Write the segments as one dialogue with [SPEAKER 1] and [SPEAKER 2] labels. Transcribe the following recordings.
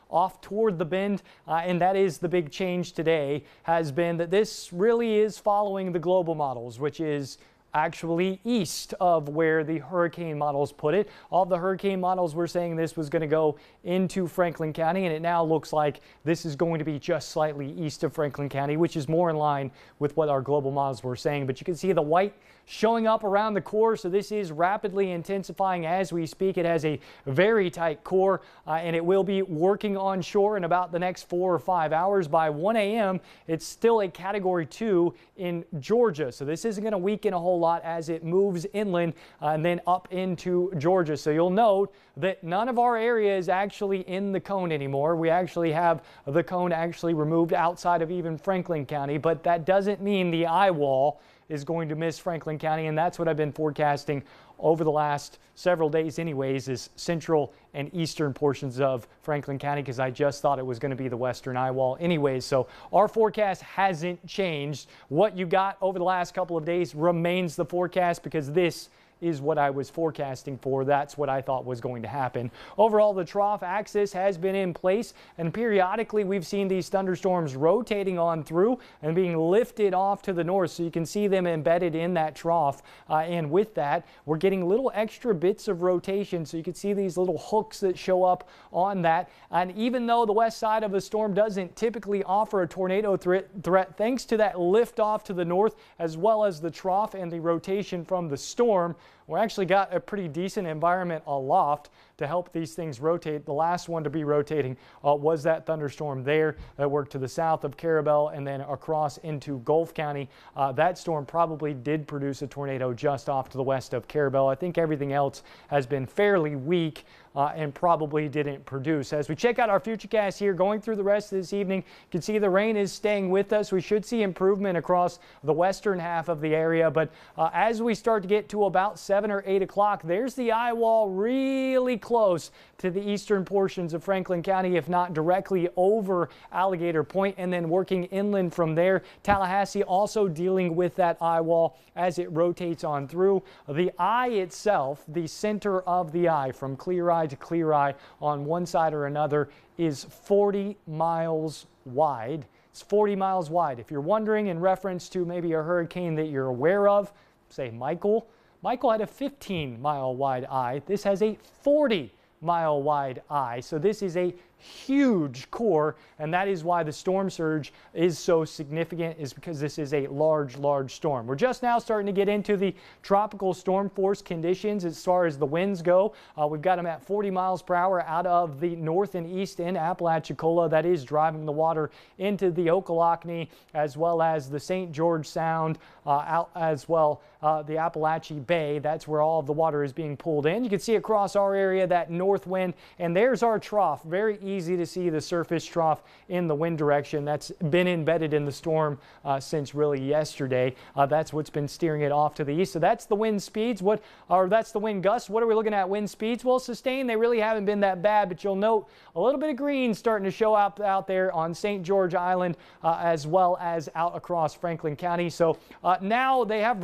[SPEAKER 1] off toward the bend, and that is the big change today, has been that this really is following the global models, which is actually east of where the hurricane models put it. All the hurricane models were saying this was going to go into Franklin County, and it now looks like this is going to be just slightly east of Franklin County, which is more in line with what our global models were saying. But you can see the white showing up around the core, so this is rapidly intensifying as we speak. It has a very tight core, and it will be working on shore in about the next 4 or 5 hours. By 1 a.m., it's still a Category 2 in Georgia, so this isn't going to weaken a whole lot as it moves inland and then up into Georgia. So you'll note that none of our area is actually in the cone anymore. We actually have the cone actually removed outside of even Franklin County, but that doesn't mean the eye wall is going to miss Franklin County, and that's what I've been forecasting over the last several days anyways, is central and eastern portions of Franklin County, because I just thought it was going to be the western eye wall anyways. So our forecast hasn't changed. What you got over the last couple of days remains the forecast, because this is what I was forecasting for. That's what I thought was going to happen. Overall, the trough axis has been in place, and periodically we've seen these thunderstorms rotating on through and being lifted off to the north, so you can see them embedded in that trough. And with that, we're getting little extra bits of rotation, so you can see these little hooks that show up on that. And even though the west side of the storm doesn't typically offer a tornado threat, thanks to that lift off to the north, as well as the trough and the rotation from the storm, we actually got a pretty decent environment aloft to help these things rotate. The last one to be rotating was that thunderstorm there that worked to the south of Carabel and then across into Gulf County. That storm probably did produce a tornado just off to the west of Carabel. I think everything else has been fairly weak and probably didn't produce. As we check out our futurecast here going through the rest of this evening, you can see the rain is staying with us. We should see improvement across the western half of the area, but as we start to get to about 7 or 8 o'clock, there's the eye wall really close to the eastern portions of Franklin County, if not directly over Alligator Point, and then working inland from there. Tallahassee also dealing with that eye wall as it rotates on through. The eye itself, the center of the eye from Clear Eye to Clear Eye on one side or another, is 40 miles wide. It's 40 miles wide. If you're wondering in reference to maybe a hurricane that you're aware of, say Michael. Michael had a 15-mile wide eye. This has a 40-mile wide eye. So this is a huge core, and that is why the storm surge is so significant, is because this is a large storm. We're just now starting to get into the tropical storm force conditions as far as the winds go. We've got them at 40 miles per hour out of the north and east in Apalachicola. That is driving the water into the Ocklawackney as well as the St. George Sound, out as well the Apalachee Bay. That's where all of the water is being pulled in. You can see across our area that north wind, and there's our trough. Very easy to see the surface trough in the wind direction. That's been embedded in the storm since really yesterday. That's what's been steering it off to the east. So that's the wind speeds. That's the wind gusts. What are we looking at wind speeds? Well, sustained, they really haven't been that bad, but you'll note a little bit of green starting to show up out there on St. George Island as well as out across Franklin County. So now they have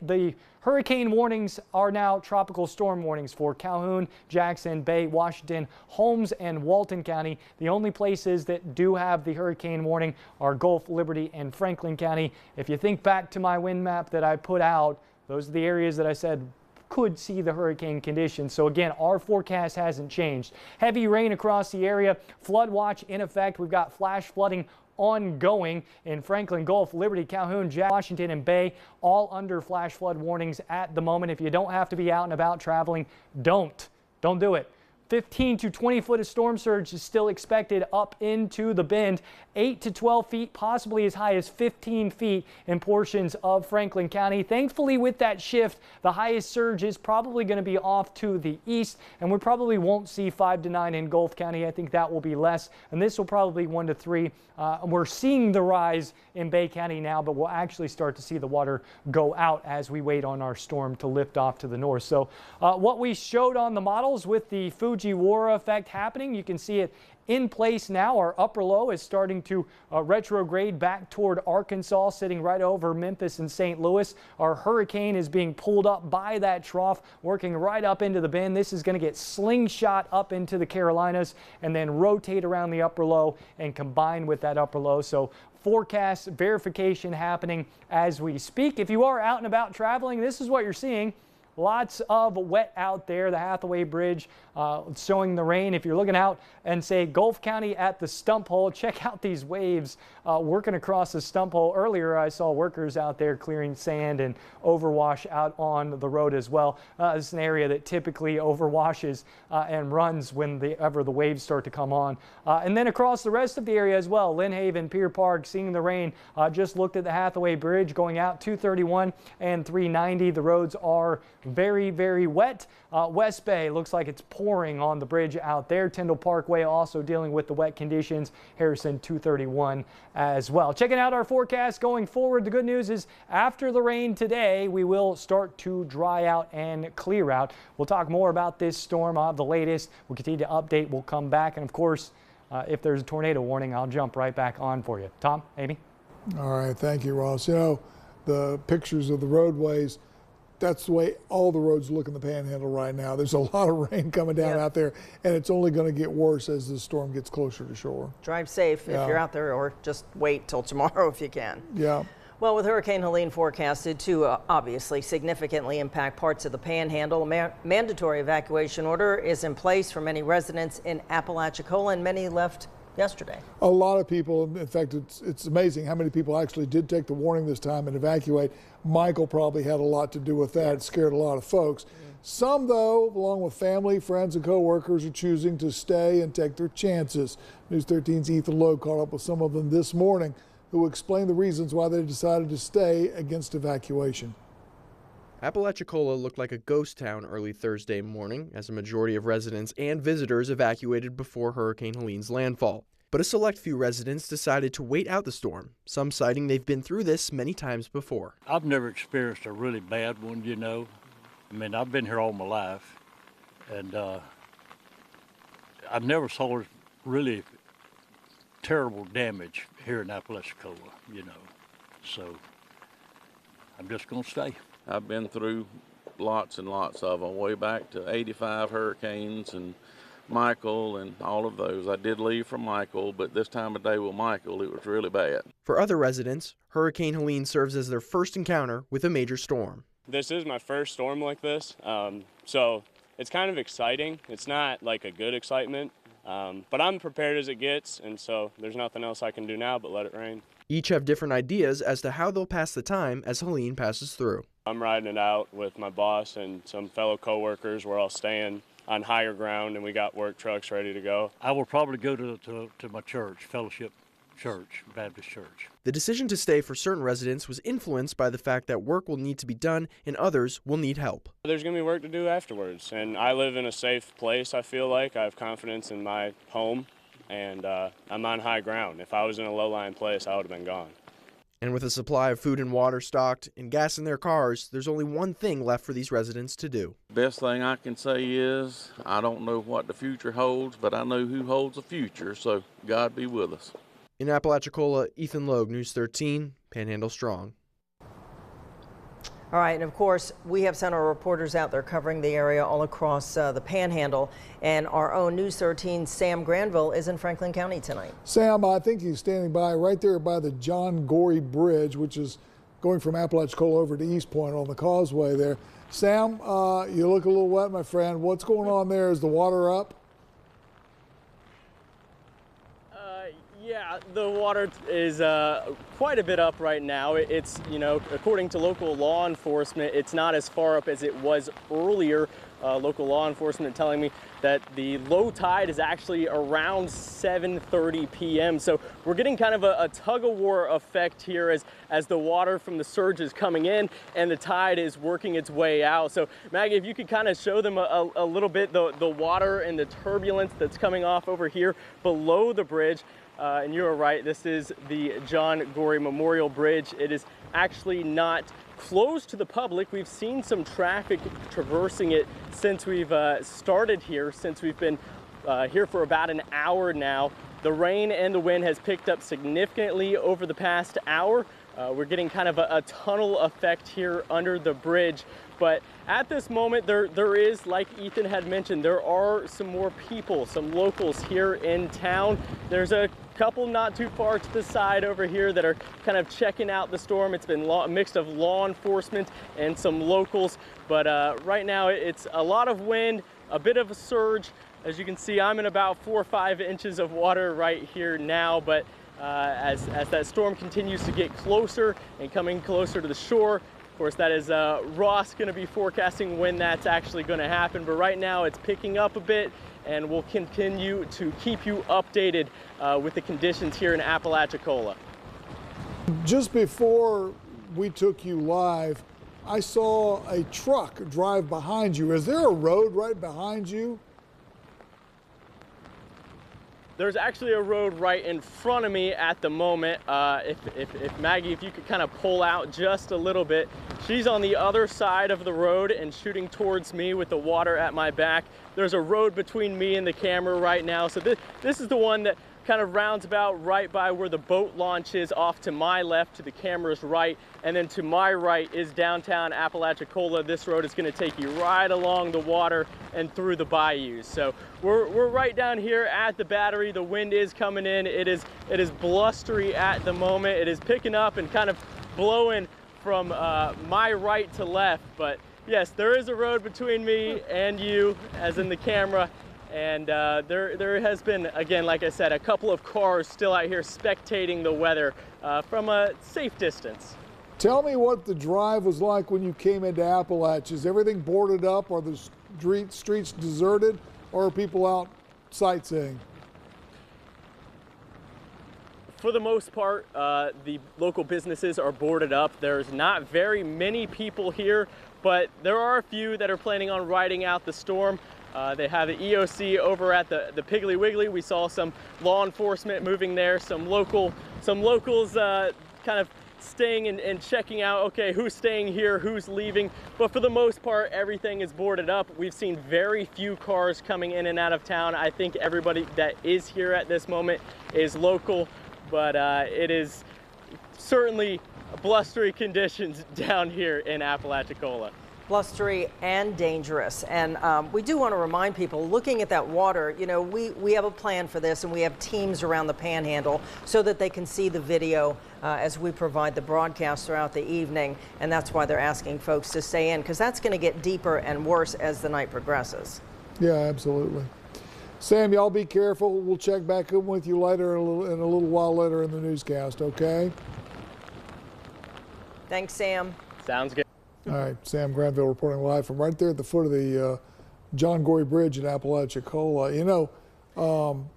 [SPEAKER 1] the hurricane warnings are now tropical storm warnings for Calhoun, Jackson, Bay, Washington, Holmes, and Walton County. The only places that do have the hurricane warning are Gulf, Liberty, and Franklin County. If you think back to my wind map that I put out, those are the areas that I said could see the hurricane conditions. So again, our forecast hasn't changed. Heavy rain across the area, flood watch in effect. We've got flash flooding ongoing in Franklin, Gulf, Liberty, Calhoun, Washington, and Bay, all under flash flood warnings at the moment. If you don't have to be out and about traveling, don't do it. 15 to 20 foot of storm surge is still expected up into the bend. 8 to 12 feet, possibly as high as 15 feet in portions of Franklin County. Thankfully, with that shift, the highest surge is probably going to be off to the east, and we probably won't see 5 to 9 in Gulf County. I think that will be less, and this will probably be 1 to 3. We're seeing the rise in Bay County now, but we'll actually start to see the water go out as we wait on our storm to lift off to the north. So what we showed on the models with the food Fujiwara effect happening. You can see it in place now. Our upper low is starting to retrograde back toward Arkansas, sitting right over Memphis and St. Louis. Our hurricane is being pulled up by that trough, working right up into the bend. This is going to get slingshot up into the Carolinas and then rotate around the upper low and combine with that upper low. So forecast verification happening as we speak. If you are out and about traveling, this is what you're seeing. Lots of wet out there. The Hathaway Bridge showing the rain. If you're looking out and say Gulf County at the stump hole, check out these waves working across the stump hole. Earlier I saw workers out there clearing sand and overwash out on the road as well. It's an area that typically overwashes and runs whenever the waves start to come on. And then across the rest of the area as well, Lynn Haven, Pier Park, seeing the rain. Just looked at the Hathaway Bridge going out 231 and 390. The roads are very, very wet. West Bay looks like it's pouring on the bridge out there. Tyndall Parkway also dealing with the wet conditions. Harrison 231 as well. Checking out our forecast going forward. The good news is after the rain today, we will start to dry out and clear out. We'll talk more about this storm. I'll have the latest. We'll continue to update. We'll come back. And of course, if there's a tornado warning, I'll jump right back on for you. Tom, Amy?
[SPEAKER 2] All right. Thank you, Ross. You know, the pictures of the roadways, that's the way all the roads look in the Panhandle right now. There's a lot of rain coming down out there, and it's only going to get worse as the storm gets closer to shore.
[SPEAKER 3] Drive safe if you're out there, or just wait till tomorrow if you can.
[SPEAKER 2] Yeah.
[SPEAKER 3] Well, with Hurricane Helene forecasted to obviously significantly impact parts of the Panhandle, a mandatory evacuation order is in place for many residents in Apalachicola, and many left yesterday.
[SPEAKER 2] A lot of people, in fact, it's amazing how many people actually did take the warning this time and evacuate. Michael probably had a lot to do with that. It scared a lot of folks. Some, though, along with family, friends, and co-workers, are choosing to stay and take their chances. News 13's Ethan Lowe caught up with some of them this morning, who explained the reasons why they decided to stay against evacuation.
[SPEAKER 4] Apalachicola looked like a ghost town early Thursday morning as a majority of residents and visitors evacuated before Hurricane Helene's landfall. But a select few residents decided to wait out the storm, some citing they've been through this many times before.
[SPEAKER 5] I've never experienced a really bad one, you know. I mean, I've been here all my life, and I've never saw really terrible damage here in Apalachicola, you know. So I'm just going to stay.
[SPEAKER 6] I've been through lots and lots of them, way back to 85 hurricanes and Michael and all of those. I did leave from Michael, but this time of day with Michael, it was really bad.
[SPEAKER 4] For other residents, Hurricane Helene serves as their first encounter with a major storm.
[SPEAKER 7] This is my first storm like this, so it's kind of exciting. It's not like a good excitement, but I'm prepared as it gets, and so there's nothing else I can do now but let it rain.
[SPEAKER 4] Each have different ideas as to how they'll pass the time as Helene passes through.
[SPEAKER 7] I'm riding it out with my boss and some fellow co-workers. We're all staying on higher ground, and we got work trucks ready to go.
[SPEAKER 5] I will probably go to my church, Fellowship Church, Baptist Church.
[SPEAKER 4] The decision to stay for certain residents was influenced by the fact that work will need to be done and others will need help.
[SPEAKER 7] There's going to be work to do afterwards, and I live in a safe place, I feel like. I have confidence in my home, and I'm on high ground. If I was in a low-lying place, I would have been gone.
[SPEAKER 4] And with a supply of food and water stocked and gas in their cars, there's only one thing left for these residents to do.
[SPEAKER 6] Best thing I can say is I don't know what the future holds, but I know who holds the future, so God be with us.
[SPEAKER 4] In Apalachicola, Ethan Logue, News 13, Panhandle Strong.
[SPEAKER 3] All right, and of course, we have sent our reporters out there covering the area all across the Panhandle, and our own News 13 Sam Granville is in Franklin County tonight.
[SPEAKER 2] Sam, I think he's standing by right there by the John Gorey Bridge, which is going from Apalachicola over to East Point on the causeway there. Sam, you look a little wet, my friend. What's going on there? Is the water up?
[SPEAKER 8] Yeah, the water is quite a bit up right now. It's, you know, according to local law enforcement, it's not as far up as it was earlier. Local law enforcement telling me that the low tide is actually around 7:30 p.m. So we're getting kind of a tug-of-war effect here as the water from the surge is coming in and the tide is working its way out. So Maggie, if you could kind of show them a little bit the water and the turbulence that's coming off over here below the bridge. And you are right, this is the John Gorey Memorial Bridge. It is actually not closed to the public. We've seen some traffic traversing it since we've started here, since we've been here for about an hour now. The rain and the wind has picked up significantly over the past hour. We're getting kind of a tunnel effect here under the bridge. But at this moment, there is, like Ethan had mentioned, there are some more people, some locals here in town. There's a couple not too far to the side over here that are kind of checking out the storm. It's been a mix of law enforcement and some locals. But right now, it's a lot of wind, a bit of a surge. As you can see, I'm in about 4 or 5 inches of water right here now. But as that storm continues to get closer and coming closer to the shore, of course, that is Ross going to be forecasting when that's actually going to happen. But right now it's picking up a bit, and we'll continue to keep you updated with the conditions here in Apalachicola.
[SPEAKER 2] Just before we took you live, I saw a truck drive behind you. Is there a road right behind you?
[SPEAKER 8] There's actually a road right in front of me at the moment. If Maggie, if you could kind of pull out just a little bit. She's on the other side of the road and shooting towards me with the water at my back. There's a road between me and the camera right now. So this is the one that kind of rounds about right by where the boat launch is, off to my left, to the camera's right, and then to my right is downtown Apalachicola. This road is going to take you right along the water and through the bayous. So we're right down here at the battery. The wind is coming in. It is blustery at the moment. It is picking up and kind of blowing from my right to left. But yes, there is a road between me and you, as in the camera. And there has been, again, like I said, a couple of cars still out here spectating the weather from a safe distance.
[SPEAKER 2] Tell me what the drive was like when you came into Appalachia. Is everything boarded up? Are the streets deserted? Or are people out sightseeing?
[SPEAKER 8] For the most part, the local businesses are boarded up. There's not very many people here, but there are a few that are planning on riding out the storm. They have the EOC over at the Piggly Wiggly. We saw some law enforcement moving there, some locals kind of staying and checking out, okay, who's staying here, who's leaving. But for the most part, everything is boarded up. We've seen very few cars coming in and out of town. I think everybody that is here at this moment is local, but it is certainly blustery conditions down here in Apalachicola.
[SPEAKER 3] Blustery and dangerous. And we do want to remind people, looking at that water, you know, we have a plan for this, and we have teams around the panhandle so that they can see the video as we provide the broadcast throughout the evening. And that's why they're asking folks to stay in, because that's going to get deeper and worse as the night progresses.
[SPEAKER 2] Yeah, absolutely. Sam, y'all be careful. We'll check back in with you later, in a little while later in the newscast, okay?
[SPEAKER 3] Thanks, Sam.
[SPEAKER 8] Sounds good.
[SPEAKER 2] All right, Sam Granville reporting live from right there at the foot of the John Gorey Bridge in Apalachicola. You know, all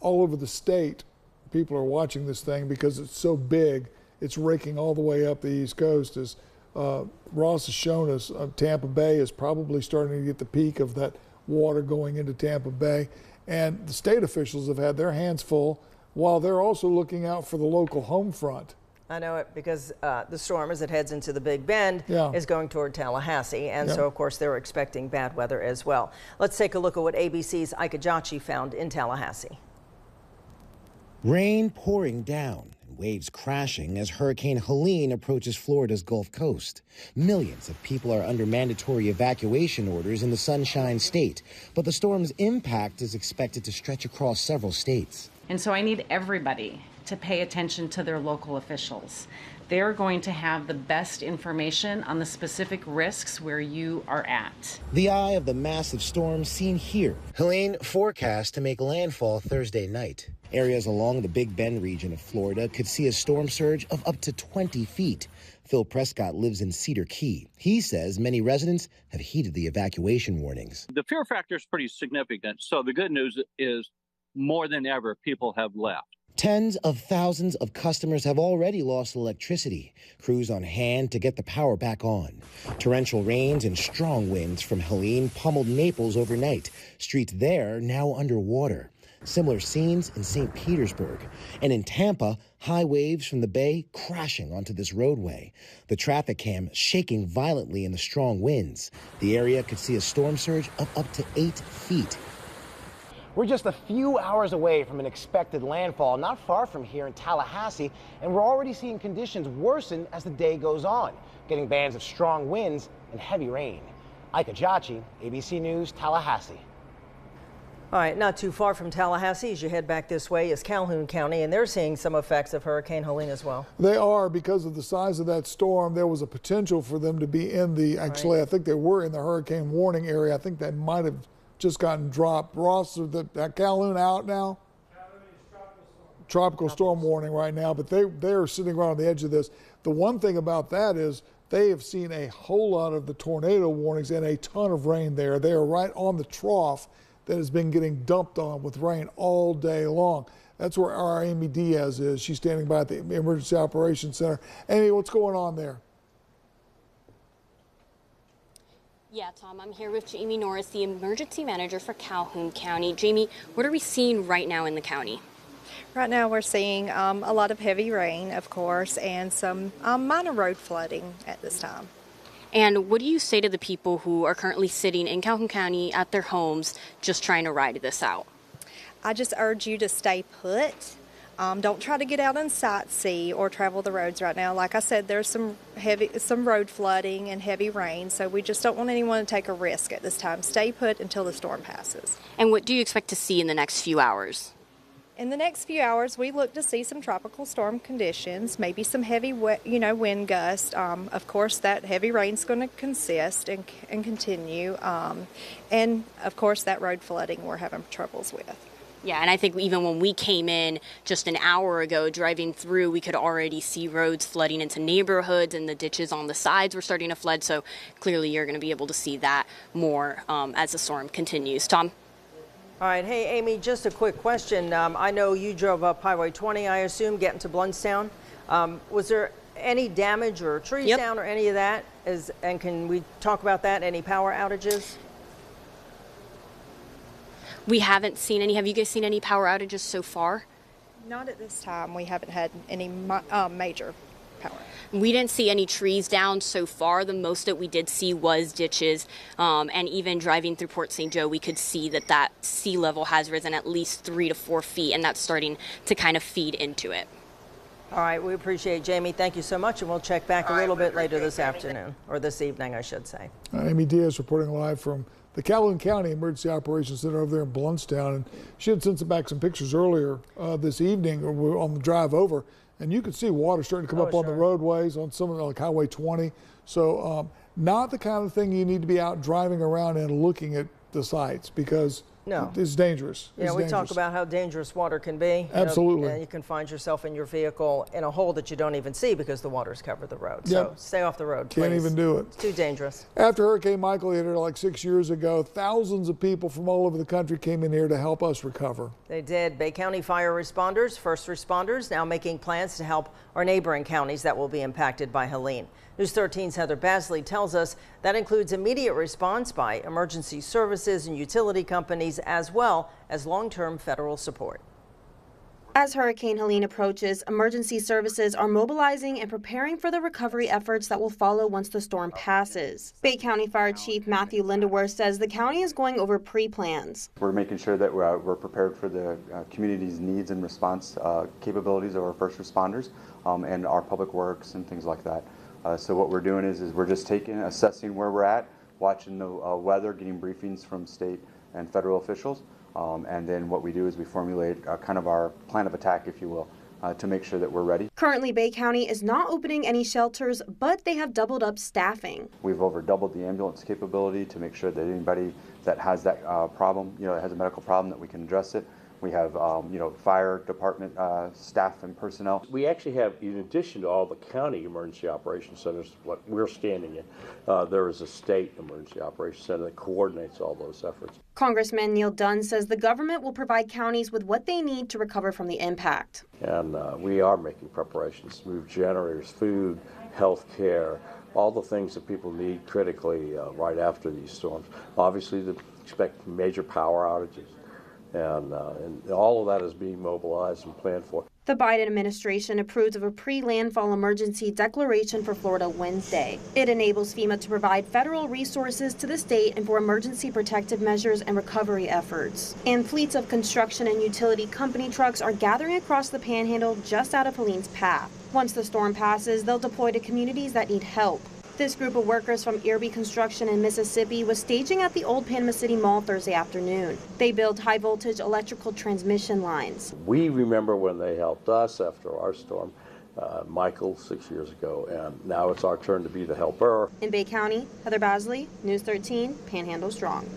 [SPEAKER 2] over the state, people are watching this thing because it's so big. It's raking all the way up the East Coast. As Ross has shown us, Tampa Bay is probably starting to get the peak of that water going into Tampa Bay. And the state officials have had their hands full while they're also looking out for the local home front.
[SPEAKER 3] I know it because the storm, as it heads into the Big Bend, is going toward Tallahassee. And so, of course, they're expecting bad weather as well. Let's take a look at what ABC's Ike Ajachi found in Tallahassee.
[SPEAKER 9] Rain pouring down and waves crashing as Hurricane Helene approaches Florida's Gulf Coast. Millions of people are under mandatory evacuation orders in the Sunshine State, but the storm's impact is expected to stretch across several states.
[SPEAKER 10] And so I need everybody to pay attention to their local officials. They're going to have the best information on the specific risks where you are at.
[SPEAKER 9] The eye of the massive storm seen here. Helene forecast to make landfall Thursday night. Areas along the Big Bend region of Florida could see a storm surge of up to 20 feet. Phil Prescott lives in Cedar Key. He says many residents have heeded the evacuation warnings.
[SPEAKER 11] The fear factor is pretty significant. So the good news is more than ever, people have left.
[SPEAKER 9] Tens of thousands of customers have already lost electricity. Crews on hand to get the power back on. Torrential rains and strong winds from Helene pummeled Naples overnight. Streets there now underwater. Similar scenes in St. Petersburg. And in Tampa, high waves from the bay crashing onto this roadway. The traffic cam shaking violently in the strong winds. The area could see a storm surge of up to 8 feet. We're just a few hours away from an expected landfall, not far from here in Tallahassee, and we're already seeing conditions worsen as the day goes on, getting bands of strong winds and heavy rain. Ike Ajachi, ABC News, Tallahassee.
[SPEAKER 3] All right, not too far from Tallahassee as you head back this way is Calhoun County, and they're seeing some effects of Hurricane Helene as well.
[SPEAKER 2] They are, because of the size of that storm. There was a potential for them to be in the, actually, I think they were in the hurricane warning area. I think they might have just gotten dropped. Ross, is that Calhoun out now? Calhoun is tropical storm warning right now, but they are sitting right on the edge of this. The one thing about that is they have seen a whole lot of the tornado warnings and a ton of rain there. They are right on the trough that has been getting dumped on with rain all day long. That's where our Amy Diaz is. She's standing by at the Emergency Operations Center. Amy, what's going on there?
[SPEAKER 12] Yeah, Tom, I'm here with Jamie Norris, the emergency manager for Calhoun County. Jamie, what are we seeing right now in the county?
[SPEAKER 13] Right now we're seeing a lot of heavy rain, of course, and some minor road flooding at this time.
[SPEAKER 12] And what do you say to the people who are currently sitting in Calhoun County at their homes just trying to ride this out?
[SPEAKER 13] I just urge you to stay put. Don't try to get out and sightsee or travel the roads right now. Like I said, there's some road flooding and heavy rain, so we just don't want anyone to take a risk at this time. Stay put until the storm passes.
[SPEAKER 12] And what do you expect to see in the next few hours?
[SPEAKER 13] In the next few hours, we look to see some tropical storm conditions, maybe some heavy, wind gusts. Of course, that heavy rain's going to consist and continue. And, of course, that road flooding we're having troubles with.
[SPEAKER 12] Yeah, and I think even when we came in just an hour ago, driving through, we could already see roads flooding into neighborhoods, and the ditches on the sides were starting to flood. So clearly you're going to be able to see that more as the storm continues. Tom?
[SPEAKER 3] All right. Hey, Amy, just a quick question. I know you drove up Highway 20, I assume, getting to Blountstown. Was there any damage or trees down or any of that? And can we talk about that? Any power outages?
[SPEAKER 12] We haven't seen any. Have you guys seen any power outages so far?
[SPEAKER 13] Not at this time. We haven't had any major power.
[SPEAKER 12] We didn't see any trees down so far. The most that we did see was ditches. And even driving through Port St. Joe, we could see that sea level has risen at least 3 to 4 feet, and that's starting to kind of feed into it.
[SPEAKER 3] All right. We appreciate it, Jamie. Thank you so much, and we'll check back a little bit later this afternoon, or this evening, I should say.
[SPEAKER 2] Amy Diaz reporting live from the Calhoun County Emergency Operations Center over there in Blountstown. And she had sent back some pictures earlier this evening on the drive over. And you could see water starting to come up on the roadways on some of like Highway 20. So not the kind of thing you need to be out driving around and looking at the sites, because it's dangerous.
[SPEAKER 3] Yeah, we talk about how dangerous water can be.
[SPEAKER 2] Absolutely.
[SPEAKER 3] And you can find yourself in your vehicle in a hole that you don't even see because the water's covered the road. So stay off the road, please.
[SPEAKER 2] Can't even do it.
[SPEAKER 3] It's too dangerous.
[SPEAKER 2] After Hurricane Michael hit her like 6 years ago, thousands of people from all over the country came in here to help us recover.
[SPEAKER 3] They did. Bay County fire responders, first responders, now making plans to help our neighboring counties that will be impacted by Helene. News 13's Heather Basley tells us that includes immediate response by emergency services and utility companies, as well as long-term federal support.
[SPEAKER 14] As Hurricane Helene approaches, emergency services are mobilizing and preparing for the recovery efforts that will follow once the storm passes. Bay County Fire Chief Matthew Lindeworth says the county is going over pre-plans.
[SPEAKER 15] We're making sure that we're prepared for the community's needs and response capabilities of our first responders and our public works and things like that. So what we're doing is we're just assessing where we're at, watching the weather, getting briefings from state and federal officials, and then what we do is we formulate kind of our plan of attack, if you will, to make sure that we're ready.
[SPEAKER 14] Currently, Bay County is not opening any shelters, but they have doubled up staffing.
[SPEAKER 15] We've doubled the ambulance capability to make sure that anybody that has that problem, that has a medical problem, that we can address it. We have, fire department staff and personnel.
[SPEAKER 16] We actually have, in addition to all the county emergency operations centers, what we're standing in, there is a state emergency operations center that coordinates all those efforts.
[SPEAKER 14] Congressman Neil Dunn says the government will provide counties with what they need to recover from the impact.
[SPEAKER 16] And we are making preparations, move generators, food, health care, all the things that people need critically right after these storms. Obviously, expect major power outages. And all of that is being mobilized and planned for.
[SPEAKER 14] The Biden administration approved of a pre-landfall emergency declaration for Florida Wednesday. It enables FEMA to provide federal resources to the state and for emergency protective measures and recovery efforts. And fleets of construction and utility company trucks are gathering across the panhandle just out of Helene's path. Once the storm passes, they'll deploy to communities that need help. This group of workers from Irby Construction in Mississippi was staging at the old Panama City Mall Thursday afternoon. They build high-voltage electrical transmission lines.
[SPEAKER 16] We remember when they helped us after our storm, Michael, 6 years ago, and now it's our turn to be the helper.
[SPEAKER 14] In Bay County, Heather Basley, News 13, Panhandle Strong.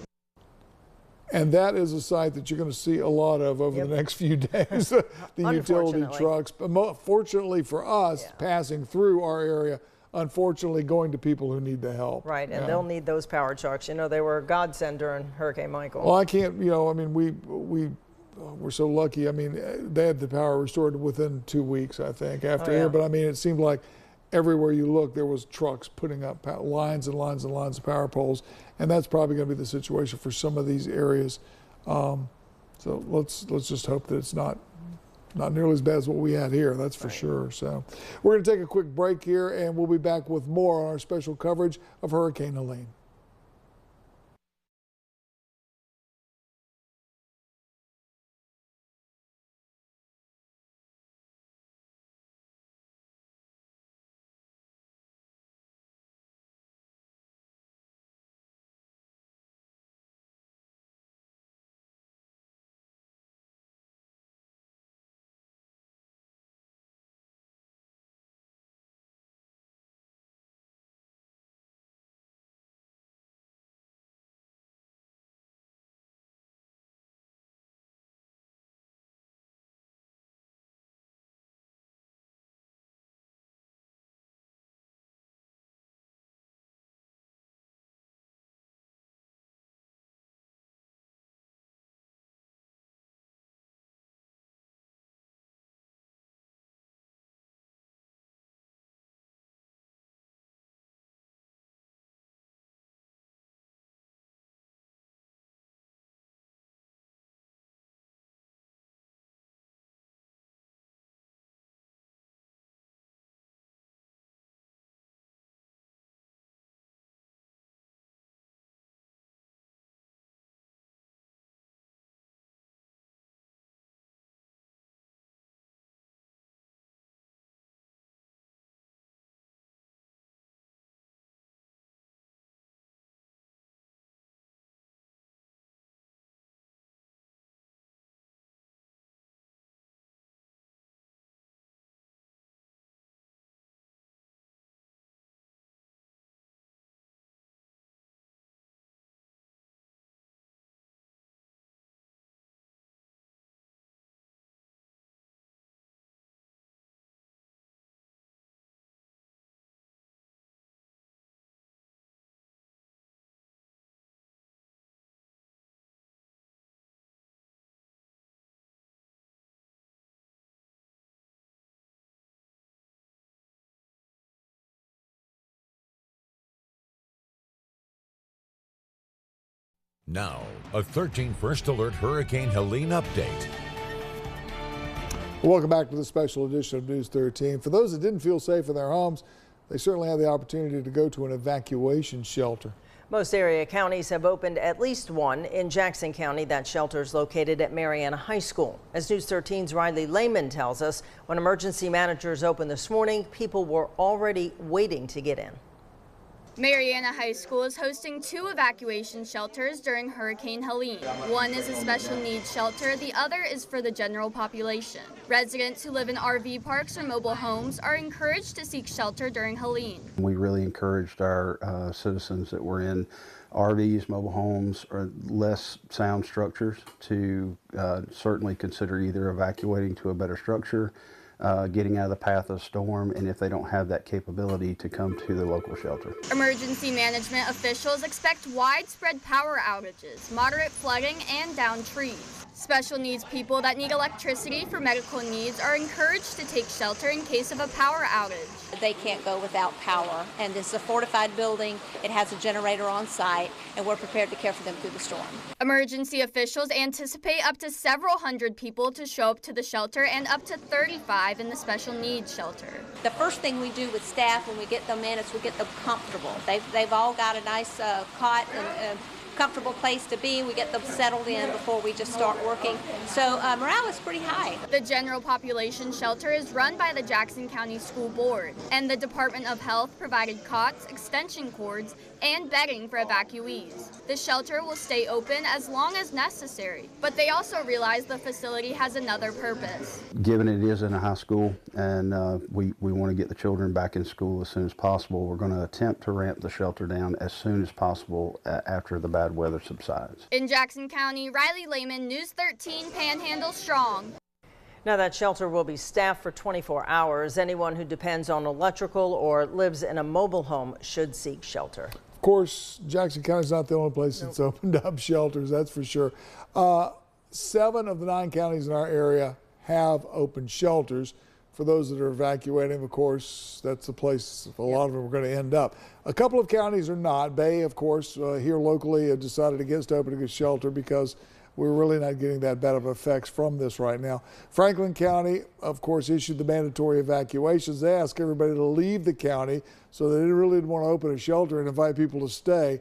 [SPEAKER 2] And that is a site that you're going to see a lot of over the next few days, the utility trucks. But fortunately for us, passing through our area, unfortunately going to people who need the help.
[SPEAKER 3] Right, and they'll need those power trucks. You know, they were a godsend during Hurricane Michael.
[SPEAKER 2] Well, I can't, you know, I mean, we're so lucky. I mean, they had the power restored within 2 weeks, I think, after here. But I mean, it seemed like everywhere you look, there was trucks putting up lines and lines and lines of power poles. And that's probably going to be the situation for some of these areas. So let's just hope that it's not nearly as bad as what we had here, that's for sure. So we're going to take a quick break here, and we'll be back with more on our special coverage of Hurricane Helene.
[SPEAKER 17] Now, a 13 First Alert Hurricane Helene update.
[SPEAKER 2] Welcome back to the special edition of News 13. For those that didn't feel safe in their homes, they certainly had the opportunity to go to an evacuation shelter.
[SPEAKER 3] Most area counties have opened at least one. In Jackson County, that shelter is located at Mariana High School. As News 13's Riley Lehman tells us, when emergency managers opened this morning, people were already waiting to get in.
[SPEAKER 18] Mariana High School is hosting 2 evacuation shelters during Hurricane Helene. One is a special needs shelter, the other is for the general population. Residents who live in RV parks or mobile homes are encouraged to seek shelter during Helene.
[SPEAKER 19] We really encouraged our citizens that were in RVs, mobile homes, or less sound structures to certainly consider either evacuating to a better structure getting out of the path of the storm, and if they don't have that capability to come to the local shelter.
[SPEAKER 18] Emergency management officials expect widespread power outages, moderate flooding, and downed trees. Special needs people that need electricity for medical needs are encouraged to take shelter in case of a power outage.
[SPEAKER 20] They can't go without power, and this is a fortified building. It has a generator on site, and we're prepared to care for them through the storm.
[SPEAKER 18] Emergency officials anticipate up to several hundred people to show up to the shelter and up to 35 in the special needs shelter.
[SPEAKER 20] The first thing we do with staff when we get them in is we get them comfortable. They've all got a nice cot and comfortable place to be. We get them settled in before we just start working. So morale is pretty high.
[SPEAKER 18] The general population shelter is run by the Jackson County School Board, and the Department of Health provided cots, extension cords, and bedding for evacuees. The shelter will stay open as long as necessary, but they also realize the facility has another purpose.
[SPEAKER 19] Given it is in a high school and we want to get the children back in school as soon as possible, we're going to attempt to ramp the shelter down as soon as possible after the bad weather subsides.
[SPEAKER 18] In Jackson County, Riley Lehman, News 13, Panhandle Strong.
[SPEAKER 3] Now that shelter will be staffed for 24 hours. Anyone who depends on electrical or lives in a mobile home should seek shelter.
[SPEAKER 2] Of course, Jackson County is not the only place that's opened up shelters, that's for sure. 7 of the 9 counties in our area have open shelters. For those that are evacuating, of course, that's the place a lot of them are going to end up. A couple of counties are not. Bay, of course, here locally have decided against opening a shelter because we're really not getting that bad of effects from this right now. Franklin County, of course, issued the mandatory evacuations. They asked everybody to leave the county, so they really didn't want to open a shelter and invite people to stay.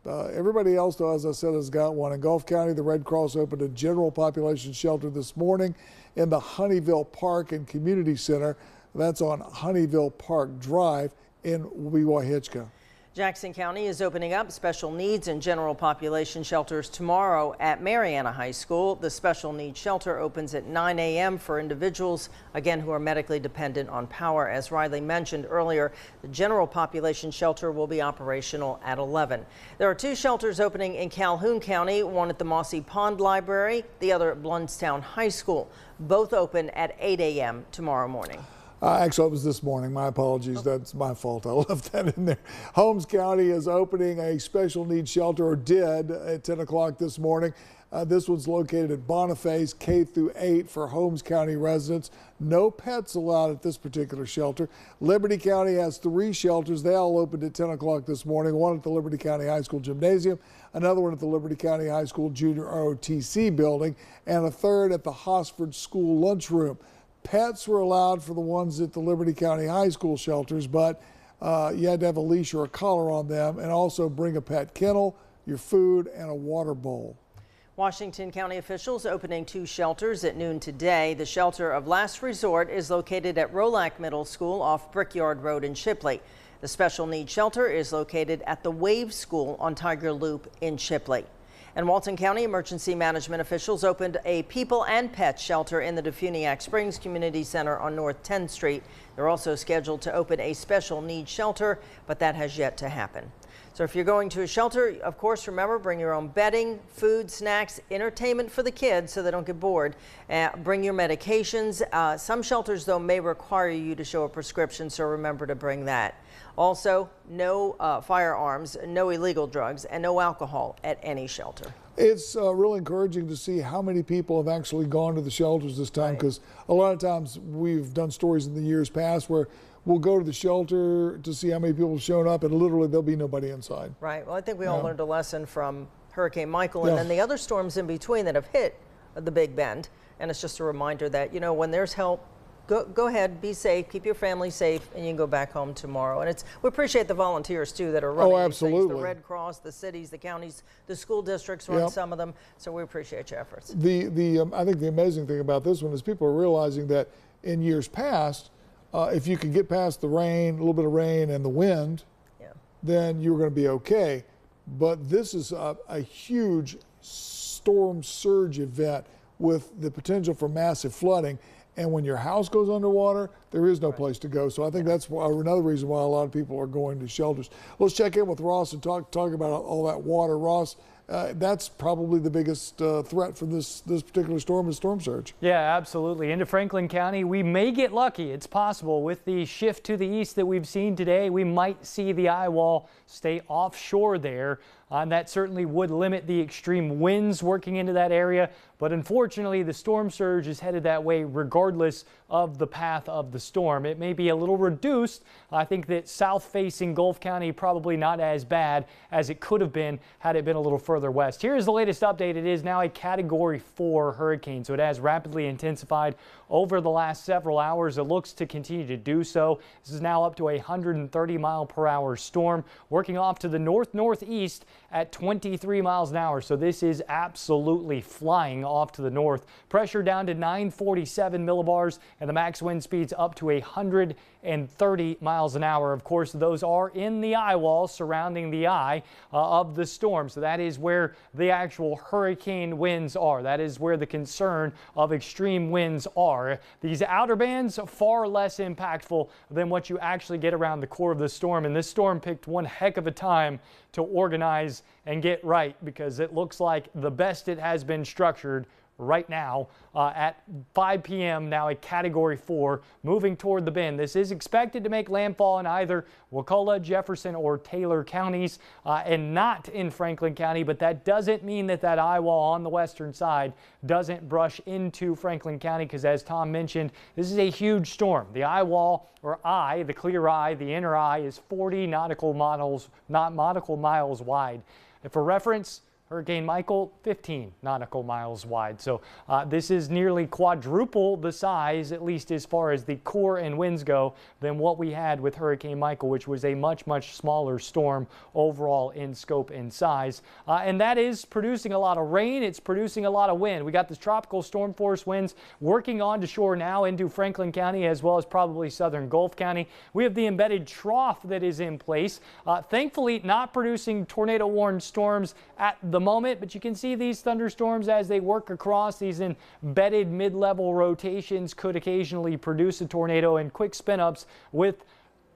[SPEAKER 2] Everybody else, though, as I said, has got one. In Gulf County, the Red Cross opened a general population shelter this morning in the Honeyville Park and Community Center. That's on Honeyville Park Drive in Weehawken.
[SPEAKER 3] Jackson County is opening up special needs and general population shelters tomorrow at Mariana High School. The special needs shelter opens at 9 a.m. for individuals, again, who are medically dependent on power. As Riley mentioned earlier, the general population shelter will be operational at 11. There are 2 shelters opening in Calhoun County, one at the Mossy Pond Library, the other at Blountstown High School. Both open at 8 a.m. tomorrow morning.
[SPEAKER 2] Actually, it was this morning. My apologies. That's my fault. I left that in there. Holmes County is opening a special needs shelter, or did, at 10 o'clock this morning. This one's located at Boniface, K through 8 for Holmes County residents. No pets allowed at this particular shelter. Liberty County has 3 shelters. They all opened at 10 o'clock this morning. One at the Liberty County High School Gymnasium, another one at the Liberty County High School Junior ROTC building, and a third at the Hosford School lunchroom. Pets were allowed for the ones at the Liberty County High School shelters, but you had to have a leash or a collar on them, and also bring a pet kennel, your food, and a water bowl.
[SPEAKER 3] Washington County officials opening 2 shelters at noon today. The shelter of last resort is located at Rolack Middle School off Brickyard Road in Shipley. The special needs shelter is located at the Wave School on Tiger Loop in Shipley. And Walton County emergency management officials opened a people and pet shelter in the Defuniak Springs Community Center on North 10th Street. They're also scheduled to open a special needs shelter, but that has yet to happen. So if you're going to a shelter, of course, remember, bring your own bedding, food, snacks, entertainment for the kids so they don't get bored. Bring your medications. Some shelters, though, may require you to show a prescription, so remember to bring that. Also, no firearms, no illegal drugs, and no alcohol at any shelter.
[SPEAKER 2] It's really encouraging to see how many people have actually gone to the shelters this time, because a lot of times we've done stories in the years past where we'll go to the shelter to see how many people have shown up, and literally there'll be nobody inside.
[SPEAKER 3] Right. Well, I think we all learned a lesson from Hurricane Michael and then the other storms in between that have hit the Big Bend. And it's just a reminder that, you know, when there's help, go ahead, be safe, keep your family safe, and you can go back home tomorrow. And we appreciate the volunteers, too, that are running these things. The Red Cross, the cities, the counties, the school districts run some of them. So we appreciate your efforts.
[SPEAKER 2] I think the amazing thing about this one is people are realizing that in years past, if you could get past the rain, a little bit of rain and the wind, then you're going to be okay. But this is a huge storm surge event with the potential for massive flooding. And when your house goes underwater, there is no place to go. So I think that's another reason why a lot of people are going to shelters. Let's check in with Ross and talk about all that water. Ross, that's probably the biggest threat for this particular storm is storm surge.
[SPEAKER 1] Yeah, absolutely. Into Franklin County, we may get lucky. It's possible with the shift to the east that we've seen today. We might see the eye wall stay offshore there. And that certainly would limit the extreme winds working into that area. But unfortunately, the storm surge is headed that way regardless of the path of the storm. It may be a little reduced. I think that south-facing Gulf County probably not as bad as it could have been had it been a little further west. Here is the latest update. It is now a Category 4 hurricane, so it has rapidly intensified over the last several hours. It looks to continue to do so. This is now up to a 130-mile-per-hour storm, working off to the north-northeast at 23 miles an hour. So this is absolutely flying off to the north. Pressure down to 947 millibars and the max wind speeds up to 130 miles an hour. Of course, those are in the eye wall surrounding the eye of the storm. So that is where the actual hurricane winds are. That is where the concern of extreme winds are. These outer bands far less impactful than what you actually get around the core of the storm. And this storm picked one heck of a time to organize and get right, because it looks like the best it has been structured right now at 5 p.m. now a Category 4 moving toward the bend. This is expected to make landfall in either Wakulla, Jefferson, or Taylor counties and not in Franklin County, but that doesn't mean that that eye wall on the western side doesn't brush into Franklin County, because as Tom mentioned, this is a huge storm. The eye wall, or eye, the clear eye, the inner eye, is 40 nautical miles wide. And for reference, Hurricane Michael, 15 nautical miles wide. So this is nearly quadruple the size, at least as far as the core and winds go, than what we had with Hurricane Michael, which was a much, much smaller storm overall in scope and size. And that is producing a lot of rain. It's producing a lot of wind. We got the tropical storm force winds working on to shore now into Franklin County, as well as probably southern Gulf County. We have the embedded trough that is in place. Thankfully, not producing tornado-warned storms at the moment, but you can see these thunderstorms as they work across. These embedded mid-level rotations could occasionally produce a tornado, and quick spin-ups with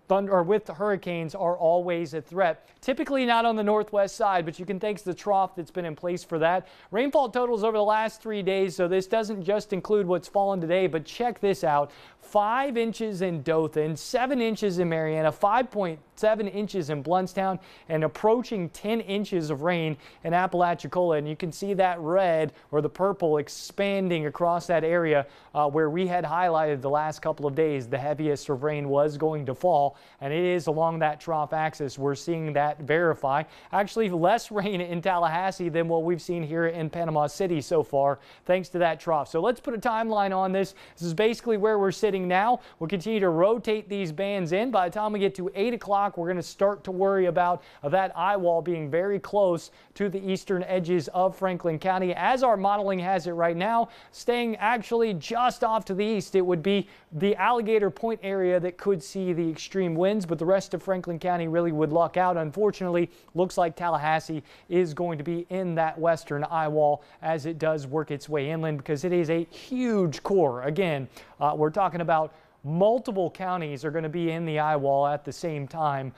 [SPEAKER 1] hurricanes are always a threat. Typically not on the northwest side, but you can thank the trough that's been in place for that. Rainfall totals over the last 3 days, so this doesn't just include what's fallen today, but check this out. 5 inches in Dothan, 7 inches in Mariana, 5.7 inches in Bluntstown, and approaching 10 inches of rain in Apalachicola. And you can see that red or the purple expanding across that area where we had highlighted the last couple of days the heaviest of rain was going to fall. And it is along that trough axis. We're seeing that verify. Actually, less rain in Tallahassee than what we've seen here in Panama City so far, thanks to that trough. So let's put a timeline on this. This is basically where we're sitting now. We'll continue to rotate these bands in. By the time we get to 8 o'clock, we're going to start to worry about that eye wall being very close to the eastern edges of Franklin County. As our modeling has it right now, staying actually just off to the east, it would be the Alligator Point area that could see the extreme winds, but the rest of Franklin County really would luck out. Unfortunately, looks like Tallahassee is going to be in that western eye wall as it does work its way inland, because it is a huge core. Again, we're talking about multiple counties are going to be in the eye wall at the same time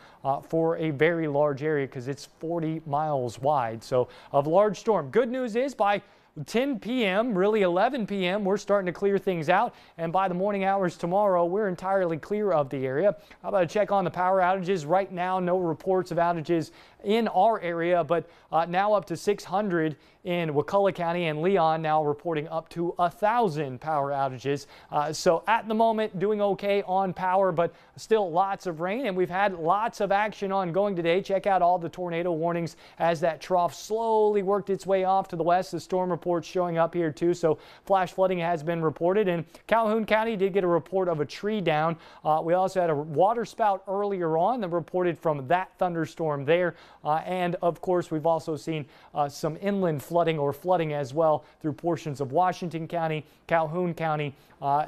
[SPEAKER 1] for a very large area, because it's 40 miles wide. So a large storm. Good news is by 10 p.m., really 11 p.m., we're starting to clear things out, and by the morning hours tomorrow, we're entirely clear of the area. How about a check on the power outages? Right now, no reports of outages in our area, but now up to 600 in Wakulla County, and Leon now reporting up to 1,000 power outages. So at the moment, doing okay on power, but still lots of rain, and we've had lots of action ongoing today. Check out all the tornado warnings as that trough slowly worked its way off to the west. The storm reports showing up here too, so flash flooding has been reported, and Calhoun County did get a report of a tree down. We also had a water spout earlier on that reported from that thunderstorm there. And of course, we've also seen some inland flooding as well through portions of Washington County, Calhoun County.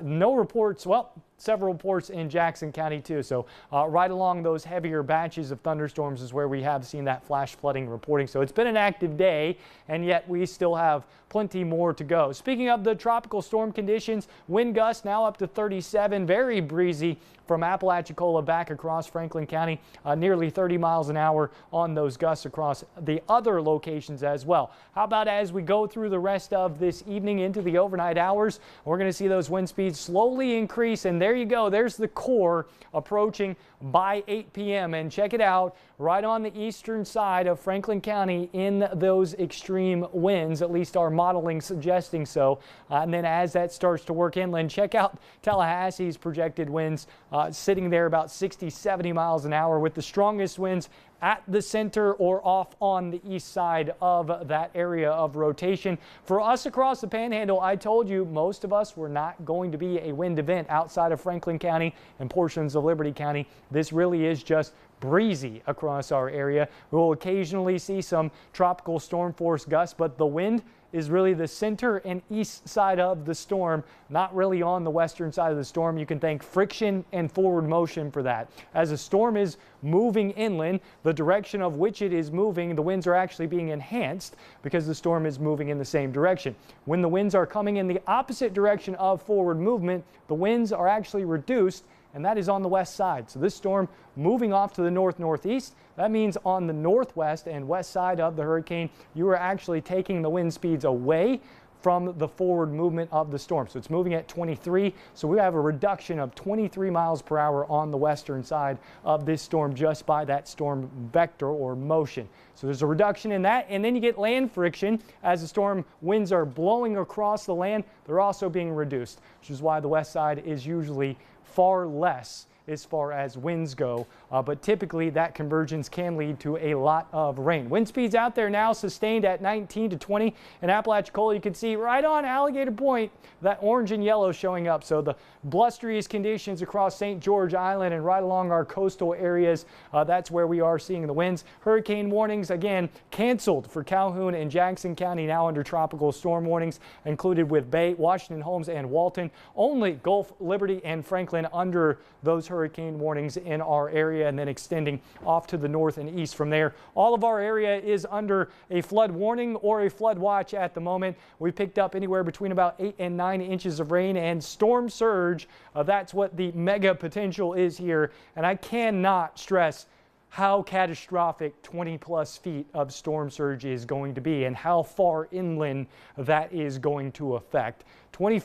[SPEAKER 1] No reports, well, several reports in Jackson County too. So right along those heavier batches of thunderstorms is where we have seen that flash flooding reporting. So it's been an active day, and yet we still have plenty more to go. Speaking of the tropical storm conditions, wind gusts now up to 37, very breezy from Apalachicola back across Franklin County, nearly 30 miles an hour on those gusts across the other locations as well. How about as we go through the rest of this evening into the overnight hours, we're going to see those wind speeds slowly increase, and there you go. There's the core approaching by 8 p.m. and check it out, right on the eastern side of Franklin County in those extreme winds, at least our modeling suggesting so. And then as that starts to work inland, check out Tallahassee's projected winds sitting there about 60, 70 miles an hour, with the strongest winds at the center or off on the east side of that area of rotation. For us across the Panhandle, I told you most of us were not going to be a wind event outside of Franklin County and portions of Liberty County. This really is just breezy across our area. We'll occasionally see some tropical storm force gusts, but the wind is really the center and east side of the storm, not really on the western side of the storm. You can thank friction and forward motion for that. As a storm is moving inland, the direction of which it is moving, the winds are actually being enhanced because the storm is moving in the same direction. When the winds are coming in the opposite direction of forward movement, the winds are actually reduced, and that is on the west side. So this storm moving off to the north-northeast, that means on the northwest and west side of the hurricane, you are actually taking the wind speeds away from the forward movement of the storm. So it's moving at 23. So we have a reduction of 23 miles per hour on the western side of this storm just by that storm vector or motion. So there's a reduction in that, and then you get land friction as the storm winds are blowing across the land. They're also being reduced, which is why the west side is usually far less as far as winds go, but typically that convergence can lead to a lot of rain. Wind speeds out there now sustained at 19 to 20. In Apalachicola, you can see right on Alligator Point that orange and yellow showing up. So the blusteries conditions across St. George Island and right along our coastal areas, that's where we are seeing the winds. Hurricane warnings again canceled for Calhoun and Jackson County, now under tropical storm warnings, included with Bay, Washington, Holmes, and Walton. Only Gulf, Liberty, and Franklin under those hurricane warnings in our area, and then extending off to the north and east from there. All of our area is under a flood warning or a flood watch at the moment. We picked up anywhere between about 8 and 9 inches of rain and storm surge. That's what the mega potential is here, and I cannot stress how catastrophic 20 plus feet of storm surge is going to be and how far inland that is going to affect. 20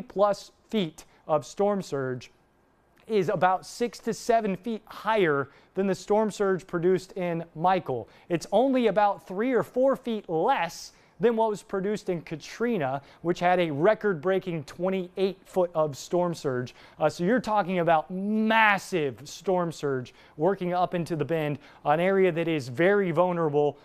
[SPEAKER 1] plus feet of storm surge is about 6 to 7 feet higher than the storm surge produced in Michael. It's only about 3 or 4 feet less than what was produced in Katrina, which had a record-breaking 28 foot of storm surge. So you're talking about massive storm surge working up into the bend, an area that is very vulnerable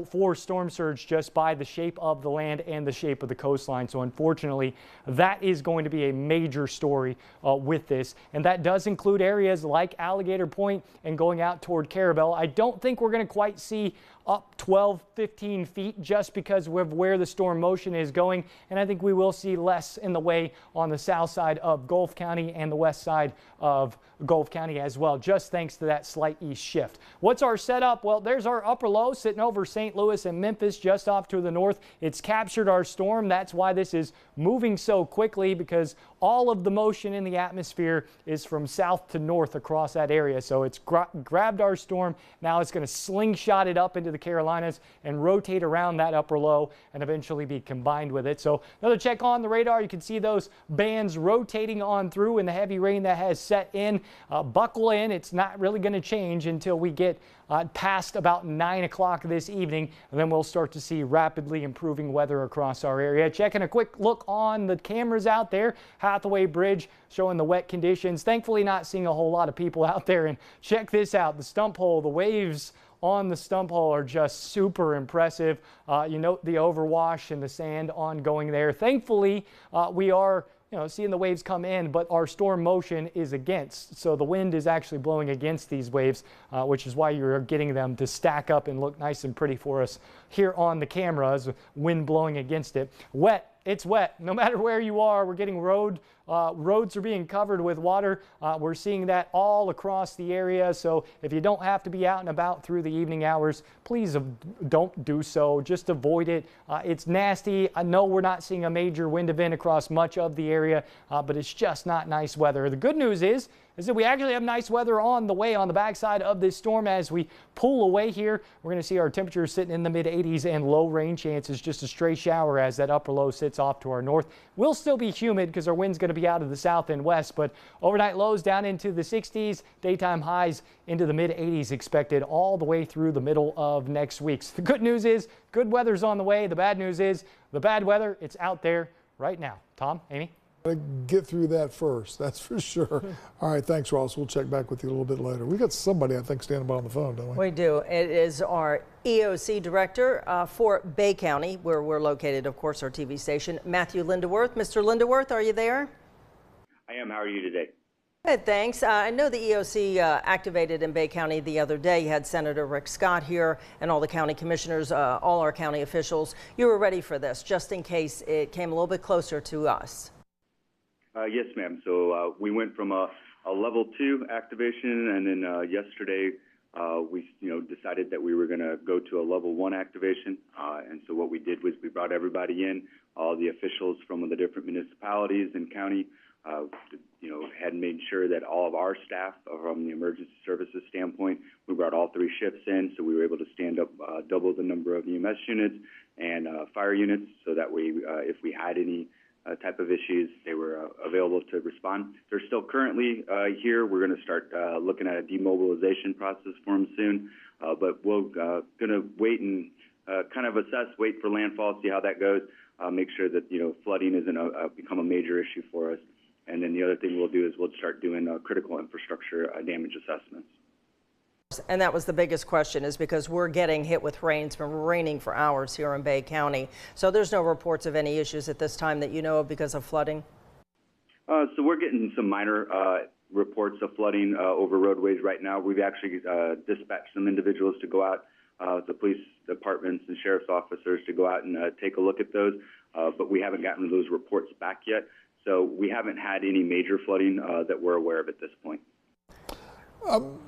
[SPEAKER 1] for storm surge just by the shape of the land and the shape of the coastline. So unfortunately, that is going to be a major story with this. And that does include areas like Alligator Point and going out toward Carabel. I don't think we're going to quite see up 12, 15 feet just because of where the storm motion is going. And I think we will see less in the way on the south side of Gulf County and the west side of Gulf County as well, just thanks to that slight east shift. What's our setup? Well, there's our upper low sitting over St. Louis and Memphis just off to the north. It's captured our storm. That's why this is moving so quickly, because all of the motion in the atmosphere is from south to north across that area. So it's grabbed our storm. Now it's going to slingshot it up into the Carolinas and rotate around that upper low and eventually be combined with it. So another check on the radar. You can see those bands rotating on through in the heavy rain that has set in. Buckle in. It's not really going to change until we get past about 9 o'clock this evening, and then we'll start to see rapidly improving weather across our area. Checking a quick look on the cameras out there. Hathaway Bridge showing the wet conditions. Thankfully not seeing a whole lot of people out there. And check this out, the stump hole, the waves on the stump hole are just super impressive. You note the overwash and the sand ongoing there. Thankfully, we are seeing the waves come in, but our storm motion is against. So the wind is actually blowing against these waves, which is why you're getting them to stack up and look nice and pretty for us here on the camera as wind blowing against it. Wet it's wet. No matter where you are, we're getting roads are being covered with water. We're seeing that all across the area. So if you don't have to be out and about through the evening hours, please don't do so. Just avoid it. It's nasty. I know we're not seeing a major wind event across much of the area, but it's just not nice weather. The good news is that we actually have nice weather on the way on the backside of this storm. As we pull away here, we're going to see our temperatures sitting in the mid 80s and low rain chances, just a stray shower as that upper low sits off to our north. We'll still be humid because our wind's going to be out of the south and west, but overnight lows down into the 60s, daytime highs into the mid 80s expected all the way through the middle of next week. So the good news is good weather's on the way. The bad news is the bad weather, it's out there right now. Tom, Amy?
[SPEAKER 2] Get through that first, that's for sure. All right, thanks, Ross. We'll check back with you a little bit later. We got somebody, I think, standing by on the phone, don't we?
[SPEAKER 3] We do. It is our EOC director for Bay County, where we're located, of course, our TV station, Matthew Lindeworth. Mr. Lindeworth, are you there?
[SPEAKER 21] I am. How are you today?
[SPEAKER 3] Good, thanks. I know the EOC activated in Bay County the other day. You had Senator Rick Scott here and all the county commissioners, all our county officials. You were ready for this, just in case it came a little bit closer to us.
[SPEAKER 21] Yes, ma'am. So we went from a level 2 activation, and then yesterday we decided that we were going to go to a level 1 activation. And so what we did was we brought everybody in, all the officials from the different municipalities and county, had made sure that all of our staff from the emergency services standpoint, we brought all 3 shifts in, so we were able to stand up double the number of EMS units and fire units, so that way if we had any type of issues, they were available to respond. They're still currently here. We're going to start looking at a demobilization process for them soon, but we're going to wait and kind of assess, wait for landfall, see how that goes, make sure that flooding isn't become a major issue for us. And then the other thing we'll do is we'll start doing critical infrastructure damage assessments.
[SPEAKER 3] And that was the biggest question, is because we're getting hit with rain. It's been raining for hours here in Bay County. So there's no reports of any issues at this time that you know of because of flooding?
[SPEAKER 21] So we're getting some minor reports of flooding over roadways right now. We've actually dispatched some individuals to go out, the police departments and sheriff's officers to go out and take a look at those, but we haven't gotten those reports back yet. So we haven't had any major flooding that we're aware of at this point.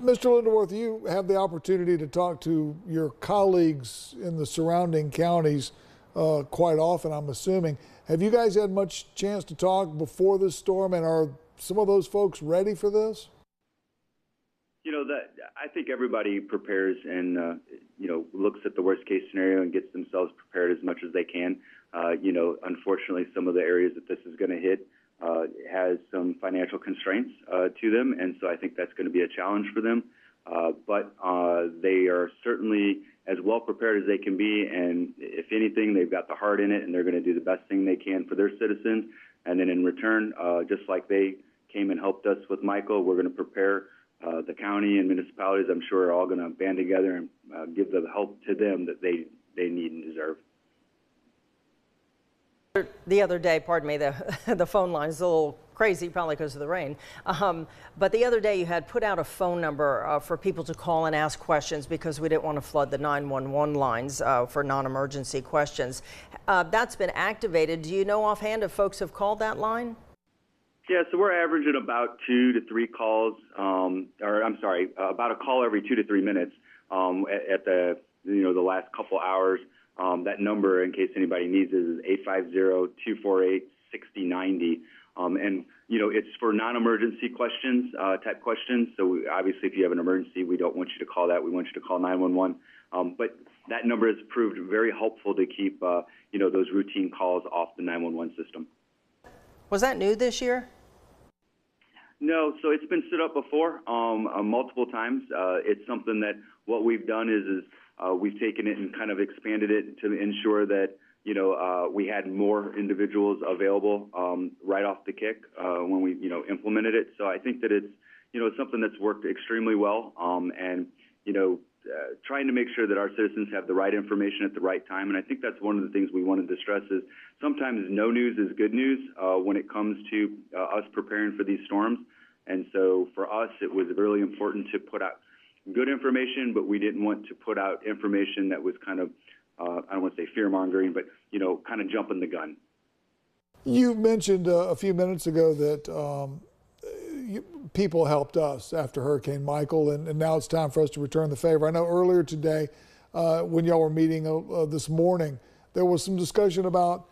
[SPEAKER 2] Mr. Lindeworth, you have the opportunity to talk to your colleagues in the surrounding counties quite often, I'm assuming. Have you guys had much chance to talk before this storm, and are some of those folks ready for this?
[SPEAKER 21] I think everybody prepares and, looks at the worst case scenario and gets themselves prepared as much as they can. Unfortunately, some of the areas that this is going to hit has some financial constraints to them, and so I think that's going to be a challenge for them. But they are certainly as well prepared as they can be, and if anything, they've got the heart in it, and they're going to do the best thing they can for their citizens. And then in return, just like they came and helped us with Michael, we're going to prepare the county and municipalities, I'm sure, are all going to band together and give the help to them that they need and deserve.
[SPEAKER 3] The other day, pardon me, the phone line is a little crazy, probably because of the rain. But the other day you had put out a phone number for people to call and ask questions because we didn't want to flood the 911 lines for non-emergency questions. That's been activated. Do you know offhand if folks have called that line?
[SPEAKER 21] Yeah, so we're averaging about 2 to 3 calls, about a call every 2 to 3 minutes at the last couple hours. That number, in case anybody needs it, is 850-248-6090. And, it's for non-emergency questions, type questions. So obviously, if you have an emergency, we don't want you to call that. We want you to call 911. But that number has proved very helpful to keep, those routine calls off the 911 system.
[SPEAKER 3] Was that new this year?
[SPEAKER 21] No, so it's been set up before multiple times. It's something that what we've done is we've taken it and kind of expanded it to ensure that we had more individuals available right off the kick when we implemented it. So I think that it's something that's worked extremely well, and trying to make sure that our citizens have the right information at the right time. And I think that's one of the things we wanted to stress is sometimes no news is good news when it comes to us preparing for these storms. And so for us, it was really important to put out good information, but we didn't want to put out information that was kind of, I don't want to say fear-mongering, but, kind of jumping the gun.
[SPEAKER 2] You mentioned a few minutes ago that people helped us after Hurricane Michael, and now it's time for us to return the favor. I know earlier today, when y'all were meeting this morning, there was some discussion about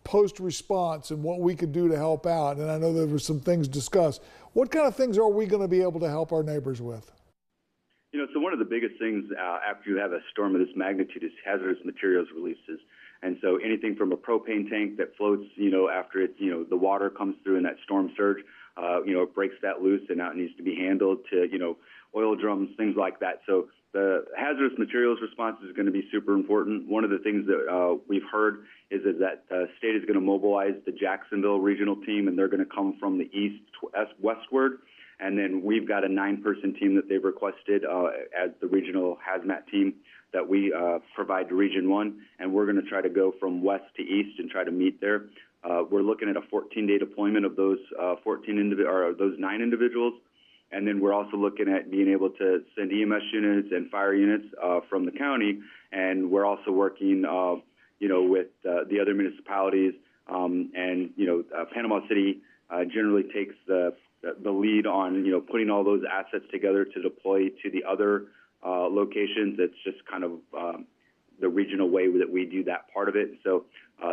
[SPEAKER 2] post-response and what we could do to help out, and I know there were some things discussed. What kind of things are we going to be able to help our neighbors with?
[SPEAKER 21] You know, so one of the biggest things after you have a storm of this magnitude is hazardous materials releases. And so anything from a propane tank that floats, after it, the water comes through in that storm surge, it breaks that loose and now it needs to be handled, to, oil drums, things like that. So the hazardous materials response is going to be super important. One of the things that we've heard is that the state is going to mobilize the Jacksonville regional team, and they're going to come from the east westward. And then we've got a 9-person team that they've requested as the regional hazmat team that we provide to Region 1, and we're going to try to go from west to east and try to meet there. We're looking at a 14-day deployment of those 9 individuals, and then we're also looking at being able to send EMS units and fire units from the county, and we're also working, with the other municipalities, Panama City generally takes the lead on, putting all those assets together to deploy to the other locations. It's just kind of the regional way that we do that part of it. So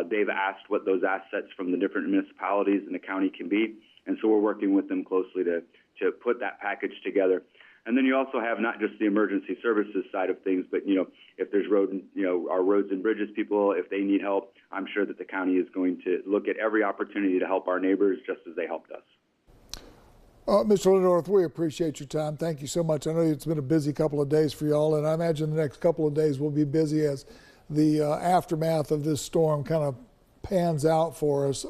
[SPEAKER 21] they've asked what those assets from the different municipalities in the county can be, and so we're working with them closely to put that package together. And then you also have not just the emergency services side of things, but if there's our roads and bridges people, if they need help, I'm sure that the county is going to look at every opportunity to help our neighbors just as they helped us.
[SPEAKER 2] Mr. Lindorf, we appreciate your time. Thank you so much. I know it's been a busy couple of days for y'all, and I imagine the next couple of days will be busy as the aftermath of this storm kind of pans out for us.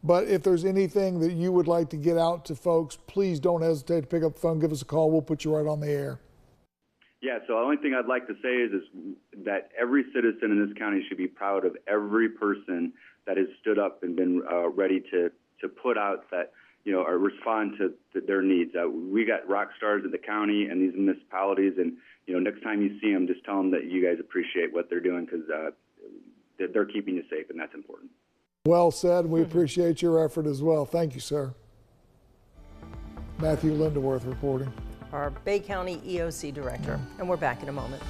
[SPEAKER 2] But if there's anything that you would like to get out to folks, please don't hesitate to pick up the phone, give us a call. We'll put you right on the air.
[SPEAKER 21] Yeah, so the only thing I'd like to say is that every citizen in this county should be proud of every person that has stood up and been ready to put out that, or respond to their needs. We got rock stars in the county and these municipalities, and next time you see them, just tell them that you guys appreciate what they're doing, because they're keeping you safe, and that's important.
[SPEAKER 2] Well said. We appreciate your effort as well. Thank you, sir. Matthew Lindeworth reporting.
[SPEAKER 3] Our Bay County EOC Director, and we're back in a moment.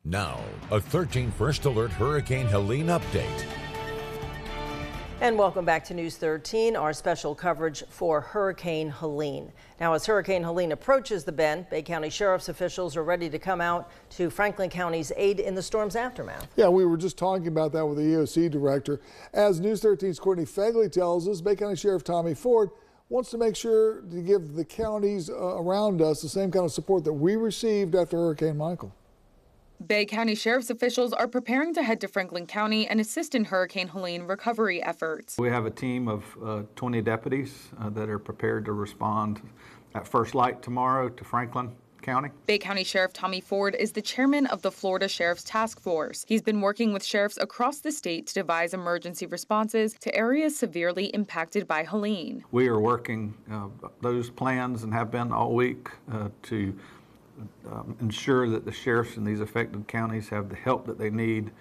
[SPEAKER 17] Now, a 13 First Alert Hurricane Helene update.
[SPEAKER 3] And welcome back to News 13, our special coverage for Hurricane Helene. Now, as Hurricane Helene approaches the bend, Bay County Sheriff's officials are ready to come out to Franklin County's aid in the storm's aftermath.
[SPEAKER 2] Yeah, we were just talking about that with the EOC director. As News 13's Courtney Fegley tells us, Bay County Sheriff Tommy Ford wants to make sure to give the counties around us the same kind of support that we received after Hurricane Michael.
[SPEAKER 5] Bay County Sheriff's officials are preparing to head to Franklin County and assist in Hurricane Helene recovery efforts.
[SPEAKER 22] We have a team of 20 deputies that are prepared to respond at first light tomorrow to Franklin County.
[SPEAKER 5] Bay County Sheriff Tommy Ford is the chairman of the Florida Sheriff's Task Force. He's been working with sheriffs across the state to devise emergency responses to areas severely impacted by Helene.
[SPEAKER 22] We are working those plans and have been all week to ensure that the sheriffs in these affected counties have the help that they need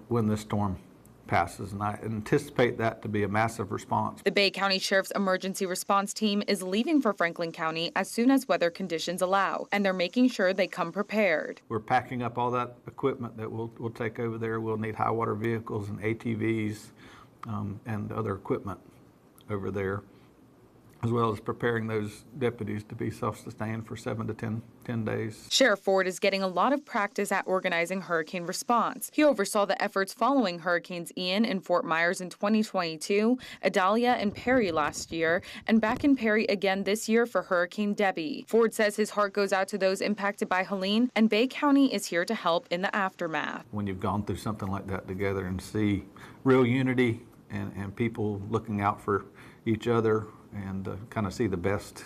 [SPEAKER 22] when this storm passes, and I anticipate that to be a massive response.
[SPEAKER 5] The Bay County Sheriff's Emergency Response Team is leaving for Franklin County as soon as weather conditions allow, and they're making sure they come prepared.
[SPEAKER 22] We're packing up all that equipment that we'll take over there. We'll need high water vehicles and ATVs and other equipment over there, as well as preparing those deputies to be self-sustained for 7 to 10 days.
[SPEAKER 5] Sheriff Ford is getting a lot of practice at organizing hurricane response. He oversaw the efforts following Hurricanes Ian and Fort Myers in 2022, Idalia and Perry last year, and back in Perry again this year for Hurricane Debbie. Ford says his heart goes out to those impacted by Helene, and Bay County is here to help in the aftermath.
[SPEAKER 22] When you've gone through something like that together and see real unity and people looking out for each other, and kind of see the best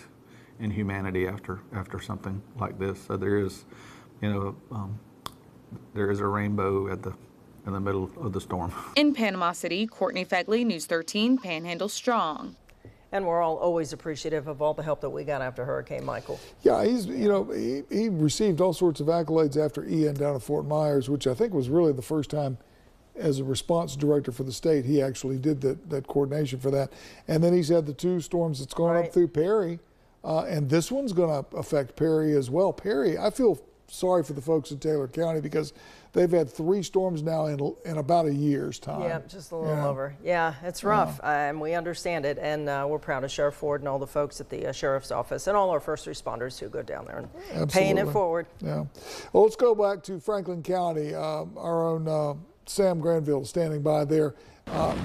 [SPEAKER 22] in humanity after something like this. So there is, there is a rainbow in the middle of the storm.
[SPEAKER 5] In Panama City, Courtney Fegley, News 13, Panhandle Strong.
[SPEAKER 3] And we're all always appreciative of all the help that we got after Hurricane Michael.
[SPEAKER 2] Yeah, he received all sorts of accolades after Ian down at Fort Myers, which I think was really the first time as a response director for the state, he actually did that coordination for that. And then he's had the 2 storms that's gone up through Perry, and this one's going to affect Perry as well. Perry, I feel sorry for the folks in Taylor County because they've had 3 storms now in about a year's time.
[SPEAKER 3] Yeah, just a little over. Yeah, it's rough, and we understand it, and we're proud of Sheriff Ford and all the folks at the Sheriff's Office and all our first responders who go down there and paying it forward.
[SPEAKER 2] Yeah. Well, let's go back to Franklin County. Our own Sam Granville standing by there,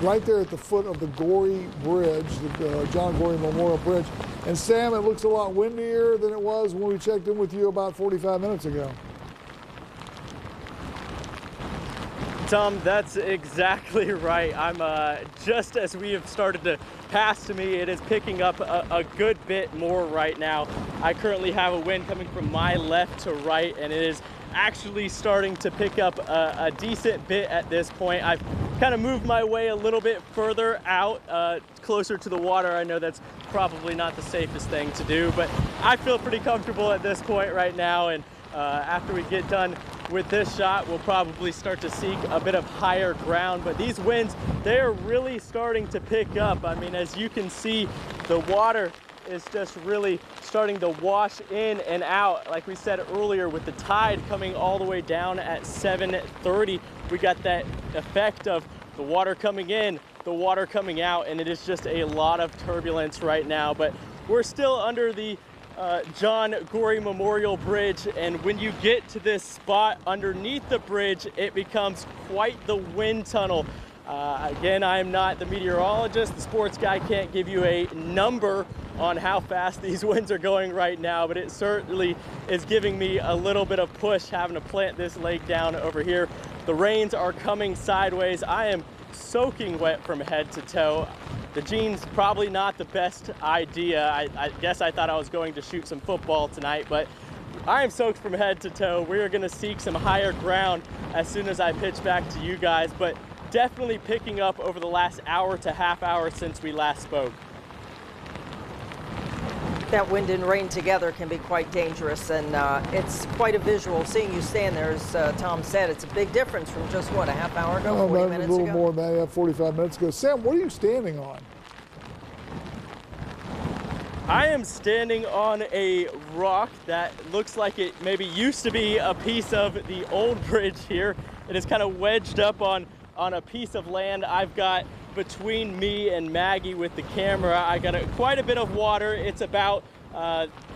[SPEAKER 2] right there at the foot of the Gorey Bridge, the John Gorey Memorial Bridge. And Sam, it looks a lot windier than it was when we checked in with you about 45 minutes ago.
[SPEAKER 8] Tom, that's exactly right. I'm just as we have started to pass to me, it is picking up a good bit more right now. I currently have a wind coming from my left to right, and it is actually starting to pick up a decent bit at this point. I've kind of moved my way a little bit further out, closer to the water. I know that's probably not the safest thing to do, but I feel pretty comfortable at this point right now, and after we get done with this shot, we'll probably start to seek a bit of higher ground. But these winds, they are really starting to pick up. I mean, as you can see, the water is just really starting to wash in and out. Like we said earlier, with the tide coming all the way down at 7:30, we got that effect of the water coming in, the water coming out, and it is just a lot of turbulence right now. But we're still under the John Gorey Memorial Bridge, and when you get to this spot underneath the bridge, it becomes quite the wind tunnel. Again, I am not the meteorologist. The sports guy can't give you a number on how fast these winds are going right now, but it certainly is giving me a little bit of push having to plant this leg down over here. The rains are coming sideways. I am soaking wet from head to toe. The jeans, probably not the best idea. I guess I thought I was going to shoot some football tonight, but I am soaked from head to toe. We are going to seek some higher ground as soon as I pitch back to you guys, but definitely picking up over the last hour to half hour since we last spoke.
[SPEAKER 3] That wind and rain together can be quite dangerous, and it's quite a visual. Seeing you stand there, as Tom said, it's a big difference from just, what, a half hour ago, 40 minutes ago?
[SPEAKER 2] A little more than that, 45 minutes ago. Sam, what are you standing on?
[SPEAKER 8] I am standing on a rock that looks like it maybe used to be a piece of the old bridge here. It is kind of wedged up on a piece of land I've got between me and Maggie with the camera. I got quite a bit of water. It's about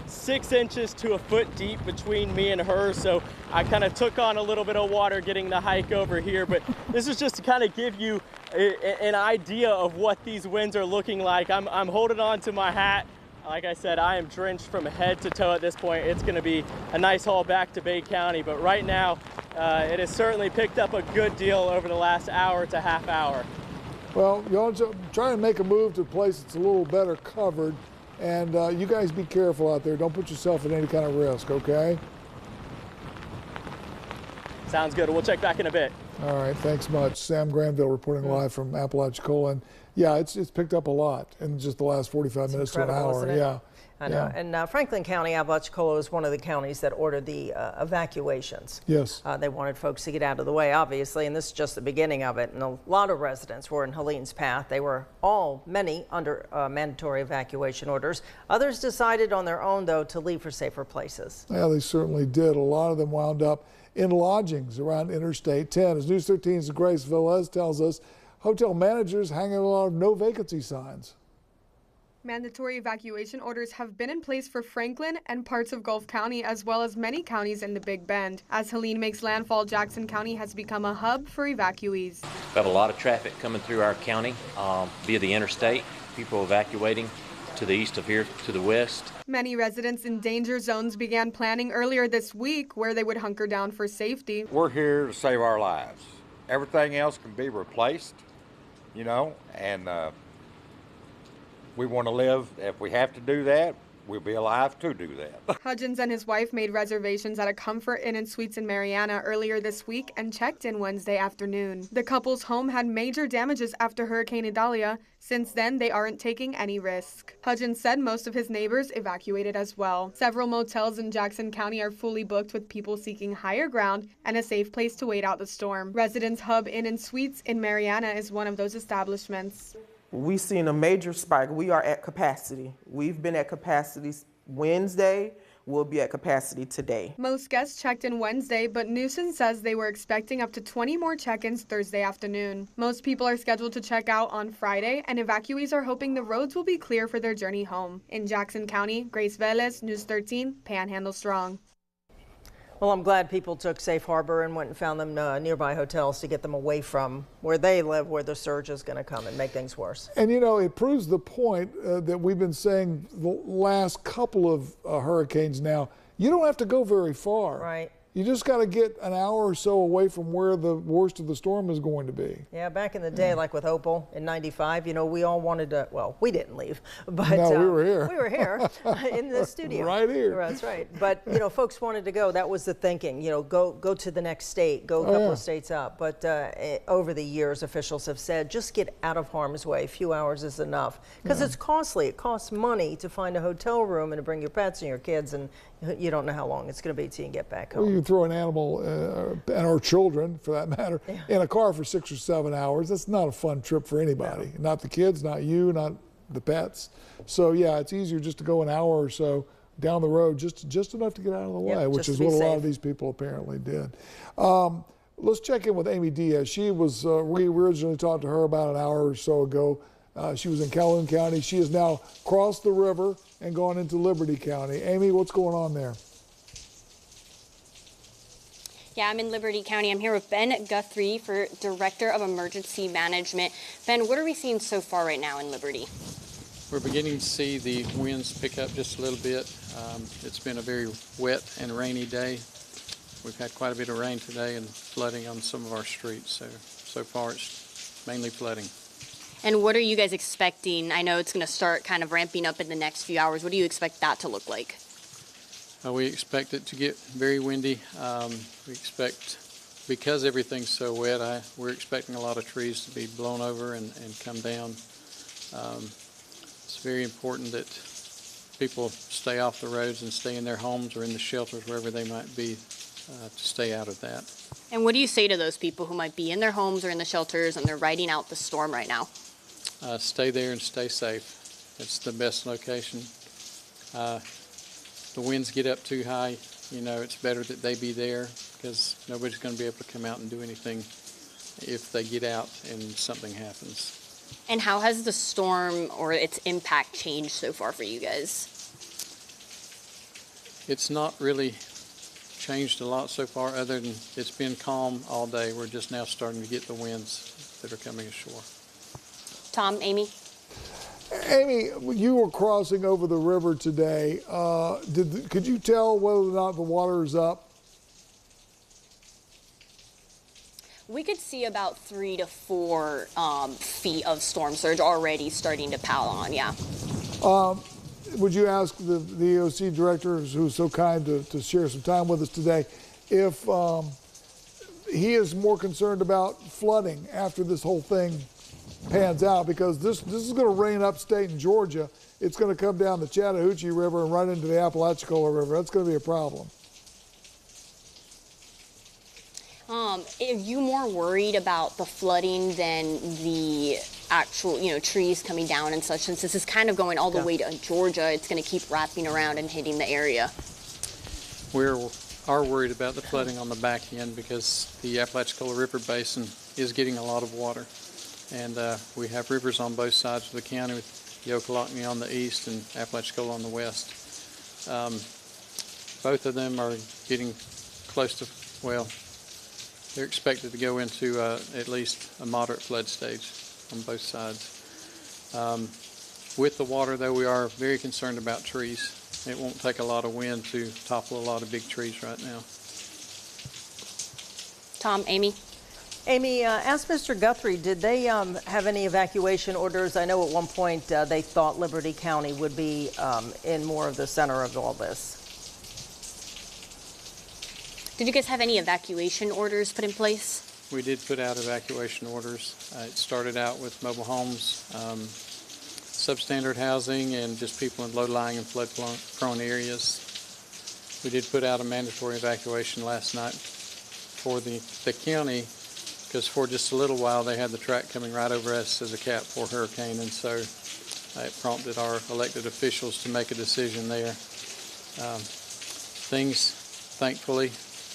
[SPEAKER 8] 6 inches to a foot deep between me and her, so I kind of took on a little bit of water getting the hike over here, but this is just to kind of give you an idea of what these winds are looking like. I'm holding on to my hat. Like I said, I am drenched from head to toe at this point. It's going to be a nice haul back to Bay County, but right now it has certainly picked up a good deal over the last hour to half hour.
[SPEAKER 2] Well, you want to try and make a move to a place that's a little better covered, and you guys be careful out there. Don't put yourself at any kind of risk, okay?
[SPEAKER 8] Sounds good. We'll check back in a bit.
[SPEAKER 2] All right, thanks much. Sam Granville reporting live from Apalachicola. And yeah, it's picked up a lot in just the last 45 minutes to an hour. Yeah.
[SPEAKER 3] I know. Yeah. And Franklin County, Apalachicola is one of the counties that ordered the evacuations.
[SPEAKER 2] Yes.
[SPEAKER 3] They wanted folks to get out of the way, obviously, and this is just the beginning of it. And a lot of residents were in Helene's path. They were many under mandatory evacuation orders. Others decided on their own, though, to leave for safer places.
[SPEAKER 2] Yeah, they certainly did. A lot of them wound up in lodgings around Interstate 10. As News 13's Grace Velez tells us, hotel managers hanging a lot of no vacancy signs.
[SPEAKER 6] Mandatory evacuation orders have been in place for Franklin and parts of Gulf County, as well as many counties in the Big Bend. As Helene makes landfall, Jackson County has become a hub for evacuees.
[SPEAKER 7] We have a lot of traffic coming through our county via the interstate, people evacuating to the east of here to the west.
[SPEAKER 6] Many residents in danger zones began planning earlier this week where they would hunker down for safety.
[SPEAKER 23] We're here to save our lives. Everything else can be replaced, you know, and we want to live. If we have to do that, we'll be alive to do that.
[SPEAKER 6] Hudgens and his wife made reservations at a Comfort Inn and Suites in Mariana earlier this week and checked in Wednesday afternoon. The couple's home had major damages after Hurricane Idalia. Since then, they aren't taking any risk. Hudgens said most of his neighbors evacuated as well. Several motels in Jackson County are fully booked with people seeking higher ground and a safe place to wait out the storm. Residence Hub Inn and Suites in Mariana is one of those establishments.
[SPEAKER 24] We've seen a major spike. We are at capacity. We've been at capacity Wednesday. We'll be at capacity today.
[SPEAKER 6] Most guests checked in Wednesday, but Newsom says they were expecting up to 20 more check-ins Thursday afternoon. Most people are scheduled to check out on Friday, and evacuees are hoping the roads will be clear for their journey home. In Jackson County, Grace Velez, News 13, Panhandle Strong.
[SPEAKER 3] Well, I'm glad people took safe harbor and went and found them nearby hotels to get them away from where they live, where the surge is going to come and make things worse.
[SPEAKER 2] And, you know, it proves the point that we've been saying the last couple of hurricanes now. You don't have to go very far.
[SPEAKER 3] Right.
[SPEAKER 2] You just got to get an hour or so away from where the worst of the storm is going to be.
[SPEAKER 3] Yeah, back in the day, like with Opal in '95, you know, we all wanted to, well, we didn't leave, but
[SPEAKER 2] no, we were here.
[SPEAKER 3] We were here in the studio.
[SPEAKER 2] Right here.
[SPEAKER 3] That's right. But, you know, folks wanted to go. That was the thinking, you know, go to the next state, go a couple of states up. But over the years, officials have said, just get out of harm's way. A few hours is enough. Because it's costly. It costs money to find a hotel room and to bring your pets and your kids, and you don't know how long it's going to be till you get back home.
[SPEAKER 2] Well, you can throw an animal and our children, for that matter, in a car for 6 or 7 hours. That's not a fun trip for anybody. No. Not the kids, not you, not the pets. So yeah, it's easier just to go an hour or so down the road, just enough to get out of the way, which is what a lot of these people apparently did. Let's check in with Amy Diaz. She was, we originally talked to her about an hour or so ago. She was in Calhoun County. She has now crossed the river and gone into Liberty County. Amy, what's going on there?
[SPEAKER 12] Yeah, I'm in Liberty County. I'm here with Ben Guthrie, Director of Emergency Management. Ben, what are we seeing so far right now in Liberty?
[SPEAKER 25] We're beginning to see the winds pick up just a little bit. It's been a very wet and rainy day. We've had quite a bit of rain today and flooding on some of our streets. So far it's mainly flooding.
[SPEAKER 12] And what are you guys expecting? I know it's going to start kind of ramping up in the next few hours. What do you expect that to look like?
[SPEAKER 25] We expect it to get very windy. We expect, because everything's so wet, we're expecting a lot of trees to be blown over and come down. It's very important that people stay off the roads and stay in their homes or in the shelters, wherever they might be, to stay out of that.
[SPEAKER 12] And what do you say to those people who might be in their homes or in the shelters and they're riding out the storm right now?
[SPEAKER 25] Stay there and stay safe. It's the best location the winds get up too high, you know, it's better that they be there because nobody's going to be able to come out and do anything if they get out and something happens.
[SPEAKER 12] And how has the storm or its impact changed so far for you guys?
[SPEAKER 25] It's not really changed a lot so far other than it's been calm all day. We're just now starting to get the winds that are coming ashore.
[SPEAKER 12] Tom, Amy?
[SPEAKER 2] Amy, you were crossing over the river today. Could you tell whether or not the water is up?
[SPEAKER 12] We could see about 3 to 4 feet of storm surge already starting to pile on, yeah.
[SPEAKER 2] Would you ask the EOC director, who's so kind to share some time with us today, if he is more concerned about flooding after this whole thing pans out? Because this is going to rain upstate in Georgia. It's going to come down the Chattahoochee River and right into the Apalachicola River. That's going to be a problem.
[SPEAKER 12] Are you more worried about the flooding than the actual, you know, trees coming down and such? Since this is kind of going all the way to Georgia, it's going to keep wrapping around and hitting the area.
[SPEAKER 25] We are worried about the flooding on the back end because the Apalachicola River Basin is getting a lot of water. And we have rivers on both sides of the county, with the Ocalaochnee on the east and Apalachicola on the west. Both of them are getting close to, well, they're expected to go into at least a moderate flood stage on both sides. With the water, though, we are very concerned about trees. It won't take a lot of wind to topple a lot of big trees right now.
[SPEAKER 12] Tom, Amy?
[SPEAKER 3] Amy, ask Mr. Guthrie, did they have any evacuation orders? I know at one point they thought Liberty County would be in more of the center of all this.
[SPEAKER 12] Did you guys have any evacuation orders put in place?
[SPEAKER 25] We did put out evacuation orders. It started out with mobile homes, substandard housing, and just people in low-lying and flood-prone areas. We did put out a mandatory evacuation last night for the county because for just a little while they had the track coming right over us as a Cat 4 hurricane, and so it prompted our elected officials to make a decision there. Things, thankfully,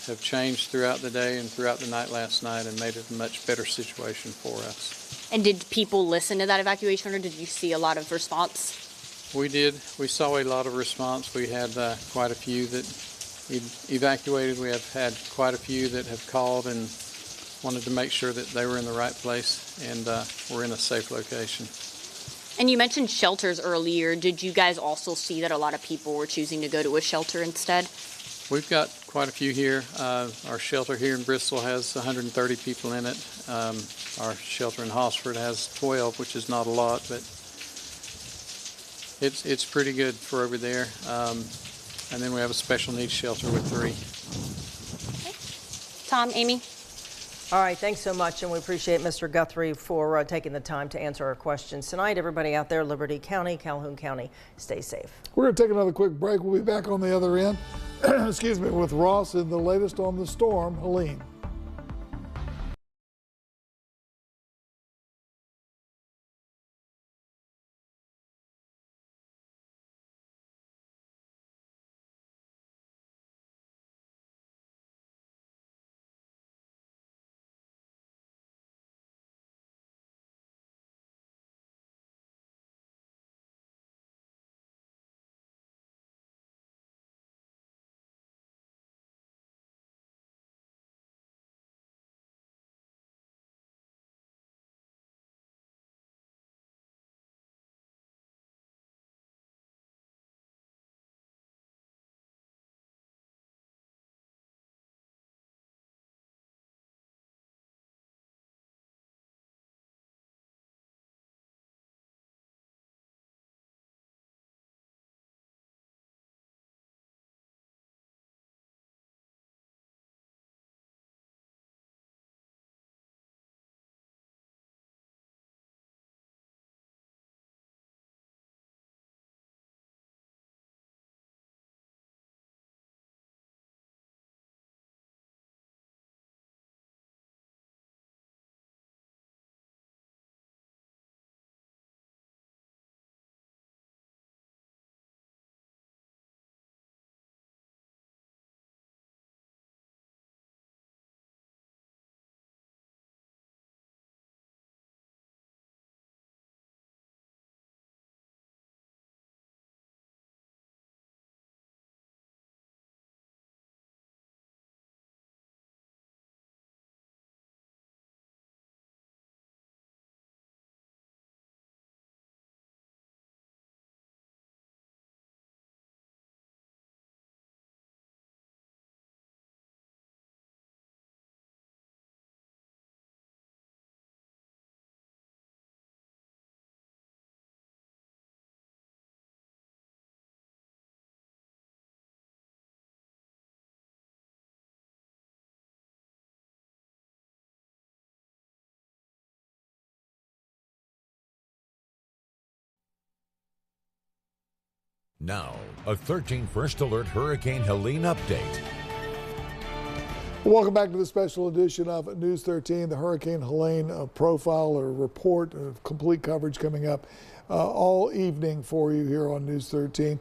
[SPEAKER 25] have changed throughout the day and throughout the night last night and made it a much better situation for us.
[SPEAKER 12] And did people listen to that evacuation order? Did you see a lot of response?
[SPEAKER 25] We did. We saw a lot of response. We had quite a few that evacuated. We have had quite a few that have called and wanted to make sure that they were in the right place and were in a safe location.
[SPEAKER 12] And you mentioned shelters earlier. Did you guys also see that a lot of people were choosing to go to a shelter instead?
[SPEAKER 25] We've got quite a few here. Our shelter here in Bristol has 130 people in it. Our shelter in Hosford has 12, which is not a lot, but it's pretty good for over there. And then we have a special needs shelter with 3.
[SPEAKER 12] Okay. Tom, Amy?
[SPEAKER 3] All right, thanks so much, and we appreciate Mr. Guthrie for taking the time to answer our questions tonight. Everybody out there, Liberty County, Calhoun County, stay safe.
[SPEAKER 2] We're going to take another quick break. We'll be back on the other end, excuse me, with Ross and the latest on the storm, Helene.
[SPEAKER 17] Now, a 13 First Alert Hurricane Helene update.
[SPEAKER 2] Welcome back to the special edition of News 13, the Hurricane Helene profile or report, complete coverage coming up all evening for you here on News 13.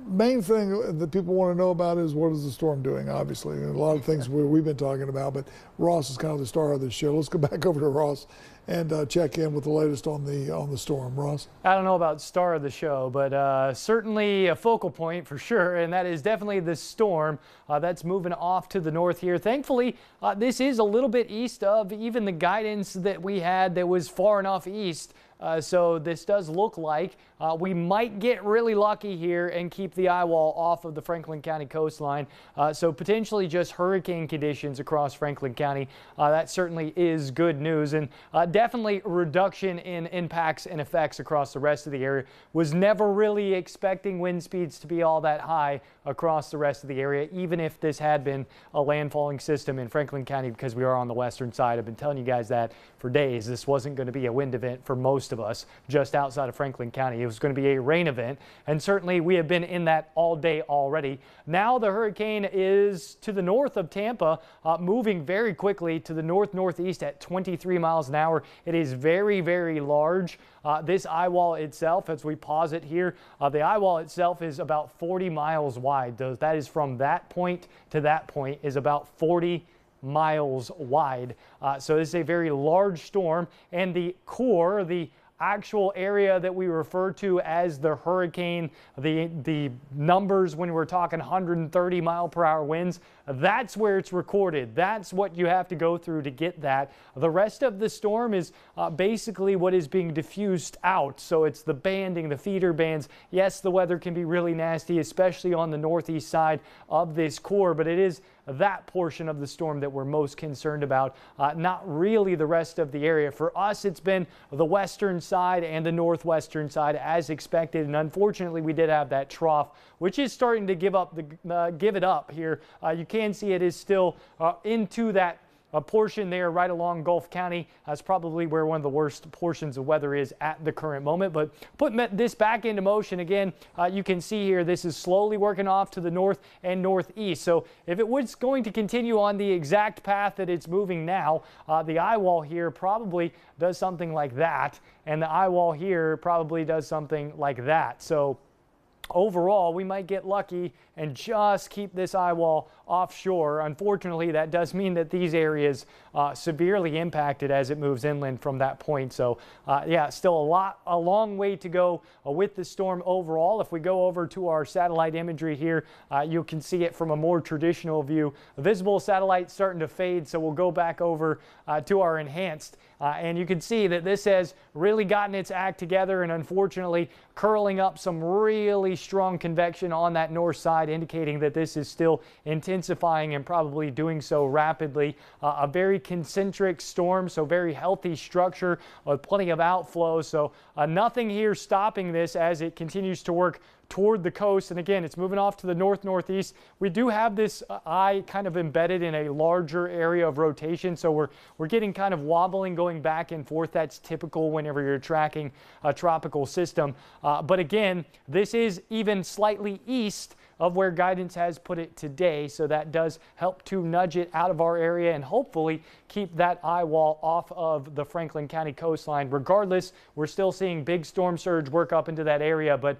[SPEAKER 2] Main thing that people want to know about is what is the storm doing, obviously. A lot of things we've been talking about, but Ross is kind of the star of this show. Let's go back over to Ross and check in with the latest on the storm. Ross?
[SPEAKER 1] I don't know about star of the show, but certainly a focal point for sure, and that is definitely the storm that's moving off to the north here. Thankfully, this is a little bit east of even the guidance that we had that was far enough east. So this does look like we might get really lucky here and keep the eye wall off of the Franklin County coastline. So potentially just hurricane conditions across Franklin County. That certainly is good news, and definitely a reduction in impacts and effects across the rest of the area. Was never really expecting wind speeds to be all that high across the rest of the area, even if this had been a landfalling system in Franklin County, because we are on the western side. I've been telling you guys that for days. This wasn't going to be a wind event for most of us just outside of Franklin County. It was going to be a rain event, and certainly we have been in that all day already. Now the hurricane is to the north of Tampa, moving very quickly to the north-northeast at 23 miles an hour. It is very, very large. This eye wall itself, as we pause it here, the eye wall itself is about 40 miles wide. That is from that point to that point is about 40 miles wide. So this is a very large storm, and the core, the actual area that we refer to as the hurricane, the numbers when we're talking 130 mile per hour winds, that's where it's recorded. That's what you have to go through to get that. The rest of the storm is basically what is being diffused out. So it's the banding, the feeder bands. Yes, the weather can be really nasty, especially on the northeast side of this core, but it is that portion of the storm that we're most concerned about, not really the rest of the area. For us, it's been the western side and the northwestern side as expected, and unfortunately we did have that trough, which is starting to give it up here. You can see it is still into that portion there right along Gulf County. That's probably where one of the worst portions of weather is at the current moment. But putting this back into motion again, you can see here this is slowly working off to the north and northeast. So if it was going to continue on the exact path that it's moving now, the eye wall here probably does something like that, and the eye wall here probably does something like that. So overall, we might get lucky and just keep this eye wall offshore. Unfortunately, that does mean that these areas severely impacted as it moves inland from that point. So yeah, still a long way to go with the storm overall. If we go over to our satellite imagery here, you can see it from a more traditional view. The visible satellite starting to fade, so we'll go back over to our enhanced. And you can see that this has really gotten its act together, and unfortunately curling up some really strong convection on that north side, indicating that this is still intensifying and probably doing so rapidly. A very concentric storm, so very healthy structure with plenty of outflow. So nothing here stopping this as it continues to work toward the coast. And again, it's moving off to the north-northeast. We do have this eye kind of embedded in a larger area of rotation, so we're getting kind of wobbling going back and forth. That's typical whenever you're tracking a tropical system. But again, this is even slightly east of where guidance has put it today, so that does help to nudge it out of our area and hopefully keep that eye wall off of the Franklin County coastline. Regardless, we're still seeing big storm surge work up into that area, but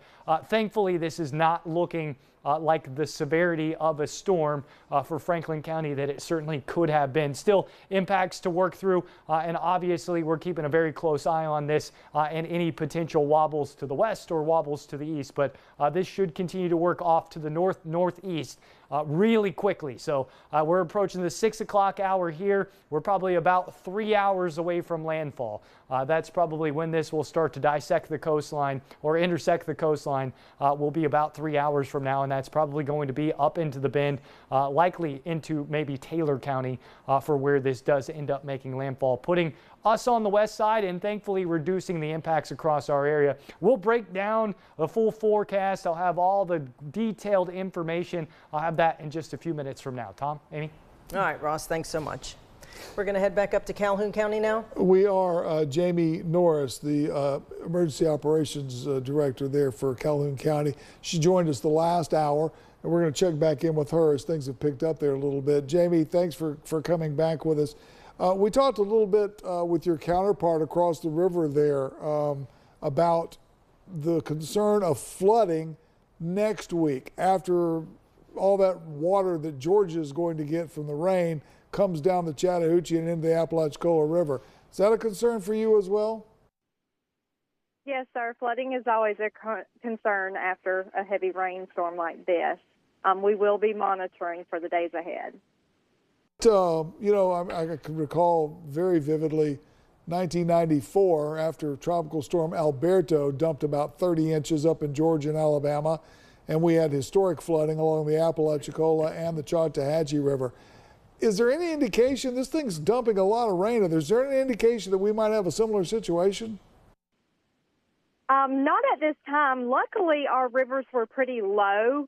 [SPEAKER 1] thankfully this is not looking like the severity of a storm for Franklin County that it certainly could have been. Still impacts to work through, and obviously we're keeping a very close eye on this and any potential wobbles to the west or wobbles to the east, but this should continue to work off to the northeast really quickly. So we're approaching the 6 o'clock hour here. We're probably about 3 hours away from landfall. That's probably when this will start to dissect the coastline or intersect the coastline. Will be about 3 hours from now, and that's probably going to be up into the Bend, likely into maybe Taylor County for where this does end up making landfall, putting us on the west side and thankfully reducing the impacts across our area. We'll break down the full forecast. I'll have all the detailed information. I'll have that in just a few minutes from now. Tom, Amy?
[SPEAKER 3] All right, Ross, thanks so much. We're going to head back up to Calhoun County now.
[SPEAKER 2] We are. Jamie Norris, the Emergency Operations Director there for Calhoun County. She joined us the last hour, and we're going to check back in with her as things have picked up there a little bit. Jamie, thanks for coming back with us. We talked a little bit with your counterpart across the river there about the concern of flooding next week after all that water that Georgia is going to get from the rain comes down the Chattahoochee and into the Apalachicola River. Is that a concern for you as well?
[SPEAKER 4] Yes, sir. Flooding is always a concern after a heavy rainstorm like this. We will be monitoring for the days ahead.
[SPEAKER 2] You know, I can recall very vividly 1994 after Tropical Storm Alberto dumped about 30 inches up in Georgia and Alabama, and we had historic flooding along the Apalachicola and the Chattahoochee River. Is there any indication, this thing's dumping a lot of rain, is there any indication that we might have a similar situation?
[SPEAKER 4] Not at this time. Luckily, our rivers were pretty low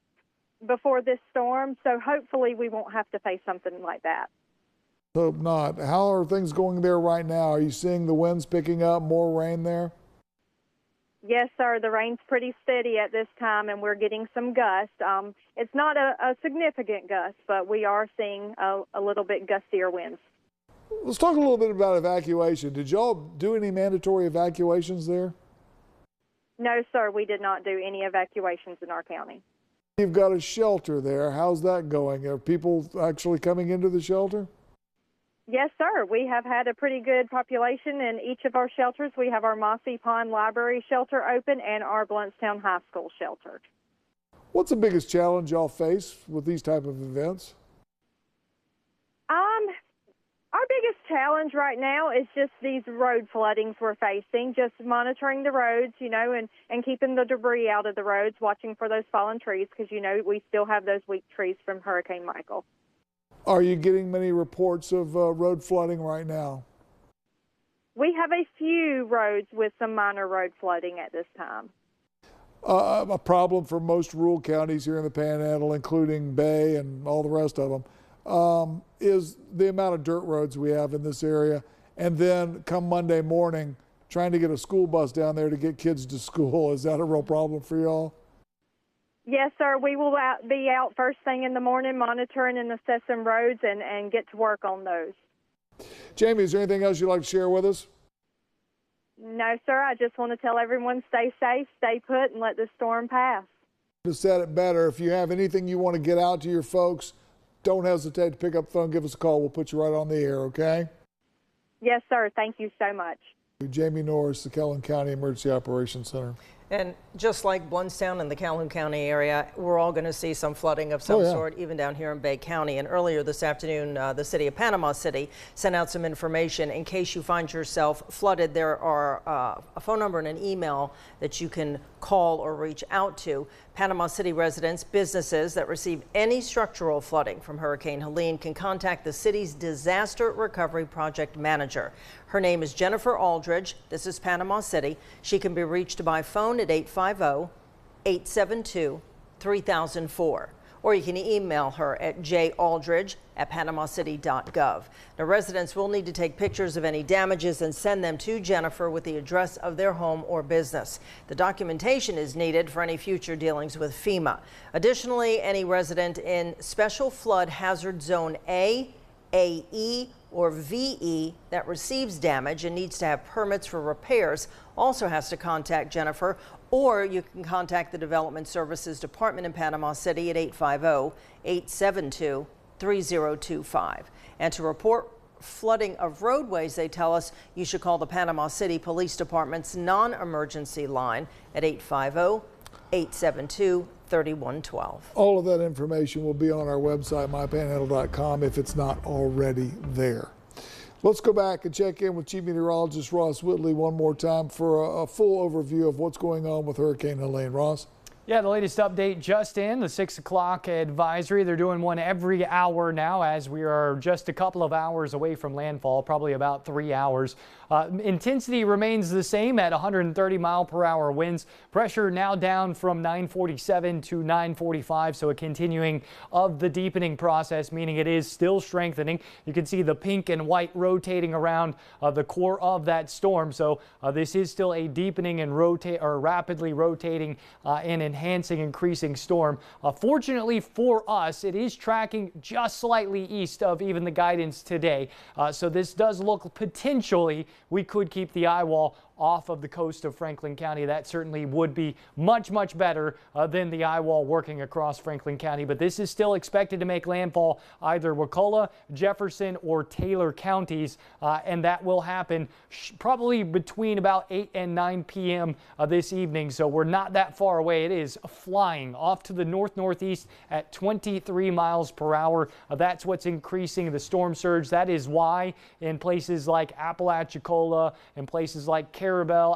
[SPEAKER 4] before this storm, so hopefully we won't have to face something like that.
[SPEAKER 2] Hope not. How are things going there right now? Are you seeing the winds picking up, more rain there?
[SPEAKER 4] Yes, sir. The rain's pretty steady at this time, and we're getting some gusts. It's not a significant gust, but we are seeing a little bit gustier winds.
[SPEAKER 2] Let's talk a little bit about evacuation. Did y'all do any mandatory evacuations there?
[SPEAKER 4] No, sir. We did not do any evacuations in our county.
[SPEAKER 2] You've got a shelter there. How's that going? Are people actually coming into the shelter?
[SPEAKER 4] Yes, sir. We have had a pretty good population in each of our shelters. We have our Mossy Pond Library shelter open and our Bluntstown High School shelter.
[SPEAKER 2] What's the biggest challenge y'all face with these type of events?
[SPEAKER 4] Our biggest challenge right now is just these road floodings we're facing, just monitoring the roads, you know, and keeping the debris out of the roads, watching for those fallen trees because, you know, we still have those weak trees from Hurricane Michael. Are you getting many reports of road flooding right now? We have a few roads with some minor road flooding at this time. A problem for most rural counties here in the Panhandle, including Bay and all the rest of them, is the amount of dirt roads we have in this area. And then come Monday morning, trying to get a school bus down there to get kids to school. Is that a real problem for y'all? Yes, sir. We will be out first thing in the morning monitoring and assessing roads and get to work on those. Jamie, is there anything else you'd like to share with us? No, sir. I just want to tell everyone stay safe, stay put, and let this storm pass. To set it better, if you have anything you want to get out to your folks, don't hesitate to pick up the phone, give us a call. We'll put you right on the air, okay? Yes, sir. Thank you so much. Jamie Norris, the Calhoun County Emergency Operations Center.
[SPEAKER 3] And just like Bluntstown and the Calhoun County area, we're all going to see some flooding of some sort, even down here in Bay County. And earlier this afternoon, the city of Panama City sent out some information in case you find yourself flooded. There are a phone number and an email that you can call or reach out to. Panama City residents, businesses that receive any structural flooding from Hurricane Helene can contact the city's Disaster Recovery Project manager. Her name is Jennifer Aldridge. This is Panama City. She can be reached by phone at 850-872-3004. Or you can email her at jaldridge@panamacity.gov. Now, residents will need to take pictures of any damages and send them to Jennifer with the address of their home or business. The documentation is needed for any future dealings with FEMA. Additionally, any resident in Special Flood Hazard Zone A, AE, or VE that receives damage and needs to have permits for repairs also has to contact Jennifer, or you can contact the Development Services Department in Panama City at 850-872-3025. And to report flooding of roadways, they tell us you should call the Panama City Police Department's non-emergency line at 850-872-3112. All of that information will be on our website, mypanhandle.com, if it's not already there. Let's go back and check in with Chief Meteorologist Ross Whitley one more time for a full overview of what's going on with Hurricane Helene. Ross?
[SPEAKER 1] Yeah, the latest update just in, the 6 o'clock advisory. They're doing one every hour now as we are just a couple of hours away from landfall, probably about 3 hours. Intensity remains the same at 130-mile-per-hour winds. Pressure now down from 947 to 945, so a continuing of the deepening process, meaning it is still strengthening. You can see the pink and white rotating around the core of that storm, so this is still a deepening and rapidly rotating and enhancing, increasing storm. Fortunately for us, it is tracking just slightly east of even the guidance today. So this does look potentially we could keep the eye wall off of the coast of Franklin County. That certainly would be much, much better than the eye wall working across Franklin County. But this is still expected to make landfall either Wakulla, Jefferson, or Taylor counties, and that will happen probably between about 8 and 9 p.m. This evening. So we're not that far away. It is flying off to the north-northeast at 23 miles per hour. That's what's increasing the storm surge. That is why in places like Apalachicola and places like Carabel,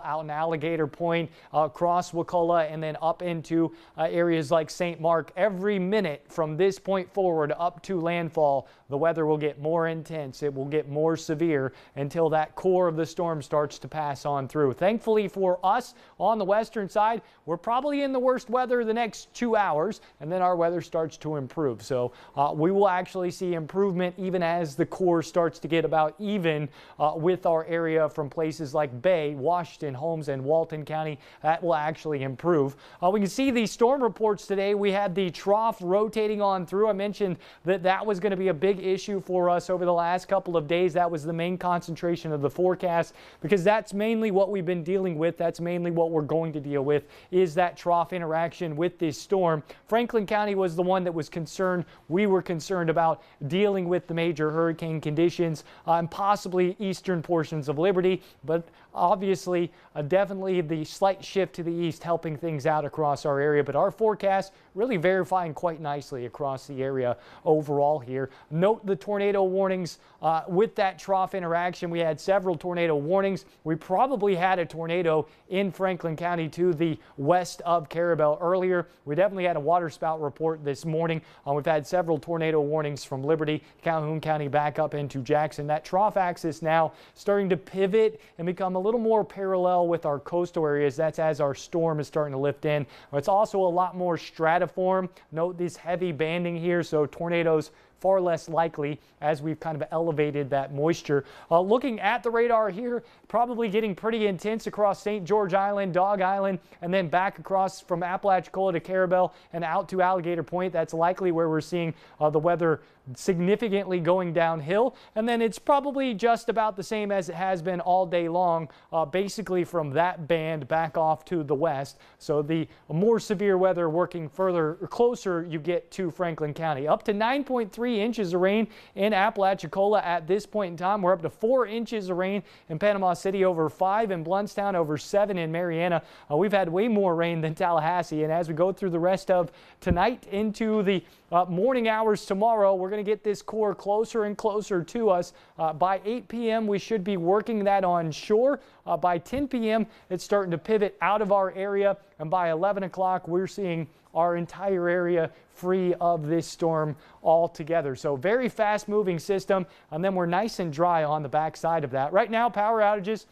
[SPEAKER 1] out in Alligator Point, across Wakulla, and then up into areas like St. Mark, every minute from this point forward up to landfall, the weather will get more intense. It will get more severe until that core of the storm starts to pass on through. Thankfully for us on the western side, we're probably in the worst weather the next 2 hours, and then our weather starts to improve. So we will actually see improvement even as the core starts to get about even with our area from places like Bay, Washington, Holmes, and Walton County. That will actually improve. We can see the storm reports today. We had the trough rotating on through. I mentioned that that was going to be a big issue for us over the last couple of days. That was the main concentration of the forecast because that's mainly what we've been dealing with. That's mainly what we're going to deal with is that trough interaction with this storm. Franklin County was the one that was concerned. We were concerned about dealing with the major hurricane conditions and possibly eastern portions of Liberty, but obviously, definitely the slight shift to the east helping things out across our area, but our forecast really verifying quite nicely across the area overall here. Note the tornado warnings with that trough interaction. We had several tornado warnings. We probably had a tornado in Franklin County to the west of Carabel earlier. We definitely had a waterspout report this morning. We've had several tornado warnings from Liberty, Calhoun County back up into Jackson. That trough axis now starting to pivot and become a little more parallel with our coastal areas. That's as our storm is starting to lift in. It's also a lot more stratiform. Note this heavy banding here, so tornadoes far less likely as we've kind of elevated that moisture. Looking at the radar here, probably getting pretty intense across St. George Island, Dog Island, and then back across from Apalachicola to Carabel and out to Alligator Point. That's likely where we're seeing the weather significantly going downhill, and then it's probably just about the same as it has been all day long, basically from that band back off to the west. So the more severe weather working further closer you get to Franklin County. Up to 9.3 inches of rain in Apalachicola at this point in time. We're up to 4 inches of rain in Panama City, over 5 in Blountstown, over 7 in Mariana. We've had way more rain than Tallahassee, and as we go through the rest of tonight into the morning hours tomorrow, we're going to get this core closer and closer to us. By 8 p.m., we should be working that on shore. By 10 p.m., it's starting to pivot out of our area, and by 11 o'clock, we're seeing our entire area free of this storm altogether. So very fast moving system, and then we're nice and dry on the backside of that. Right now, power outages,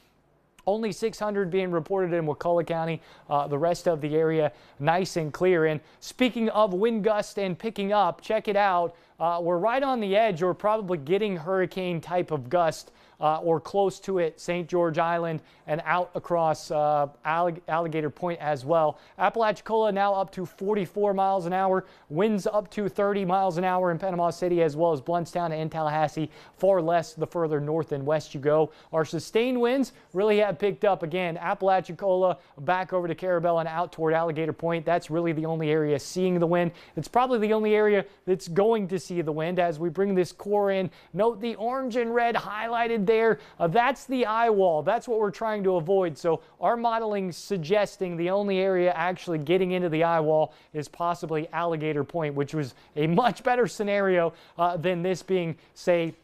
[SPEAKER 1] only 600 being reported in Wakulla County. The rest of the area nice and clear. And speaking of wind gusts and picking up, check it out. We're right on the edge, or probably getting hurricane type of gust or close to it, St. George Island and out across Alligator Point as well. Apalachicola now up to 44 miles an hour, winds up to 30 miles an hour in Panama City, as well as Blountstown and Tallahassee, far less the further north and west you go. Our sustained winds really have picked up again. Apalachicola back over to Carabel and out toward Alligator Point. That's really the only area seeing the wind. It's probably the only area that's going to see the wind as we bring this core in. Note the orange and red highlighted there. That's the eye wall. That's what we're trying to avoid. So our modeling suggesting the only area actually getting into the eye wall is possibly Alligator Point, which was a much better scenario than this being, say,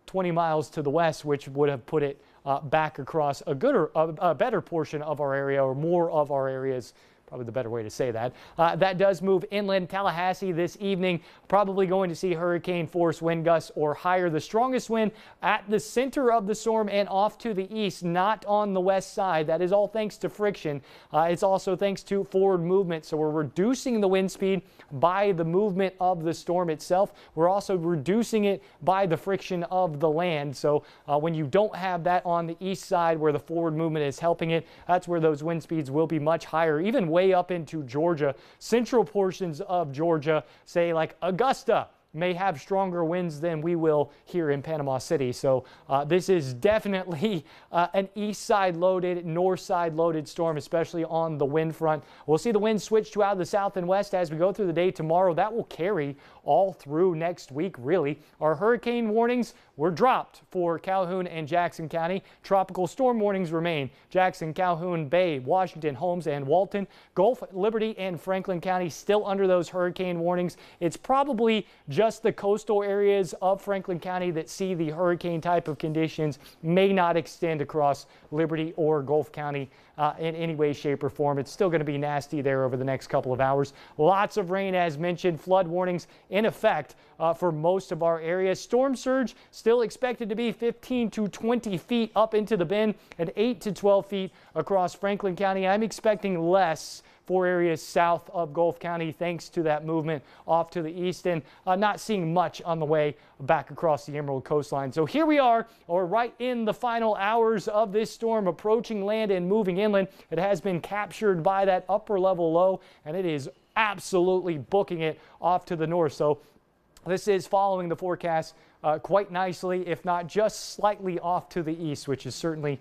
[SPEAKER 1] 20 miles to the west, which would have put it back across a better portion of our area, or more of our area's probably the better way to say that. That does move inland. Tallahassee this evening, probably going to see hurricane force wind gusts or higher. The strongest wind at the center of the storm and off to the east, not on the west side. That is all thanks to friction. It's also thanks to forward movement. So we're reducing the wind speed by the movement of the storm itself. We're also reducing it by the friction of the land. So when you don't have that on the east side where the forward movement is helping it, that's where those wind speeds will be much higher, even way up into Georgia. Central portions of Georgia, say like Augusta, may have stronger winds than we will here in Panama City. So this is definitely an east side loaded, north side loaded storm, especially on the wind front. We'll see the wind switch to out of the south and west as we go through the day tomorrow. That will carry all through next week, really. Our hurricane warnings were dropped for Calhoun and Jackson County. Tropical storm warnings remain. Jackson, Calhoun, Bay, Washington, Holmes, and Walton. Gulf, Liberty, and Franklin County still under those hurricane warnings. It's probably just the coastal areas of Franklin County that see the hurricane type of conditions, may not extend across Liberty or Gulf County in any way, shape, or form. It's still going to be nasty there over the next couple of hours. Lots of rain, as mentioned. Flood warnings in effect for most of our area. Storm surge still expected to be 15 to 20 feet up into the Bend and 8 to 12 feet across Franklin County. I'm expecting less for areas south of Gulf County thanks to that movement off to the east, and not seeing much on the way back across the Emerald coastline. So here we are, or right in the final hours of this storm approaching land and moving inland. It has been captured by that upper level low, and it is absolutely booking it off to the north. So this is following the forecast quite nicely, if not just slightly off to the east, which is certainly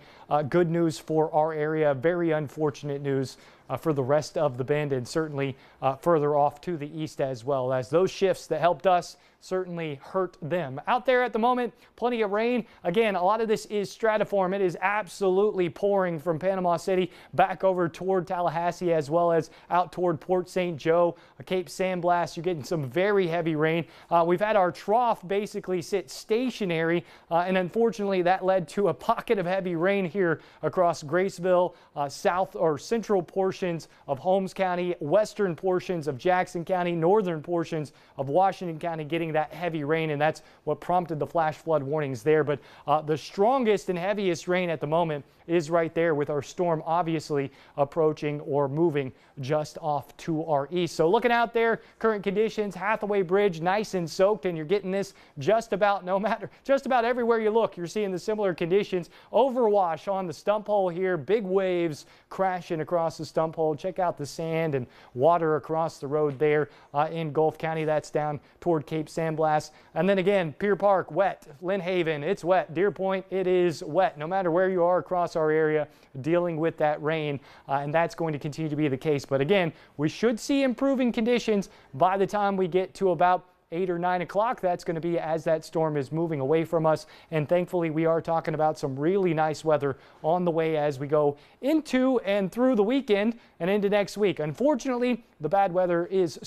[SPEAKER 1] good news for our area. Very unfortunate news for the rest of the Bend, and certainly further off to the east as well, as those shifts that helped us certainly hurt them. Out there at the moment, plenty of rain. Again, a lot of this is stratiform. It is absolutely pouring from Panama City back over toward Tallahassee, as well as out toward Port St. Joe, Cape San Blas. You're getting some very heavy rain. We've had our trough basically sit stationary, and unfortunately that led to a pocket of heavy rain here across Graceville, south or central portions of Holmes County, western portions of Jackson County, northern portions of Washington County getting that heavy rain, and that's what prompted the flash flood warnings there. But the strongest and heaviest rain at the moment is right there, with our storm obviously approaching or moving just off to our east. So looking out there, current conditions, Hathaway Bridge nice and soaked, and you're getting this just about everywhere you look. You're seeing the similar conditions. Overwash on the stump hole here, big waves crashing across the stump hole. Check out the sand and water across the road there in Gulf County. That's down toward Cape San Blas. And then again, Pier Park, wet. Lynn Haven, it's wet. Deer Point, it is wet. No matter where you are across our area, dealing with that rain, and that's going to continue to be the case. But again, we should see improving conditions by the time we get to about 8 or 9 o'clock. That's going to be as that storm is moving away from us. And thankfully, we are talking about some really nice weather on the way as we go into and through the weekend and into next week. Unfortunately, the bad weather is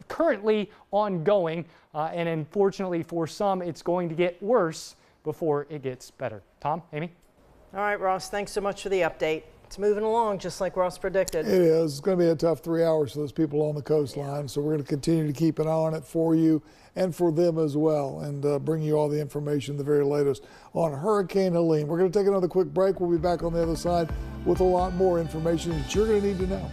[SPEAKER 1] currently ongoing. And unfortunately for some, it's going to get worse before it gets better. Tom, Amy?
[SPEAKER 3] All right, Ross, thanks so much for the update. It's moving along just like Ross predicted.
[SPEAKER 2] It is. It's going to be a tough 3 hours for those people on the coastline. Yeah. So we're going to continue to keep an eye on it for you and for them as well, and bring you all the information, the very latest on Hurricane Helene. We're going to take another quick break. We'll be back on the other side with a lot more information that you're going to need to know.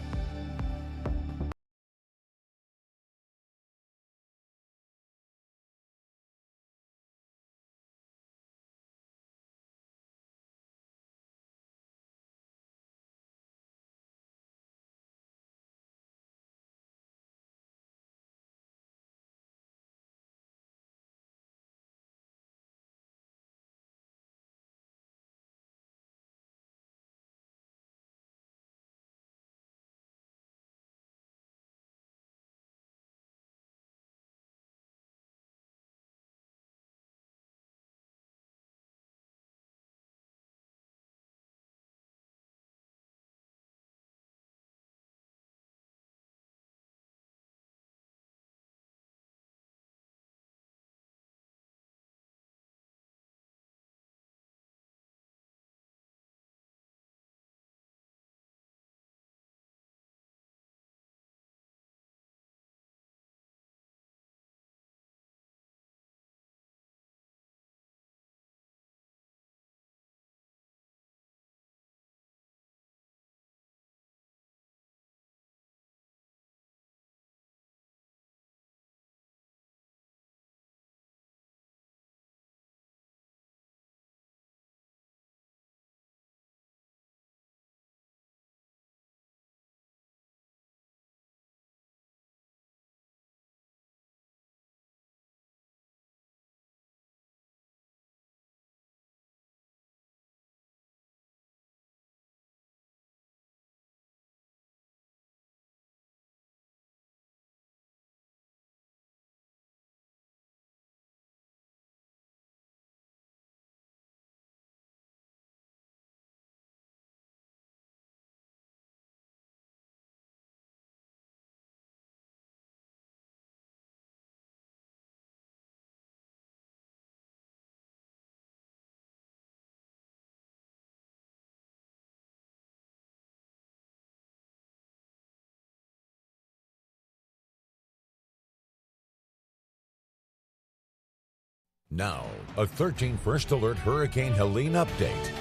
[SPEAKER 17] Now, a 13 First Alert Hurricane Helene update.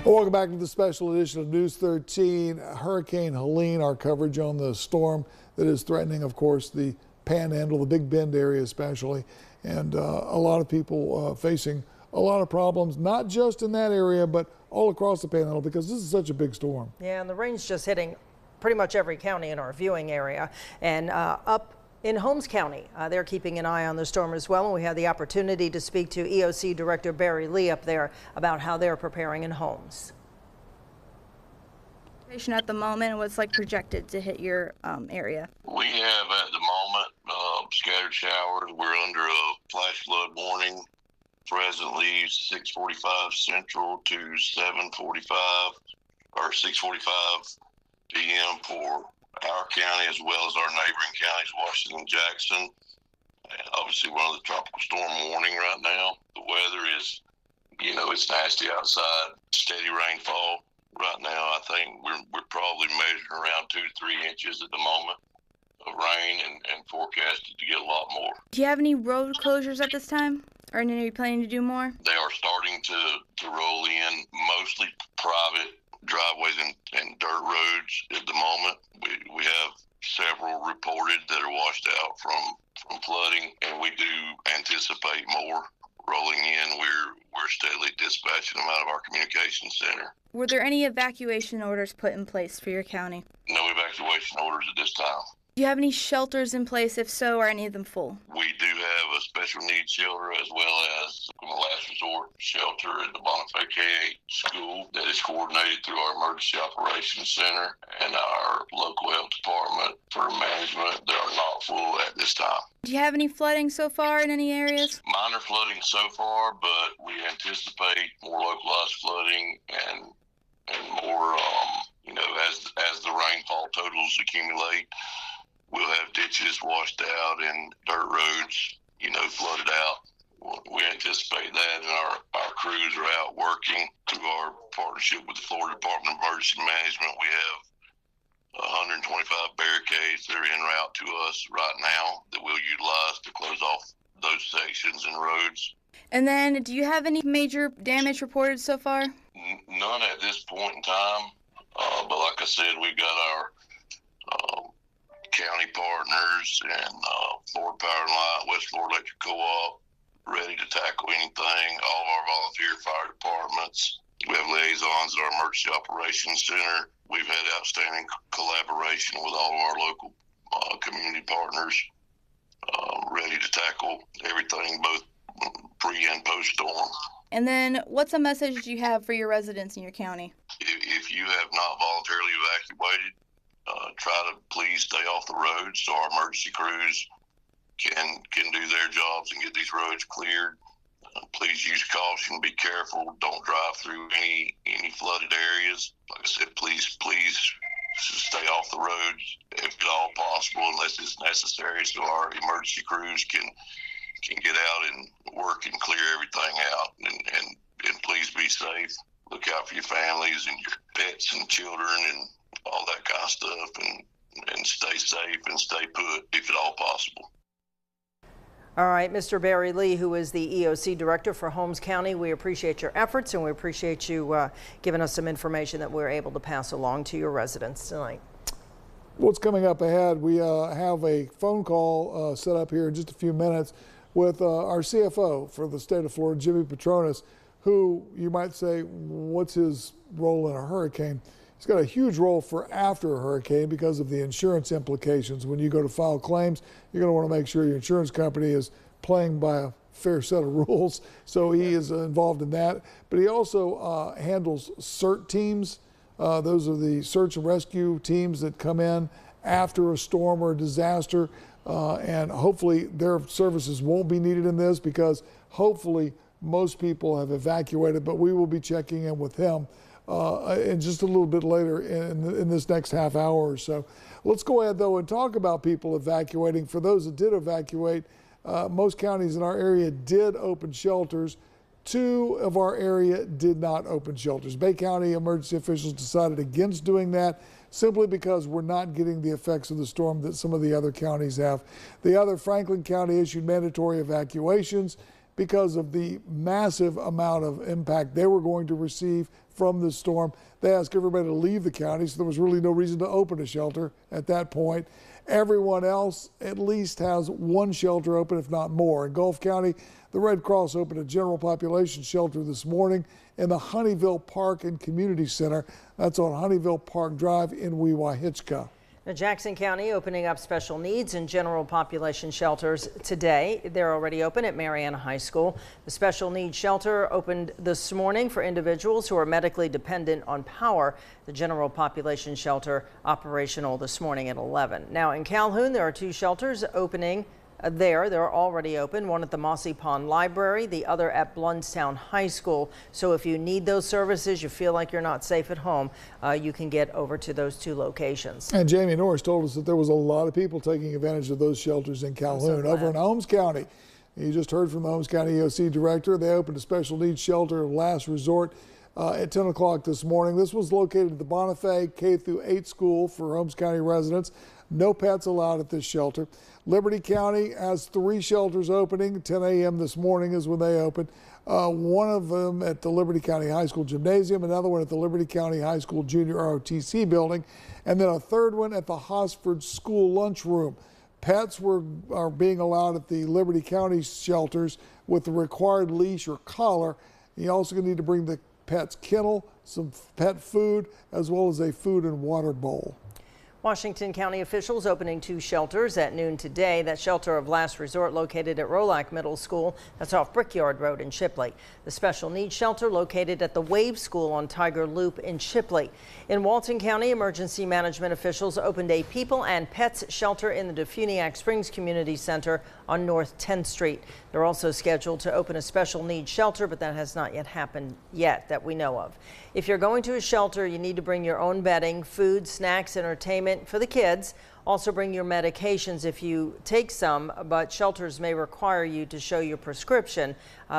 [SPEAKER 2] Welcome back to the special edition of News 13. Hurricane Helene, our coverage on the storm that is threatening, of course, the Panhandle, the Big Bend area especially, and a lot of people facing a lot of problems, not just in that area, but all across the Panhandle, because this is such a big storm.
[SPEAKER 3] Yeah, and the rain's just hitting pretty much every county in our viewing area, and up in Holmes County, they're keeping an eye on the storm as well, and we had the opportunity to speak to EOC Director Barry Lee up there about how they're preparing in Holmes.
[SPEAKER 9] At the moment, and what's like projected to hit your area?
[SPEAKER 10] We have at the moment scattered showers. We're under a flash flood warning. Presently 6:45 Central to 7:45 or 6:45 p.m. for our county as well as our neighboring counties, Washington, Jackson. And obviously, we're on the tropical storm warning right now. The weather is, it's nasty outside. Steady rainfall. Right now, I think we're probably measuring around 2 to 3 inches at the moment of rain, and forecasted to get a lot more.
[SPEAKER 9] Do you have any road closures at this time? Or are you planning to do more?
[SPEAKER 10] They are starting to roll in, mostly private driveways and dirt roads at the moment. We have several reported that are washed out from flooding, and we do anticipate more rolling in. We're steadily dispatching them out of our communication center.
[SPEAKER 9] Were there any evacuation orders put in place for your county?
[SPEAKER 10] No evacuation orders at this time.
[SPEAKER 9] Do you have any shelters in place? If so, are any of them full?
[SPEAKER 10] We do have a special needs shelter as well as a last resort shelter at the Bonifay School that is coordinated through our Emergency Operations Center and our local health department for management. They are not full at this time.
[SPEAKER 9] Do you have any flooding so far in any areas?
[SPEAKER 10] Minor flooding so far, but we anticipate more localized flooding and more, as the rainfall totals accumulate. We'll have ditches washed out and dirt roads, flooded out. We anticipate that, and our crews are out working through our partnership with the Florida Department of Emergency Management. We have 125 barricades that are en route to us right now that we'll utilize to close off those sections and roads.
[SPEAKER 9] And then, do you have any major damage reported so far?
[SPEAKER 10] None at this point in time, but like I said, we've got our county partners and Florida Power and Light, West Florida Electric Co-op, ready to tackle anything. All of our volunteer fire departments. We have liaisons at our Emergency Operations Center. We've had outstanding collaboration with all of our local community partners, ready to tackle everything, both pre and post storm.
[SPEAKER 9] And then, what's a message you have for your residents in your county?
[SPEAKER 10] If you have not voluntarily evacuated, try to please stay off the roads so our emergency crews can do their jobs and get these roads cleared. Please use caution, be careful, don't drive through any flooded areas. Like I said, please stay off the roads if at all possible, unless it's necessary, so our emergency crews can get out and work and clear everything out. And please be safe. Look out for your families and your pets and children and all that kind of stuff, and stay safe and stay put if at all possible.
[SPEAKER 3] All right, Mr. Barry Lee, who is the EOC Director for Holmes County, we appreciate your efforts, and we appreciate you giving us some information that we're able to pass along to your residents tonight.
[SPEAKER 2] What's coming up ahead, we have a phone call set up here in just a few minutes with our CFO for the state of Florida, Jimmy Petronas, who you might say, what's his role in a hurricane? He's got a huge role for after a hurricane because of the insurance implications. When you go to file claims, you're going to want to make sure your insurance company is playing by a fair set of rules. So he is involved in that. But he also handles CERT teams. Those are the search and rescue teams that come in after a storm or a disaster. And hopefully their services won't be needed in this because hopefully most people have evacuated. But we will be checking in with him and just a little bit later in this next half hour or so. Let's go ahead, though, and talk about people evacuating. For those that did evacuate, most counties in our area did open shelters 2 of our area did not open shelters. Bay County emergency officials decided against doing that simply because we're not getting the effects of the storm that some of the other counties have. The other, Franklin County, issued mandatory evacuations because of the massive amount of impact they were going to receive from the storm. They asked everybody to leave the county, so there was really no reason to open a shelter at that point. Everyone else at least has 1 shelter open, if not more. In Gulf County, the Red Cross opened a general population shelter this morning in the Honeyville Park and Community Center. That's on Honeyville Park Drive in Weewahitchka.
[SPEAKER 3] Now, Jackson County opening up special needs and general population shelters today. They're already open at Mariana High School. The special needs shelter opened this morning for individuals who are medically dependent on power. The general population shelter operational this morning at 11. Now in Calhoun, there are 2 shelters opening They're already open, one at the Mossy Pond Library, the other at Bluntstown High School. So if you need those services, you feel like you're not safe at home, you can get over to those 2 locations.
[SPEAKER 2] And Jamie Norris told us that there was a lot of people taking advantage of those shelters in Calhoun. Over in Holmes County, you just heard from the Holmes County EOC director. They opened a special needs shelter of last resort at 10 o'clock this morning. This was located at the Bonifay K-8 school for Holmes County residents. No pets allowed at this shelter. Liberty County has 3 shelters opening. 10 a.m. this morning is when they opened. One of them at the Liberty County High School Gymnasium, another one at the Liberty County High School Junior ROTC building, and then a 3rd one at the Hosford School lunchroom. Pets are being allowed at the Liberty County shelters with the required leash or collar. You also need to bring the pet's kennel, some pet food, as well as a food and water bowl.
[SPEAKER 3] Washington County officials opening 2 shelters at noon today. That shelter of last resort located at Rolack Middle School. That's off Brickyard Road in Shipley. The special needs shelter located at the Wave School on Tiger Loop in Shipley. In Walton County, emergency management officials opened a people and pets shelter in the Defuniak Springs Community Center on North 10th Street. They're also scheduled to open a special needs shelter, but that has not yet happened yet that we know of. If you're going to a shelter, you need to bring your own bedding, food, snacks, entertainment for the kids. Also bring your medications if you take some, but shelters may require you to show your prescription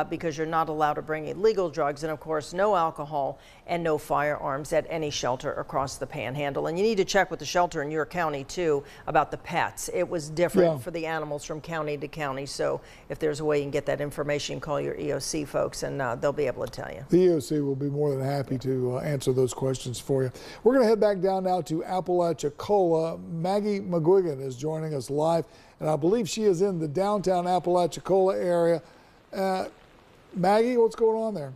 [SPEAKER 3] because you're not allowed to bring illegal drugs, and of course no alcohol and no firearms at any shelter across the Panhandle. And you need to check with the shelter in your county too about the pets. It was different for the animals from county to county, so if there's a way you can get that information, call your EOC folks and they'll be able to tell you.
[SPEAKER 2] The EOC will be more than happy to answer those questions for you. We're going to head back down now to Apalachicola. Maggie McGuigan is joining us live, and I believe she is in the downtown Apalachicola area. Maggie, what's going on there?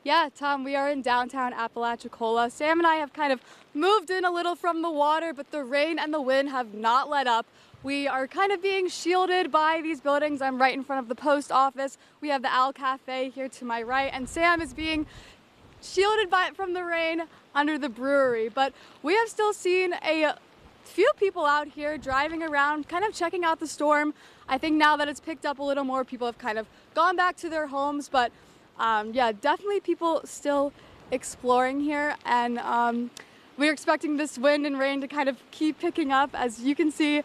[SPEAKER 11] Yeah, Tom, we are in downtown Apalachicola. Sam and I have kind of moved in a little from the water, but the rain and the wind have not let up. We are kind of being shielded by these buildings. I'm right in front of the post office. We have the Al Cafe here to my right, and Sam is being shielded from the rain under the brewery. But we have still seen a few people out here driving around, kind of checking out the storm. I think now that it's picked up a little more, people have kind of gone back to their homes, but yeah, definitely people still exploring here, and we're expecting this wind and rain to kind of keep picking up. As you can see,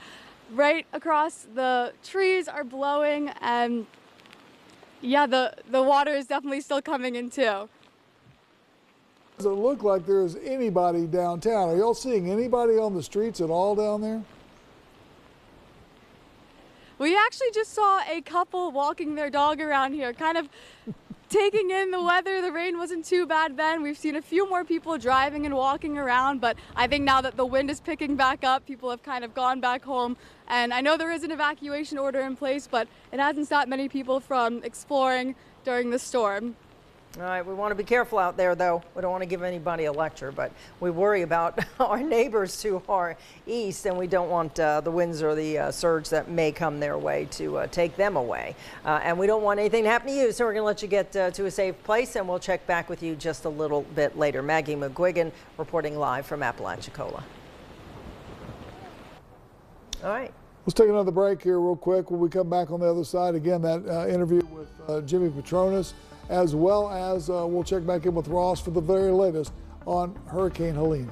[SPEAKER 11] right across, the trees are blowing, and yeah, the water is definitely still coming in too.
[SPEAKER 2] Does it look like there's anybody downtown? Are y'all seeing anybody on the streets at all down there?
[SPEAKER 11] We actually just saw a couple walking their dog around here, kind of taking in the weather. The rain wasn't too bad then. We've seen a few more people driving and walking around, but I think now that the wind is picking back up, people have kind of gone back home. And I know there is an evacuation order in place, but it hasn't stopped many people from exploring during the storm.
[SPEAKER 3] All right, we want to be careful out there, though. We don't want to give anybody a lecture, but we worry about our neighbors to our east, and we don't want the winds or the surge that may come their way to take them away. And we don't want anything to happen to you, so we're going to let you get to a safe place, and we'll check back with you just a little bit later. Maggie McGuigan reporting live from Apalachicola. All right.
[SPEAKER 2] Let's take another break here real quick. When we come back on the other side, again, that interview with Jimmy Petronas, as well as we'll check back in with Ross for the very latest on Hurricane Helene.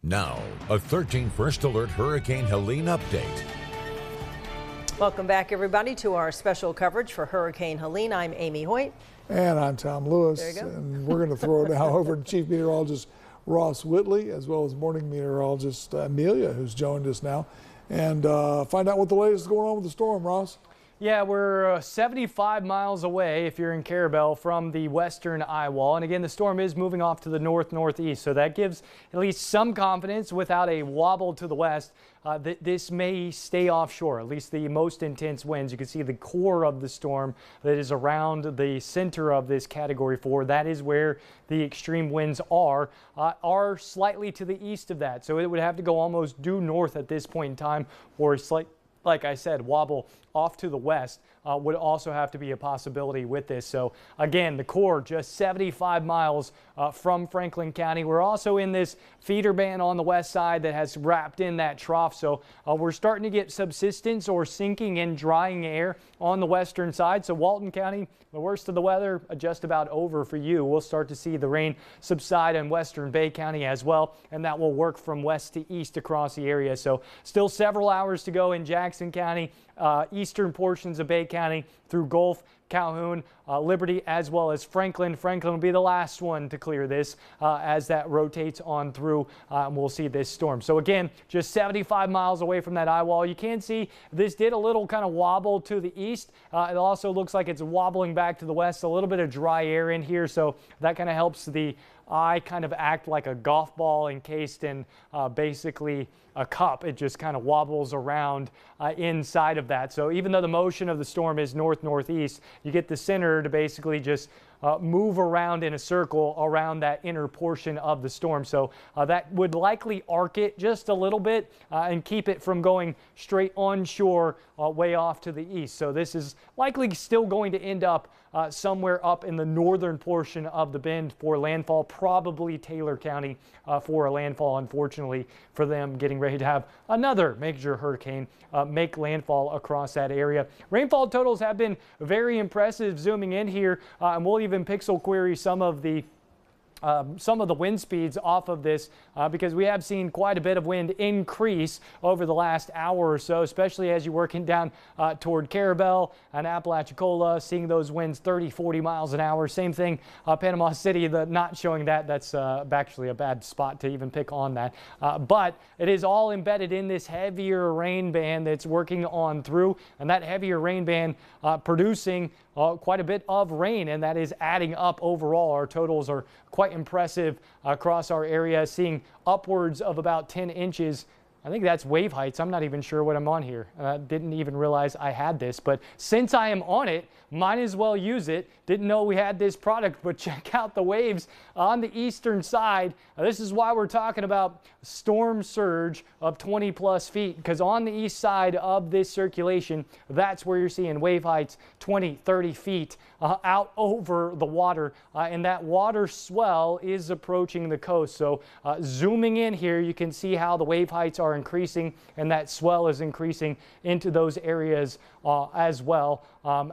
[SPEAKER 17] Now, a 13 First Alert Hurricane Helene update.
[SPEAKER 3] Welcome back, everybody, to our special coverage for Hurricane Helene. I'm Amy Hoyt.
[SPEAKER 2] And I'm Tom Lewis.
[SPEAKER 3] There you go.
[SPEAKER 2] And we're going to throw it now over to Chief Meteorologist Ross Whitley, as well as morning meteorologist Amelia, who's joined us now, and find out what the latest is going on with the storm, Ross.
[SPEAKER 1] Yeah, we're 75 miles away, if you're in Carabel, from the western eye wall. And again, the storm is moving off to the north-northeast, so that gives at least some confidence without a wobble to the west that this may stay offshore, at least the most intense winds. You can see the core of the storm that is around the center of this Category 4. That is where the extreme winds are slightly to the east of that. So it would have to go almost due north at this point in time, or like I said, wobble off to the west would also have to be a possibility with this. So again, the core just 75 miles from Franklin County. We're also in this feeder band on the west side that has wrapped in that trough. So we're starting to get subsidence or sinking and drying air on the western side. So Walton County, the worst of the weather just about over for you. We'll start to see the rain subside in western Bay County as well, and that will work from west to east across the area. So still several hours to go in Jackson County, eastern portions of Bay County through Gulf, Calhoun, Liberty, as well as Franklin. Franklin will be the last one to clear this as that rotates on through, and we'll see this storm. So again, just 75 miles away from that eye wall. You can see this did a little kind of wobble to the east. It also looks like it's wobbling back to the west. A little bit of dry air in here, so that kind of helps the eye kind of act like a golf ball encased in basically a cup. It just kind of wobbles around inside of that. So even though the motion of the storm is north-northeast, you get the center to basically just move around in a circle around that inner portion of the storm. So that would likely arc it just a little bit and keep it from going straight onshore way off to the east. So this is likely still going to end up somewhere up in the northern portion of the bend for landfall, probably Taylor County for a landfall, unfortunately for them, getting ready to have another major hurricane make landfall across that area. Rainfall totals have been very impressive. Zooming in here, and we'll even pixel query some of the wind speeds off of this because we have seen quite a bit of wind increase over the last hour or so, especially as you're working down toward Carabel and Apalachicola, seeing those winds 30, 40 miles an hour. Same thing, Panama City, not showing that. That's actually a bad spot to even pick on that. But it is all embedded in this heavier rain band that's working on through, and that heavier rain band producing quite a bit of rain, and that is adding up overall. Our totals are quite impressive across our area, seeing upwards of about 10 inches. I think that's wave heights. I'm not even sure what I'm on here. Didn't even realize I had this, but since I am on it, might as well use it. Didn't know we had this product, but check out the waves on the eastern side. This is why we're talking about storm surge of 20 plus feet, because on the east side of this circulation, that's where you're seeing wave heights 20, 30 feet out over the water, and that water swell is approaching the coast. So zooming in here, you can see how the wave heights are increasing, and that swell is increasing into those areas as well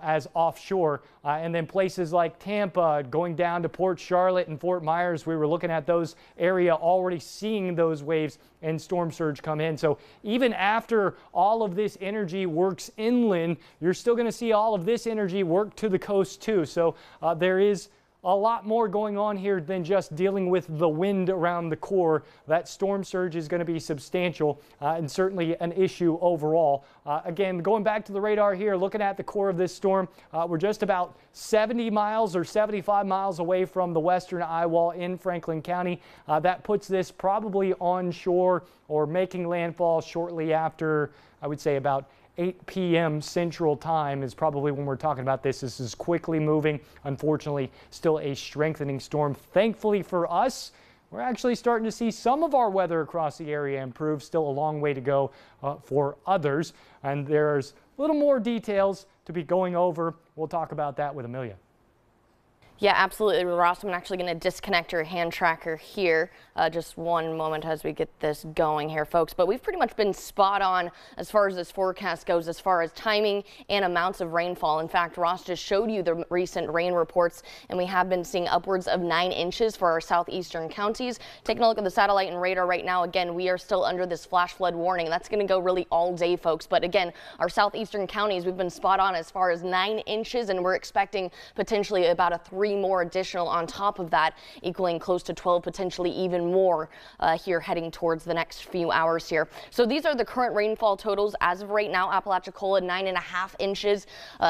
[SPEAKER 1] as offshore. And then places like Tampa, going down to Port Charlotte and Fort Myers, we were looking at those area already seeing those waves and storm surge come in. So even after all of this energy works inland, you're still going to see all of this energy work to the coast too. So there is a lot more going on here than just dealing with the wind around the core. That storm surge is going to be substantial and certainly an issue overall. Again, going back to the radar here, looking at the core of this storm, we're just about 70 miles or 75 miles away from the western eye wall in Franklin County. That puts this probably onshore or making landfall shortly after, I would say, about 8 p.m. Central Time is probably when we're talking about this. This is quickly moving. Unfortunately, still a strengthening storm. Thankfully for us, we're actually starting to see some of our weather across the area improve. Still a long way to go for others. And there's a little more details to be going over. We'll talk about that with Amelia.
[SPEAKER 13] Yeah, absolutely, Ross. I'm actually going to disconnect your hand tracker here. Just one moment as we get this going here, folks. But we've pretty much been spot on as far as this forecast goes, as far as timing and amounts of rainfall. In fact, Ross just showed you the recent rain reports, and we have been seeing upwards of 9 inches for our southeastern counties. Taking a look at the satellite and radar right now, again, we are still under this flash flood warning. That's going to go really all day, folks. But again, our southeastern counties, we've been spot on as far as 9 inches, and we're expecting potentially about a 3 more additional on top of that, equaling close to 12, potentially even more here heading towards the next few hours here. So these are the current rainfall totals as of right now. Apalachicola 9.5 inches.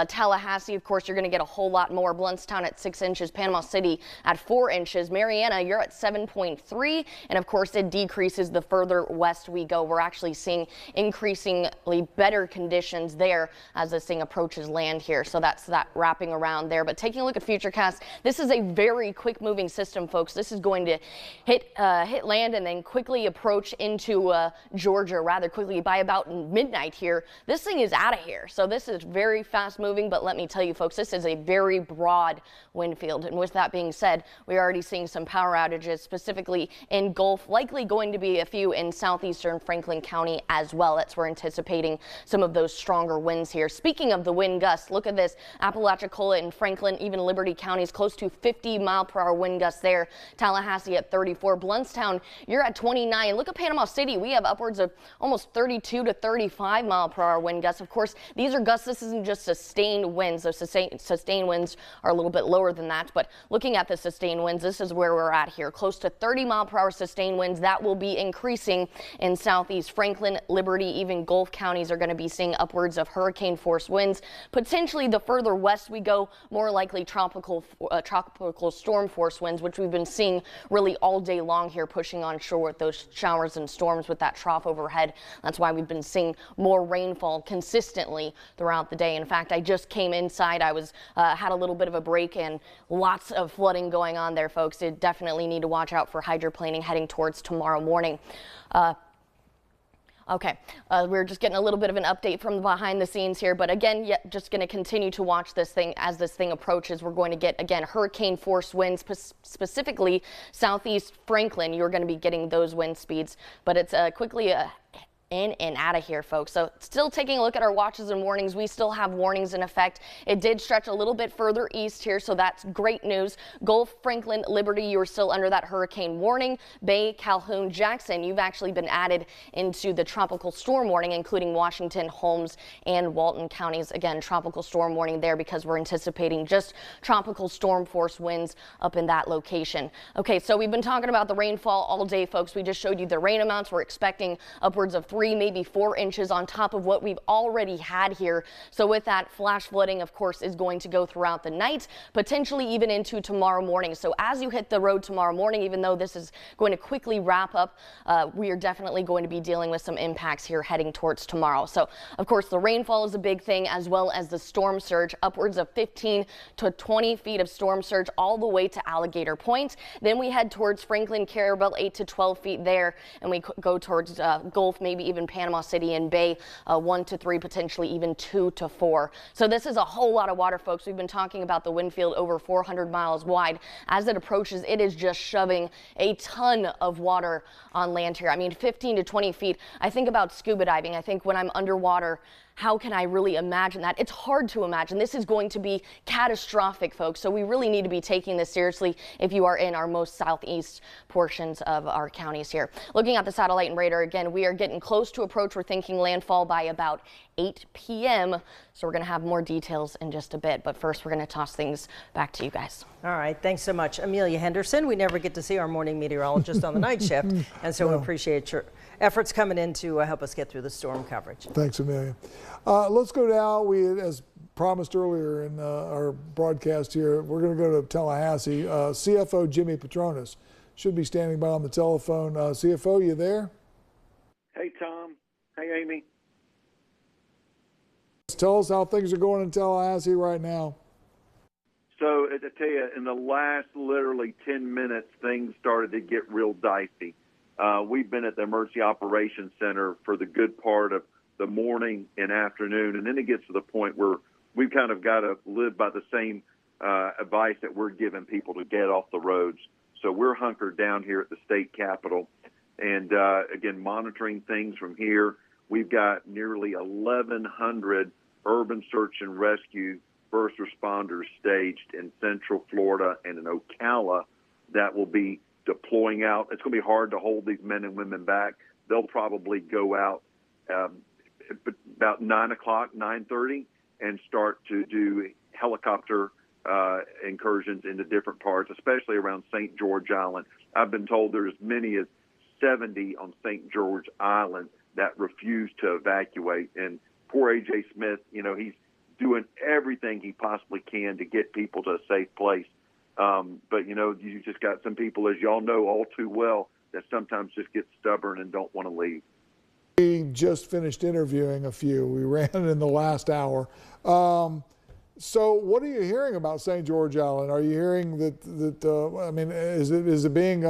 [SPEAKER 13] Tallahassee, of course, you're going to get a whole lot more. Blountstown at 6 inches. Panama City at 4 inches. Mariana, you're at 7.3. And of course, it decreases the further west we go. We're actually seeing increasingly better conditions there as this thing approaches land here. So that's that wrapping around there. But taking a look at futurecast, this is a very quick moving system, folks. This is going to hit land and then quickly approach into Georgia rather quickly by about midnight here. This thing is out of here. So this is very fast moving, but let me tell you, folks, this is a very broad wind field. And with that being said, we're already seeing some power outages, specifically in Gulf, likely going to be a few in southeastern Franklin County as well. That's we're anticipating some of those stronger winds here. Speaking of the wind gusts, look at this. Apalachicola and Franklin, even Liberty counties, close to 50-mile-per-hour wind gusts there. Tallahassee at 34. Blountstown, you're at 29. Look at Panama City. We have upwards of almost 32 to 35-mile-per-hour wind gusts. Of course, these are gusts. This isn't just sustained winds. Those sustained winds are a little bit lower than that. But looking at the sustained winds, this is where we're at here. Close to 30-mile-per-hour sustained winds. That will be increasing in southeast Franklin, Liberty, even Gulf counties are going to be seeing upwards of hurricane-force winds. Potentially, the further west we go, more likely tropical storm force winds, which we've been seeing really all day long here, pushing on shore with those showers and storms with that trough overhead. That's why we've been seeing more rainfall consistently throughout the day. In fact, I just came inside. I was had a little bit of a break and lots of flooding going on there, folks. You definitely need to watch out for hydroplaning heading towards tomorrow morning. Okay, we're just getting a little bit of an update from behind the scenes here, but again, just going to continue to watch this thing as this thing approaches. We're going to get, again, hurricane force winds, specifically southeast Franklin. You're going to be getting those wind speeds, but it's quickly in and out of here, folks. So still taking a look at our watches and warnings. We still have warnings in effect. It did stretch a little bit further east here, so that's great news. Gulf, Franklin, Liberty, you're still under that hurricane warning. Bay, Calhoun, Jackson, you've actually been added into the tropical storm warning, including Washington, Holmes, and Walton counties. Again, tropical storm warning there because we're anticipating just tropical storm force winds up in that location. Okay, so we've been talking about the rainfall all day, folks. We just showed you the rain amounts. We're expecting upwards of 3, maybe 4 inches on top of what we've already had here. So with that, flash flooding, of course, is going to go throughout the night, potentially even into tomorrow morning. So as you hit the road tomorrow morning, even though this is going to quickly wrap up, we are definitely going to be dealing with some impacts here heading towards tomorrow. So of course, the rainfall is a big thing, as well as the storm surge, upwards of 15 to 20 feet of storm surge all the way to Alligator Point. Then we head towards Franklin, Carabel, 8 to 12 feet there, and we go towards Gulf, maybe even Panama City and Bay, 1 to 3, potentially even 2 to 4. So this is a whole lot of water, folks. We've been talking about the wind field over 400 miles wide. As it approaches, it is just shoving a ton of water on land here. I mean, 15 to 20 feet. I think about scuba diving. I think when I'm underwater, how can I really imagine that? It's hard to imagine. This is going to be catastrophic, folks. So we really need to be taking this seriously if you are in our most southeast portions of our counties here. Looking at the satellite and radar, again, we are getting close to approach. We're thinking landfall by about 8 p.m. So we're going to have more details in just a bit. But first, we're going to toss things back to you guys.
[SPEAKER 3] All right. Thanks so much, Amelia Henderson. We never get to see our morning meteorologist on the night shift. And so we appreciate your efforts coming in to help us get through the storm coverage.
[SPEAKER 2] Thanks, Amelia. Let's go now. As promised earlier in our broadcast here, we're going to go to Tallahassee. CFO Jimmy Petronas should be standing by on the telephone. CFO, you there?
[SPEAKER 14] Hey, Tom. Hey, Amy.
[SPEAKER 2] Tell us how things are going in Tallahassee right now.
[SPEAKER 14] So, to tell you, in the last literally 10 minutes, things started to get real dicey. We've been at the Emergency Operations Center for the good part of the morning and afternoon, and then it gets to the point where we've kind of got to live by the same advice that we're giving people to get off the roads. So we're hunkered down here at the state capitol, and again, monitoring things from here. We've got nearly 1,100 urban search and rescue first responders staged in Central Florida and in Ocala that will be deploying out. It's going to be hard to hold these men and women back. They'll probably go out about 9 o'clock, 9:30, and start to do helicopter incursions into different parts, especially around St. George Island. I've been told there's as many as 70 on St. George Island that refuse to evacuate. And poor A.J. Smith, he's doing everything he possibly can to get people to a safe place. But, you just got some people, as y'all know all too well, that sometimes just get stubborn and don't want to leave.
[SPEAKER 2] We just finished interviewing a few. We ran in the last hour. So what are you hearing about St. George Island? Are you hearing that is it being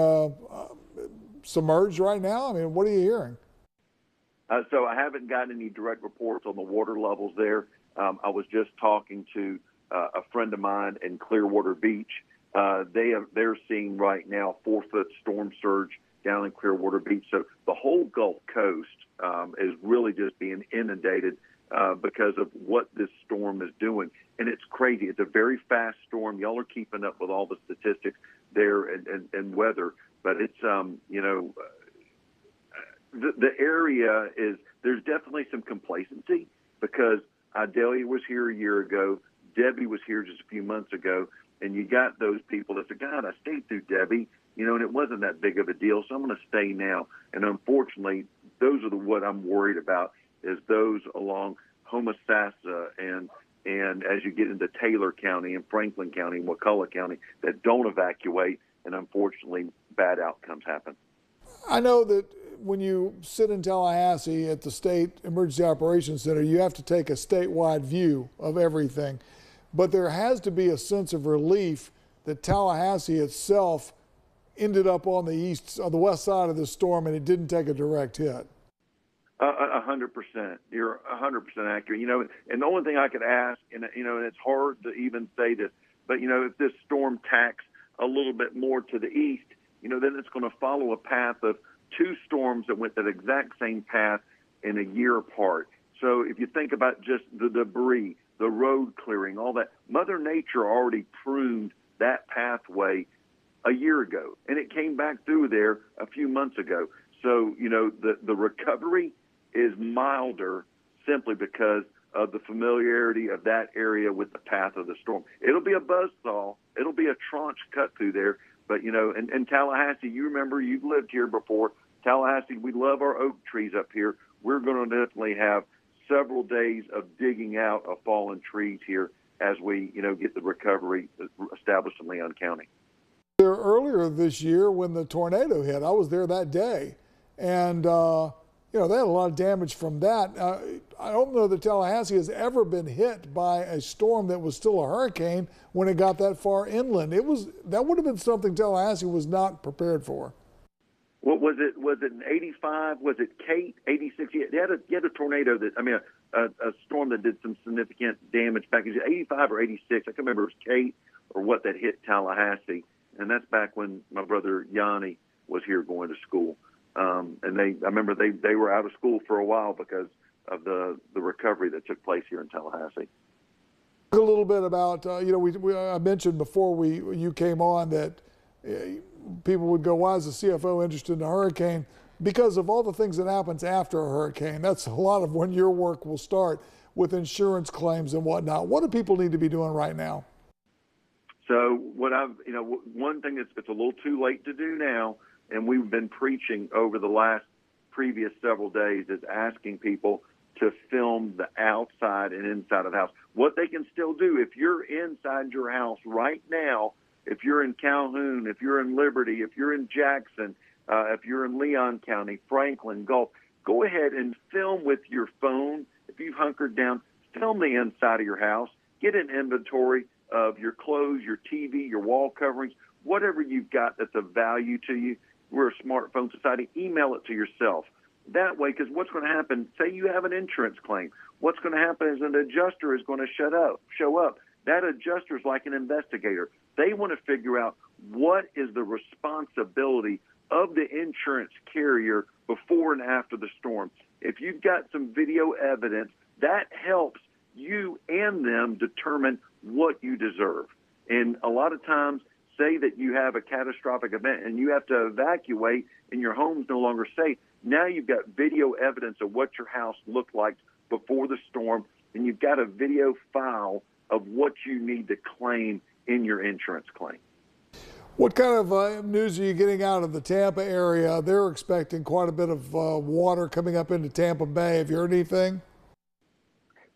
[SPEAKER 2] submerged right now? I mean, what are you hearing?
[SPEAKER 14] So I haven't gotten any direct reports on the water levels there. I was just talking to a friend of mine in Clearwater Beach. They're seeing right now 4-foot storm surge down in Clearwater Beach. So the whole Gulf Coast is really just being inundated because of what this storm is doing. And it's crazy. It's a very fast storm. Y'all are keeping up with all the statistics there and weather. But it's, the area is, there's definitely some complacency because Idalia was here a year ago. Debbie was here just a few months ago. And you got those people that said, God, I stayed through Debbie, and it wasn't that big of a deal, so I'm going to stay now. And unfortunately, those are what I'm worried about, is those along Homosassa and as you get into Taylor County and Franklin County and Wakulla County that don't evacuate, and unfortunately, bad outcomes happen.
[SPEAKER 2] I know that when you sit in Tallahassee at the State Emergency Operations Center, you have to take a statewide view of everything. But there has to be a sense of relief that Tallahassee itself ended up on the west side of the storm, and it didn't take a direct hit.
[SPEAKER 14] 100%. You're 100% accurate. And the only thing I could ask, and it's hard to even say this, but if this storm tacks a little bit more to the east, then it's going to follow a path of two storms that went that exact same path in a year apart. So if you think about just the debris, the road clearing, all that, Mother Nature already pruned that pathway a year ago, and it came back through there a few months ago. So, the recovery is milder simply because of the familiarity of that area with the path of the storm. It'll be a buzzsaw. It'll be a tranche cut through there. But, in Tallahassee, you remember, you've lived here before. Tallahassee, we love our oak trees up here. We're going to definitely have several days of digging out of fallen trees here as we, get the recovery established in Leon County.
[SPEAKER 2] There earlier this year when the tornado hit, I was there that day, and they had a lot of damage from that. I don't know that Tallahassee has ever been hit by a storm that was still a hurricane when it got that far inland. That would have been something Tallahassee was not prepared for.
[SPEAKER 14] What was it? Was it in '85? Was it Kate? '86? You had a tornado a storm that did some significant damage back in '85 or '86. I can't remember if it was Kate or what that hit Tallahassee. And that's back when my brother Yanni was here going to school. And I remember they were out of school for a while because of the recovery that took place here in Tallahassee.
[SPEAKER 2] A little bit about, I mentioned before you came on that people would go, why is the CFO interested in a hurricane? Because of all the things that happens after a hurricane. That's a lot of when your work will start with insurance claims and whatnot. What do people need to be doing right now?
[SPEAKER 14] So one thing it's a little too late to do now, and we've been preaching over the previous several days, is asking people to film the outside and inside of the house. What they can still do, if you're inside your house right now, if you're in Calhoun, if you're in Liberty, if you're in Jackson, if you're in Leon County, Franklin, Gulf, go ahead and film with your phone. If you've hunkered down, film the inside of your house. Get an inventory of your clothes, your TV, your wall coverings, whatever you've got that's of value to you. We're a smartphone society. Email it to yourself. That way, because what's going to happen, say you have an insurance claim, what's going to happen is an adjuster is going to show up. That adjuster is like an investigator. They want to figure out what is the responsibility of the insurance carrier before and after the storm. If you've got some video evidence, that helps you and them determine what you deserve. And a lot of times, say that you have a catastrophic event and you have to evacuate and your home's no longer safe. Now you've got video evidence of what your house looked like before the storm, and you've got a video file of what you need to claim in your insurance claim.
[SPEAKER 2] What kind of news are you getting out of the Tampa area? They're expecting quite a bit of water coming up into Tampa Bay. Have you heard anything?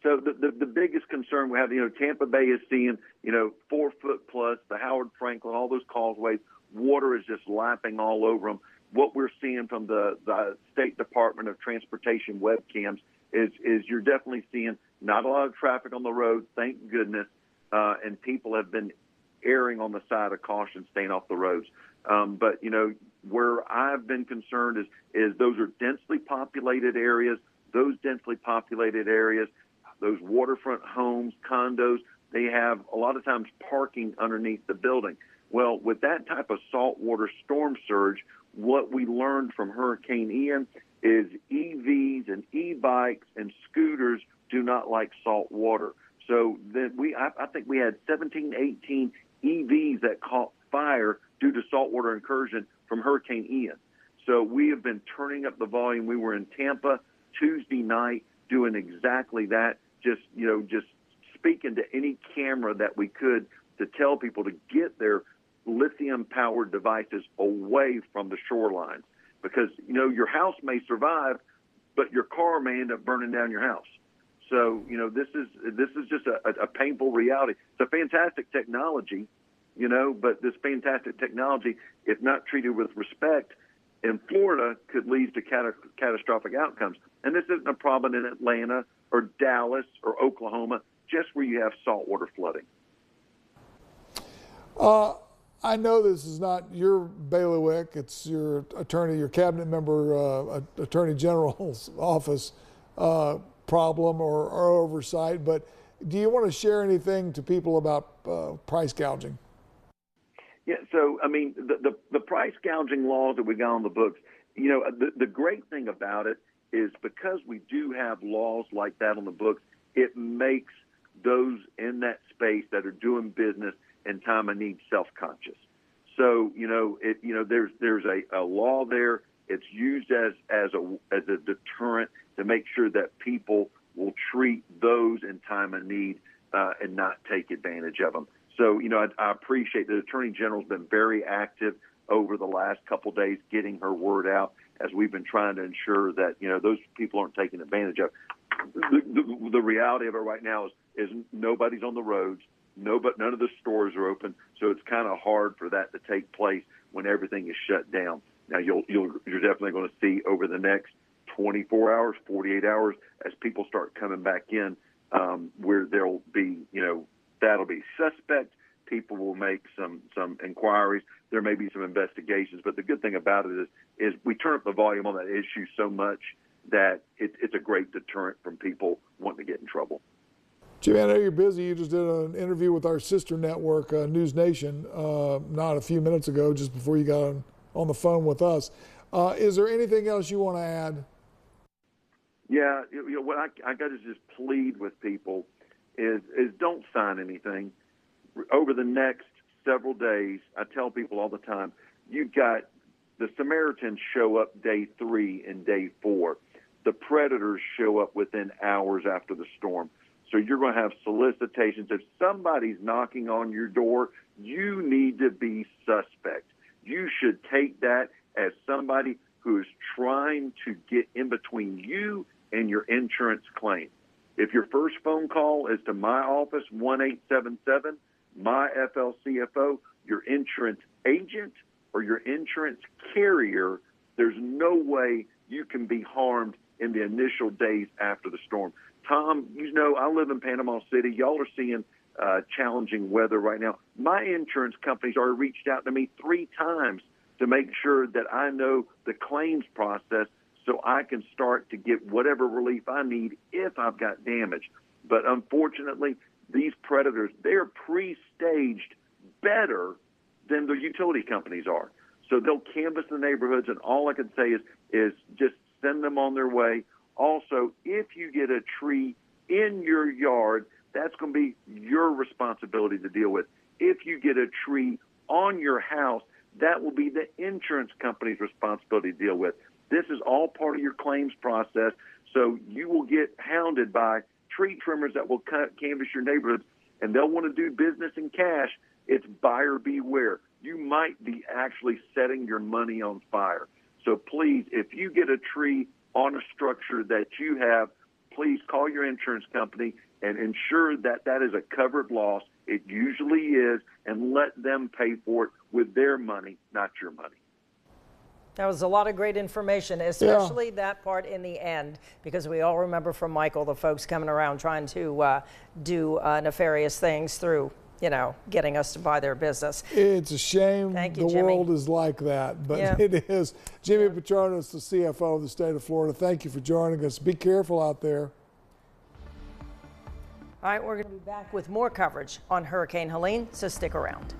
[SPEAKER 14] So the biggest concern we have, Tampa Bay is seeing, 4 foot plus, the Howard Franklin, all those causeways, water is just lapping all over them. What we're seeing from the State Department of Transportation webcams is you're definitely seeing not a lot of traffic on the road, thank goodness, and people have been erring on the side of caution, staying off the roads. But, where I've been concerned is those are densely populated areas. Those densely populated areas, those waterfront homes, condos, they have a lot of times parking underneath the building. Well, with that type of saltwater storm surge, what we learned from Hurricane Ian is EVs and e-bikes and scooters do not like salt water. So then I think we had 17, 18 EVs that caught fire due to saltwater incursion from Hurricane Ian. So we have been turning up the volume. We were in Tampa Tuesday night doing exactly that, just speaking to any camera that we could to tell people to get their lithium-powered devices away from the shorelines. Because, your house may survive, but your car may end up burning down your house. So, this is just a painful reality. It's a fantastic technology, but this fantastic technology, if not treated with respect, in Florida could lead to catastrophic outcomes. And this isn't a problem in Atlanta or Dallas or Oklahoma, just where you have saltwater flooding.
[SPEAKER 2] I know this is not your bailiwick. It's your attorney, your cabinet member, attorney general's office problem or oversight. But do you want to share anything to people about price gouging?
[SPEAKER 14] Yeah, so, the price gouging laws that we got on the books, the great thing about it is because we do have laws like that on the books, it makes those in that space that are doing business in time of need self-conscious. So, there's a law there. It's used as a deterrent to make sure that people will treat those in time of need and not take advantage of them. So, I appreciate the Attorney General's been very active over the last couple of days getting her word out as we've been trying to ensure that, those people aren't taken advantage of. The reality of it right now is nobody's on the roads. None of the stores are open, so it's kind of hard for that to take place when everything is shut down. Now, you're definitely going to see over the next 24 hours, 48 hours, as people start coming back in, where there'll be, that'll be suspect. People will make some inquiries. There may be some investigations, but the good thing about it is we turn up the volume on that issue so much that it's a great deterrent from people wanting to get in trouble.
[SPEAKER 2] Jimmy, I know you're busy. You just did an interview with our sister network, News Nation, not a few minutes ago, just before you got on the phone with us. Is there anything else you want to add?
[SPEAKER 14] Yeah, what I got to just plead with people is don't sign anything. Over the next several days, I tell people all the time, you've got the Samaritans show up day 3 and day 4. The predators show up within hours after the storm. So you're going to have solicitations. If somebody's knocking on your door, you need to be suspect. You should take that as somebody who is trying to get in between you and your insurance claim. If your first phone call is to my office, 1-877, my FLCFO, your insurance agent or your insurance carrier, there's no way you can be harmed in the initial days after the storm. Tom, I live in Panama City. Y'all are seeing challenging weather right now. My insurance companies already reached out to me 3 times to make sure that I know the claims process so I can start to get whatever relief I need if I've got damage. But unfortunately, these predators, they're pre-staged better than the utility companies are. So they'll canvass the neighborhoods, and all I can say is just send them on their way. Also, if you get a tree in your yard, that's going to be your responsibility to deal with. If you get a tree on your house, that will be the insurance company's responsibility to deal with. This is all part of your claims process, so you will get hounded by tree trimmers that will canvass your neighborhoods, and they'll want to do business in cash. It's buyer beware. You might be actually setting your money on fire. So please, if you get a tree on a structure that you have, please call your insurance company and ensure that that is a covered loss. It usually is, and let them pay for it with their money, not your money.
[SPEAKER 3] That was a lot of great information, especially that part in the end, because we all remember from Michael the folks coming around trying to do nefarious things through, you know, getting us to buy their business.
[SPEAKER 2] It's a shame
[SPEAKER 3] the
[SPEAKER 2] world is like that, but it is. Jimmy Petronis, the CFO of the state of Florida, thank you for joining us. Be careful out there.
[SPEAKER 3] All right, we're going to be back with more coverage on Hurricane Helene, so stick around.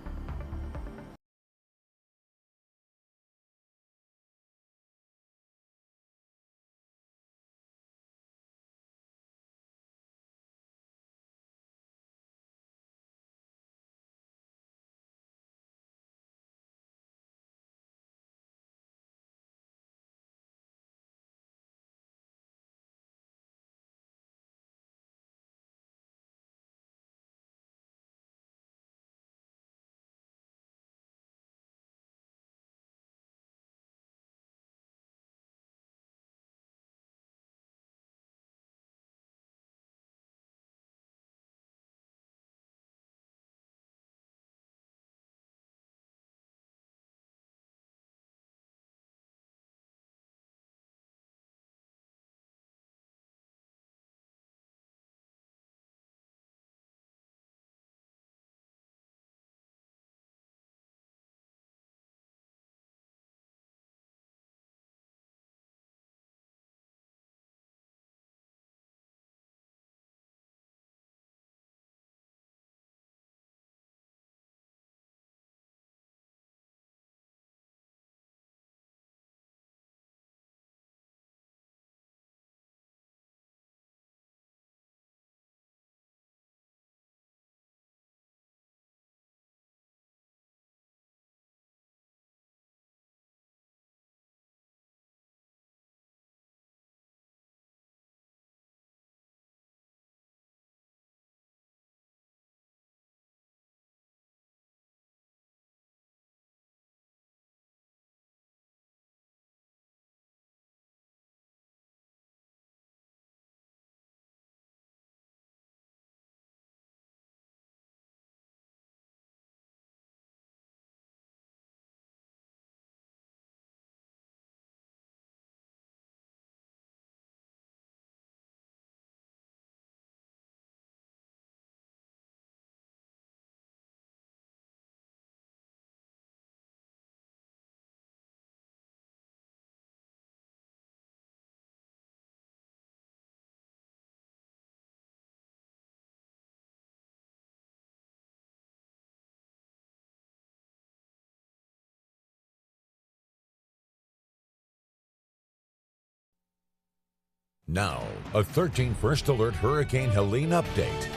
[SPEAKER 17] Now, a 13 First Alert Hurricane Helene update.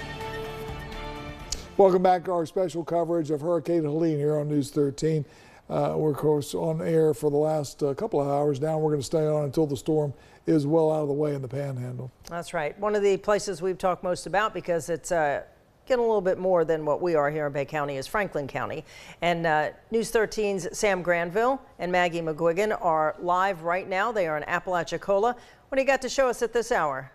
[SPEAKER 2] Welcome back to our special coverage of Hurricane Helene here on News 13. We're, of course, on air for the last couple of hours. Now we're going to stay on until the storm is well out of the way in the Panhandle.
[SPEAKER 3] That's right. One of the places we've talked most about, because it's getting a little bit more than what we are here in Bay County, is Franklin County. And News 13's Sam Granville and Maggie McGuigan are live right now. They are in Apalachicola. What do you got to show us at this hour?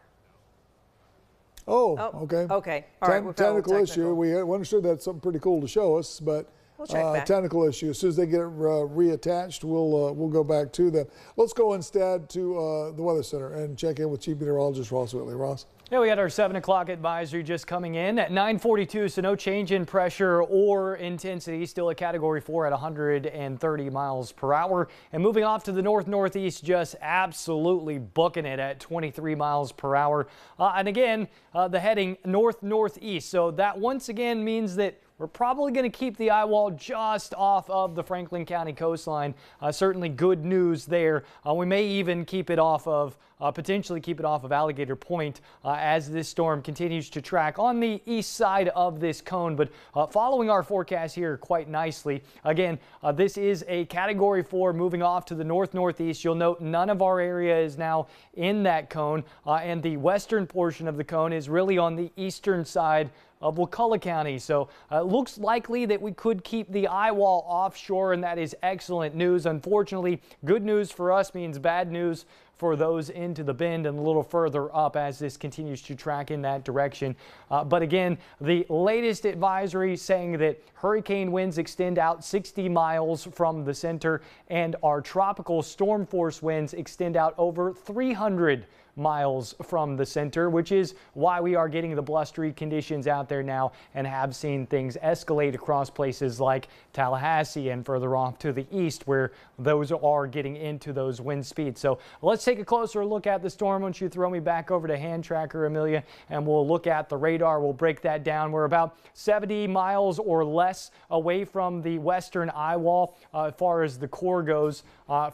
[SPEAKER 2] Oh, okay.
[SPEAKER 3] Okay. All right.
[SPEAKER 2] Technical issue. We weren't sure that's something pretty cool to show us, but
[SPEAKER 3] We'll check back.
[SPEAKER 2] Technical issue. As soon as they get reattached, we'll go back to them. Let's go instead to the Weather Center and check in with Chief Meteorologist Ross Whitley. Ross?
[SPEAKER 1] Yeah, we got our 7 o'clock advisory just coming in at 9:42, so no change in pressure or intensity. Still a Category 4 at 130 miles per hour. And moving off to the north-northeast, just absolutely booking it at 23 miles per hour. And again, the heading north-northeast. So that once again means that we're probably going to keep the eye wall just off of the Franklin County coastline. Certainly good news there. We may even keep it off of, potentially keep it off of Alligator Point as this storm continues to track on the east side of this cone. But following our forecast here quite nicely. Again, this is a Category 4 moving off to the north-northeast. You'll note none of our area is now in that cone, and the western portion of the cone is really on the eastern side of Wakulla County. So it looks likely that we could keep the eye wall offshore, and that is excellent news. Unfortunately, good news for us means bad news for those into the bend and a little further up as this continues to track in that direction. But again, the latest advisory saying that hurricane winds extend out 60 miles from the center, and our tropical storm force winds extend out over 300 miles from the center, which is why we are getting the blustery conditions out there now and have seen things escalate across places like Tallahassee and further off to the east, where those are getting into those wind speeds. So let's take a closer look at the storm. Once you throw me back over to hand tracker, Amelia, and we'll look at the radar. We'll break that down. We're about 70 miles or less away from the western eye wall as far as the core goes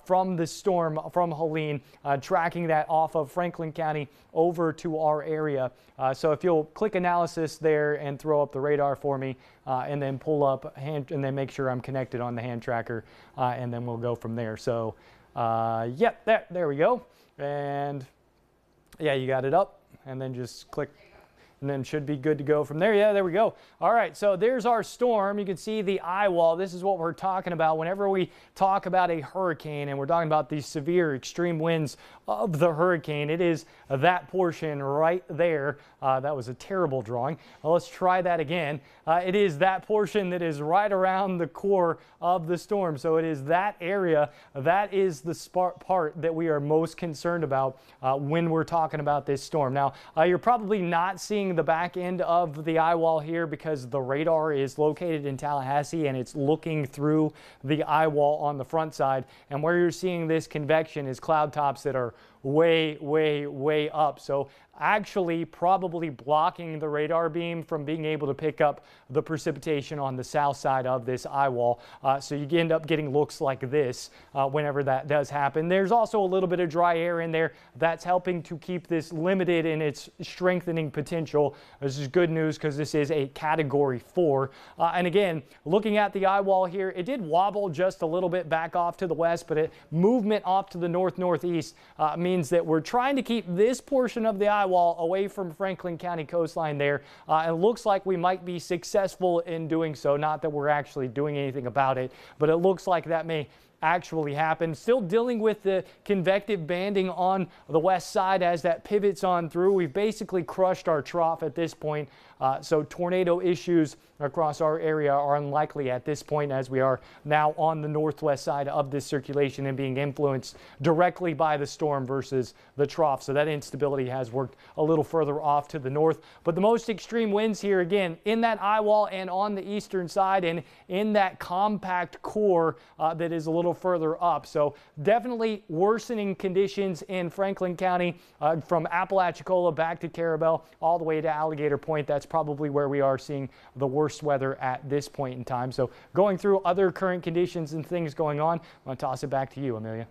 [SPEAKER 1] from the storm from Helene, tracking that off of Franklin County over to our area. So if you'll click analysis there and throw up the radar for me, and then pull up and then make sure I'm connected on the hand tracker, and then we'll go from there. So yep, there we go. And yeah, you got it up, and then just click, and then should be good to go from there. Yeah, there we go. All right, so there's our storm. You can see the eye wall. This is what we're talking about whenever we talk about a hurricane, and we're talking about these severe extreme winds of the hurricane. It is that portion right there. That was a terrible drawing. Well, let's try that again. It is that portion that is right around the core of the storm. So it is that area. That is the part that we are most concerned about when we're talking about this storm. Now, you're probably not seeing the back end of the eye wall here because the radar is located in Tallahassee and it's looking through the eye wall on the front side. And where you're seeing this convection is cloud tops that are way up. So actually probably blocking the radar beam from being able to pick up the precipitation on the south side of this eye wall. So you end up getting looks like this whenever that does happen. There's also a little bit of dry air in there that's helping to keep this limited in its strengthening potential. This is good news because this is a Category 4. And again, looking at the eye wall here, it did wobble just a little bit back off to the west, but movement off to the north-northeast means that we're trying to keep this portion of the eye wall away from Franklin County coastline there. It looks like we might be successful in doing so. Not that we're actually doing anything about it, but it looks like that may actually happen. Still dealing with the convective banding on the west side as that pivots on through. We've basically crushed our trough at this point. So tornado issues across our area are unlikely at this point, as we are now on the northwest side of this circulation and being influenced directly by the storm versus the trough. So that instability has worked a little further off to the north. But the most extreme winds here, again, in that eye wall and on the eastern side and in that compact core that is a little further up. So definitely worsening conditions in Franklin County from Apalachicola back to Carabel all the way to Alligator Point. That's probably where we are seeing the worst weather at this point in time. So going through other current conditions and things going on, I'm going to toss it back to you, Amelia.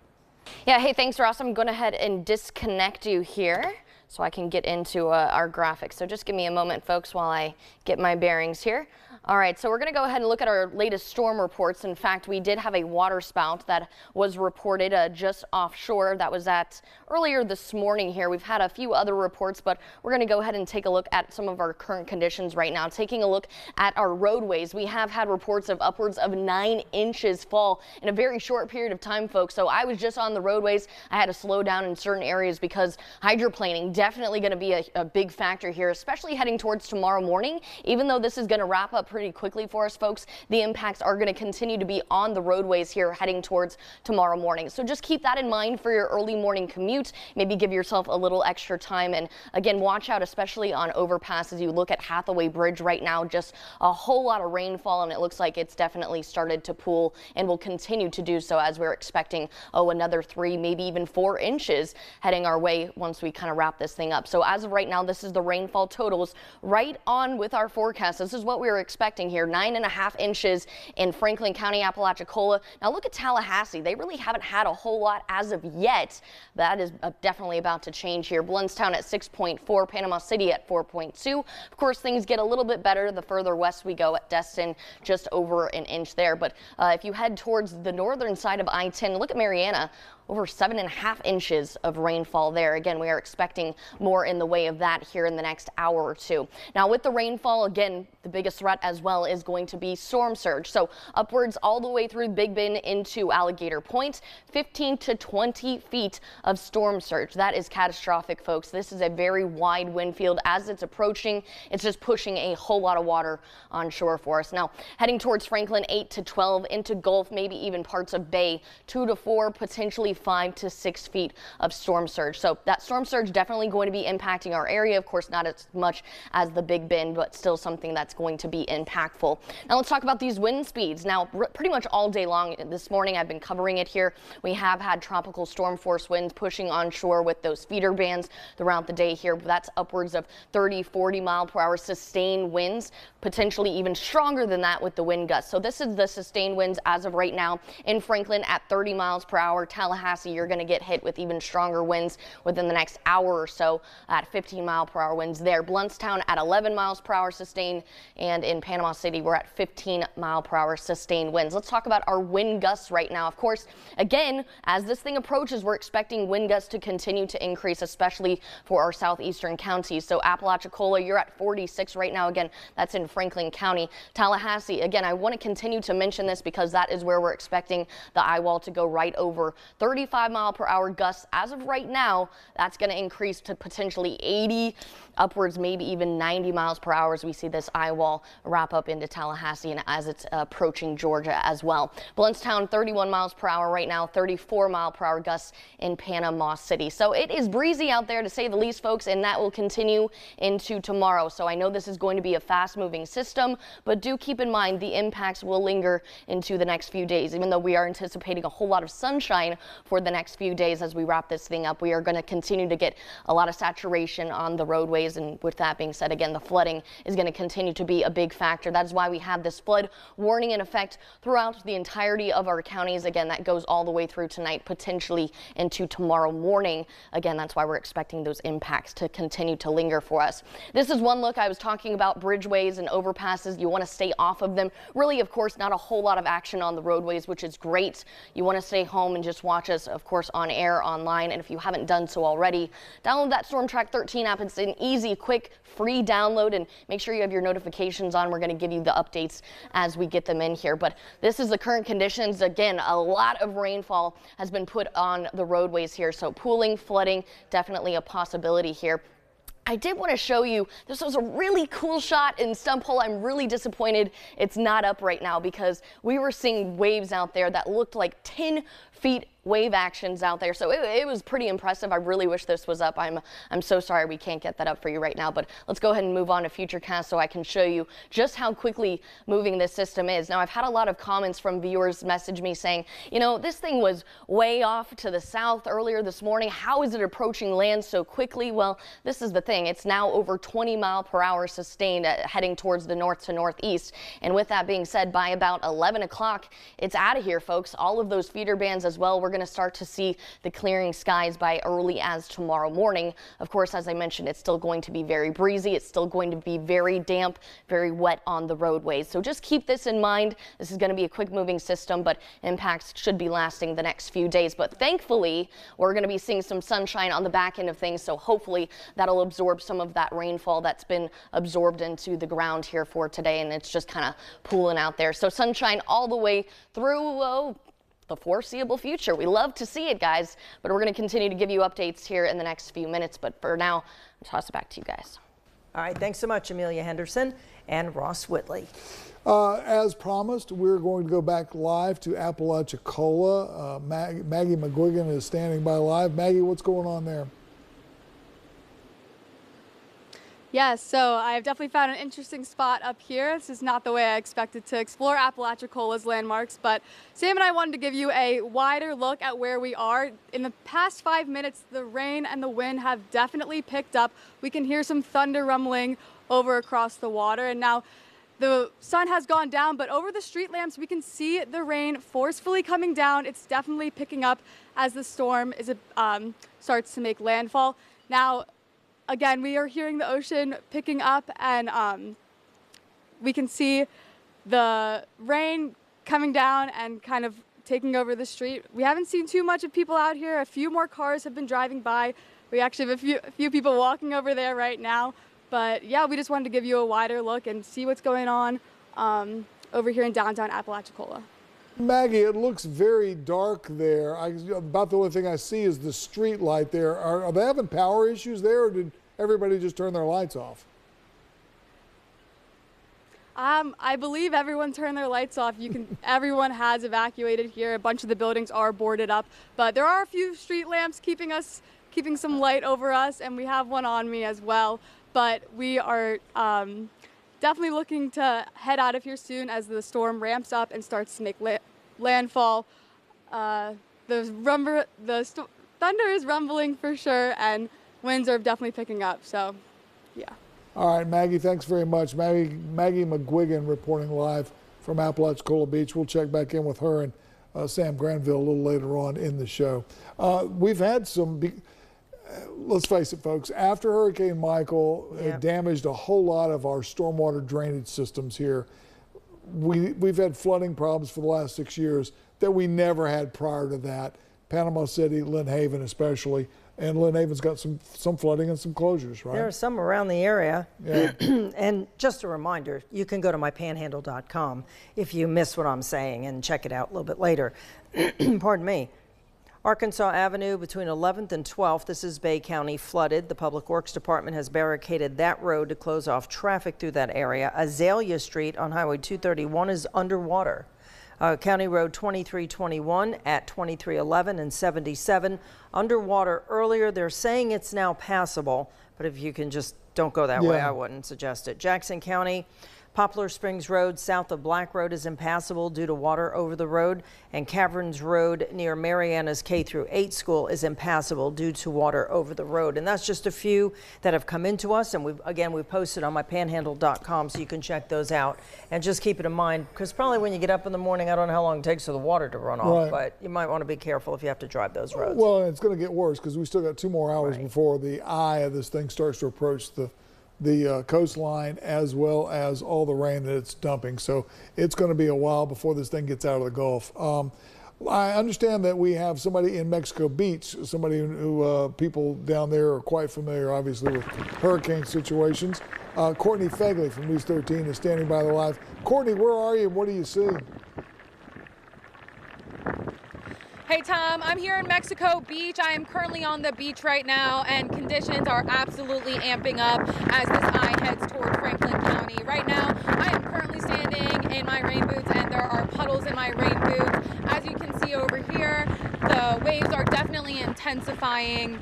[SPEAKER 13] Yeah, hey, thanks, Ross. I'm going to head and disconnect you here so I can get into our graphics. So just give me a moment, folks, while I get my bearings here. All right, so we're going to go ahead and look at our latest storm reports. In fact, we did have a water spout that was reported just offshore. That was at earlier this morning here. We've had a few other reports, but we're going to go ahead and take a look at some of our current conditions right now. Taking a look at our roadways, we have had reports of upwards of 9 inches fall in a very short period of time, folks. So I was just on the roadways. I had to slow down in certain areas because hydroplaning definitely going to be a big factor here, especially heading towards tomorrow morning. Even though this is going to wrap up pretty quickly for us, folks, the impacts are going to continue to be on the roadways here heading towards tomorrow morning. So just keep that in mind for your early morning commute. Maybe give yourself a little extra time. And again, watch out, especially on overpasses. You look at Hathaway Bridge right now, just a whole lot of rainfall, and it looks like it's definitely started to pool and will continue to do so as we're expecting, another 3, maybe even 4 inches heading our way once we kind of wrap this thing up. So as of right now, this is the rainfall totals right on with our forecast. This is what we were expecting here, 9.5 inches in Franklin County, Apalachicola. Now look at Tallahassee. They really haven't had a whole lot as of yet. That is definitely about to change here. Blountstown at 6.4, Panama City at 4.2. Of course, things get a little bit better the further west we go at Destin, just over an inch there. But if you head towards the northern side of I-10, look at Mariana. Over 7.5 inches of rainfall there. Again, we are expecting more in the way of that here in the next hour or two. Now with the rainfall, again, the biggest threat as well is going to be storm surge. So upwards all the way through Big Bend into Alligator Point, 15 to 20 feet of storm surge. That is catastrophic, folks. This is a very wide wind field. As it's approaching, it's just pushing a whole lot of water on shore for us. Now heading towards Franklin, 8 to 12 into Gulf, maybe even parts of Bay, 2 to 4, potentially 5 to 6 feet of storm surge. So that storm surge definitely going to be impacting our area. Of course, not as much as the Big Bend, but still something that's going to be impactful. Now let's talk about these wind speeds. Now pretty much all day long this morning, I've been covering it here. We have had tropical storm force winds pushing onshore with those feeder bands throughout the day here. That's upwards of 30-40 mile per hour sustained winds, potentially even stronger than that with the wind gusts. So this is the sustained winds as of right now in Franklin at 30 miles per hour. Tallahassee, you're going to get hit with even stronger winds within the next hour or so at 15 mile per hour winds there. Blountstown at 11 miles per hour sustained, and in Panama City we're at 15 mile per hour sustained winds. Let's talk about our wind gusts right now. Of course, again, as this thing approaches, we're expecting wind gusts to continue to increase, especially for our southeastern counties. So Apalachicola, you're at 46 right now. Again, that's in Franklin County. Tallahassee, again, I want to continue to mention this because that is where we're expecting the eye wall to go right over 35 mile per hour gusts. As of right now, that's going to increase to potentially 80, upwards maybe even 90 miles per hour as we see this eye wall wrap up into Tallahassee and as it's approaching Georgia as well. Blountstown 31 miles per hour right now, 34 mile per hour gusts in Panama City. So it is breezy out there to say the least, folks, and that will continue into tomorrow. So I know this is going to be a fast moving system, but do keep in mind the impacts will linger into the next few days. Even though we are anticipating a whole lot of sunshine for the next few days as we wrap this thing up, we are going to continue to get a lot of saturation on the roadways. And with that being said, again, the flooding is going to continue to be a big factor. That's why we have this flood warning in effect throughout the entirety of our counties. Again, that goes all the way through tonight, potentially into tomorrow morning. Again, that's why we're expecting those impacts to continue to linger for us. This is one look. I was talking about bridgeways and overpasses. You want to stay off of them. Really, of course, not a whole lot of action on the roadways, which is great. You want to stay home and just watch us, of course, on air, online. And if you haven't done so already, download that Storm Track 13 app. It's an easy, quick, free download, and make sure you have your notifications on. We're going to give you the updates as we get them in here. But this is the current conditions. Again, a lot of rainfall has been put on the roadways here. So pooling, flooding, definitely a possibility here. I did want to show you, this was a really cool shot in Stump Hole. I'm really disappointed it's not up right now because we were seeing waves out there that looked like 10 feet wave actions out there. So it was pretty impressive. I really wish this was up. I'm so sorry we can't get that up for you right now, but let's go ahead and move on to Futurecast so I can show you just how quickly moving this system is. Now, I've had a lot of comments from viewers message me saying, you know, this thing was way off to the south earlier this morning. How is it approaching land so quickly? Well, this is the thing. It's now over 20 mile per hour sustained heading towards the north to northeast. And with that being said, by about 11 o'clock, it's out of here, folks. All of those feeder bands as well. We're going to start to see the clearing skies by early as tomorrow morning. Of course, as I mentioned, it's still going to be very breezy. It's still going to be very damp, very wet on the roadways. So just keep this in mind. This is going to be a quick moving system, but impacts should be lasting the next few days. But thankfully, we're going to be seeing some sunshine on the back end of things. So hopefully that'll absorb some of that rainfall that's been absorbed into the ground here for today. And it's just kind of pooling out there. So sunshine all the way through the foreseeable future. We love to see it, guys, but we're going to continue to give you updates here in the next few minutes. But for now, I'll toss it back to you guys.
[SPEAKER 3] All right, thanks so much, Amelia Henderson and Ross Whitley.
[SPEAKER 2] As promised, we're going to go back live to Apalachicola. Maggie McGuigan is standing by live. Maggie, what's going on there?
[SPEAKER 11] Yes, so I've definitely found an interesting spot up here. This is not the way I expected to explore Apalachicola's landmarks, but Sam and I wanted to give you a wider look at where we are. In the past 5 minutes, the rain and the wind have definitely picked up. We can hear some thunder rumbling over across the water, and now the sun has gone down, but over the street lamps, we can see the rain forcefully coming down. It's definitely picking up as the storm starts to make landfall. Now, again, we are hearing the ocean picking up, and we can see the rain coming down and kind of taking over the street. We haven't seen too much of people out here. A few more cars have been driving by. We actually have a few people walking over there right now. But yeah, we just wanted to give you a wider look and see what's going on over here in downtown Apalachicola.
[SPEAKER 2] Maggie, it looks very dark there. About the only thing I see is the street light there. Are they having power issues there, or did everybody just turn their lights off?
[SPEAKER 11] I believe everyone turned their lights off. Everyone has evacuated here. A bunch of the buildings are boarded up, but there are a few street lamps keeping some light over us, and we have one on me as well. But we are definitely looking to head out of here soon as the storm ramps up and starts to make landfall. The thunder is rumbling for sure, and winds are definitely picking up. So, yeah.
[SPEAKER 2] All right, Maggie, thanks very much. Maggie McGuigan reporting live from Apalachicola Beach. We'll check back in with her and Sam Granville a little later on in the show. We've had some let's face it, folks, after Hurricane Michael damaged a whole lot of our stormwater drainage systems here. We've had flooding problems for the last 6 years that we never had prior to that. Panama City, Lynn Haven especially, and Lynn Haven's got some flooding and some closures, right?
[SPEAKER 3] There are some around the area.
[SPEAKER 2] Yeah.
[SPEAKER 3] And just a reminder, you can go to mypanhandle.com if you miss what I'm saying and check it out a little bit later. Pardon me. Arkansas Avenue between 11th and 12th, this is Bay County, flooded. The Public Works Department has barricaded that road to close off traffic through that area. Azalea Street on Highway 231 is underwater. County Road 2321 at 2311 and 77 underwater earlier. They're saying it's now passable, but if you can just don't go that way, I wouldn't suggest it. Jackson County, Poplar Springs Road south of Black Road is impassable due to water over the road, and Caverns Road near Mariana's K-8 school is impassable due to water over the road. And that's just a few that have come into us, and we've posted on mypanhandle.com, so you can check those out. And just keep it in mind, because probably when you get up in the morning, I don't know how long it takes for the water to run off, but you might want to be careful if you have to drive those roads.
[SPEAKER 2] Well, it's going to get worse because we still got 2 more hours before the eye of this thing starts to approach the coastline, as well as all the rain that it's dumping. So it's going to be a while before this thing gets out of the Gulf. I understand that we have somebody in Mexico Beach, somebody who people down there are quite familiar, obviously, with hurricane situations. Courtney Fegley from News 13 is standing by the live. Courtney, where are you and what do you see?
[SPEAKER 15] Hey Tom, I'm here in Mexico Beach. I am currently on the beach right now, and conditions are absolutely amping up as this eye heads toward Franklin County. Right now, I am currently standing in my rain boots, and there are puddles in my rain boots. As you can see over here, the waves are definitely intensifying.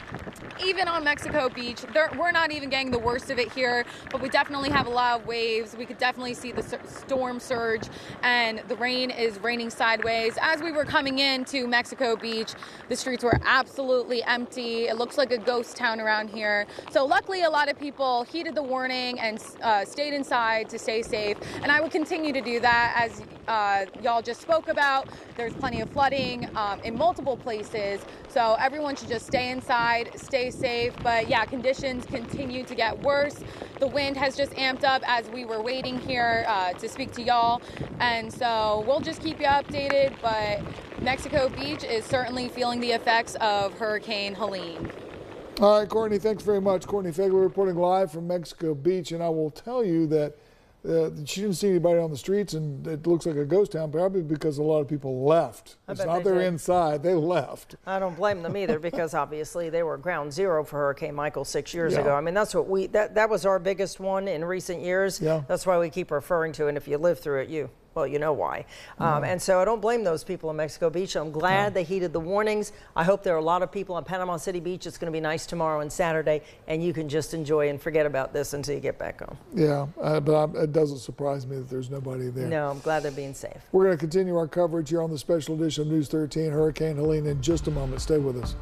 [SPEAKER 15] Even on Mexico Beach, we're not even getting the worst of it here, but we definitely have a lot of waves. We could definitely see the storm surge, and the rain is raining sideways. As we were coming into Mexico Beach, the streets were absolutely empty. It looks like a ghost town around here. So luckily, a lot of people heeded the warning and stayed inside to stay safe, and I would continue to do that. As y'all just spoke about, there's plenty of flooding in multiple places, so everyone should just stay inside, stay safe. But yeah, conditions continue to get worse. The wind has just amped up as we were waiting here to speak to y'all, and so we'll just keep you updated. But Mexico Beach is certainly feeling the effects of Hurricane Helene.
[SPEAKER 2] All right, Courtney, thanks very much. Courtney Fegley reporting live from Mexico Beach, and I will tell you that She didn't see anybody on the streets, and it looks like a ghost town, probably because a lot of people left. It's not they're inside, they left.
[SPEAKER 3] I don't blame them either, because obviously they were ground zero for Hurricane Michael 6 years ago. I mean, that's what that was our biggest one in recent years.
[SPEAKER 2] Yeah.
[SPEAKER 3] That's why we keep referring to it. And if you live through it, well, you know why. And so I don't blame those people in Mexico Beach. I'm glad they heeded the warnings. I hope there are a lot of people on Panama City Beach. It's going to be nice tomorrow and Saturday, and you can just enjoy and forget about this until you get back home.
[SPEAKER 2] Yeah, but it doesn't surprise me that there's nobody there.
[SPEAKER 3] No, I'm glad they're being safe.
[SPEAKER 2] We're going to continue our coverage here on the special edition of News 13, Hurricane Helene, in just a moment. Stay with us.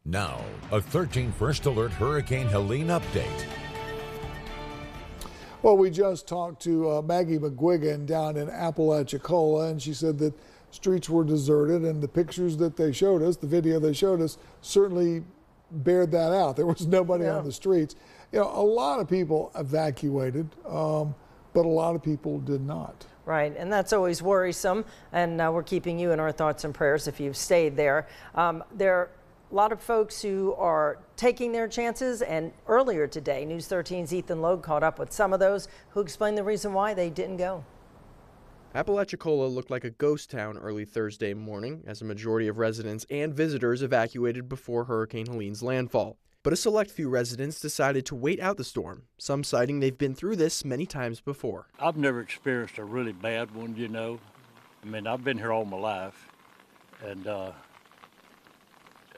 [SPEAKER 17] Now, a 13 First Alert Hurricane Helene update.
[SPEAKER 2] Well, we just talked to Maggie McGuigan down in Apalachicola, and she said that streets were deserted, and the pictures that they showed us, the video they showed us, certainly bared that out. There was nobody on the streets. You know, a lot of people evacuated, but a lot of people did not.
[SPEAKER 3] Right, and that's always worrisome, and we're keeping you in our thoughts and prayers if you've stayed there. There are a lot of folks who are taking their chances, and earlier today, News 13's Ethan Logue caught up with some of those who explained the reason why they didn't go.
[SPEAKER 16] Apalachicola looked like a ghost town early Thursday morning as a majority of residents and visitors evacuated before Hurricane Helene's landfall. But a select few residents decided to wait out the storm, some citing they've been through this many times before.
[SPEAKER 18] I've never experienced a really bad one, you know. I mean, I've been here all my life, and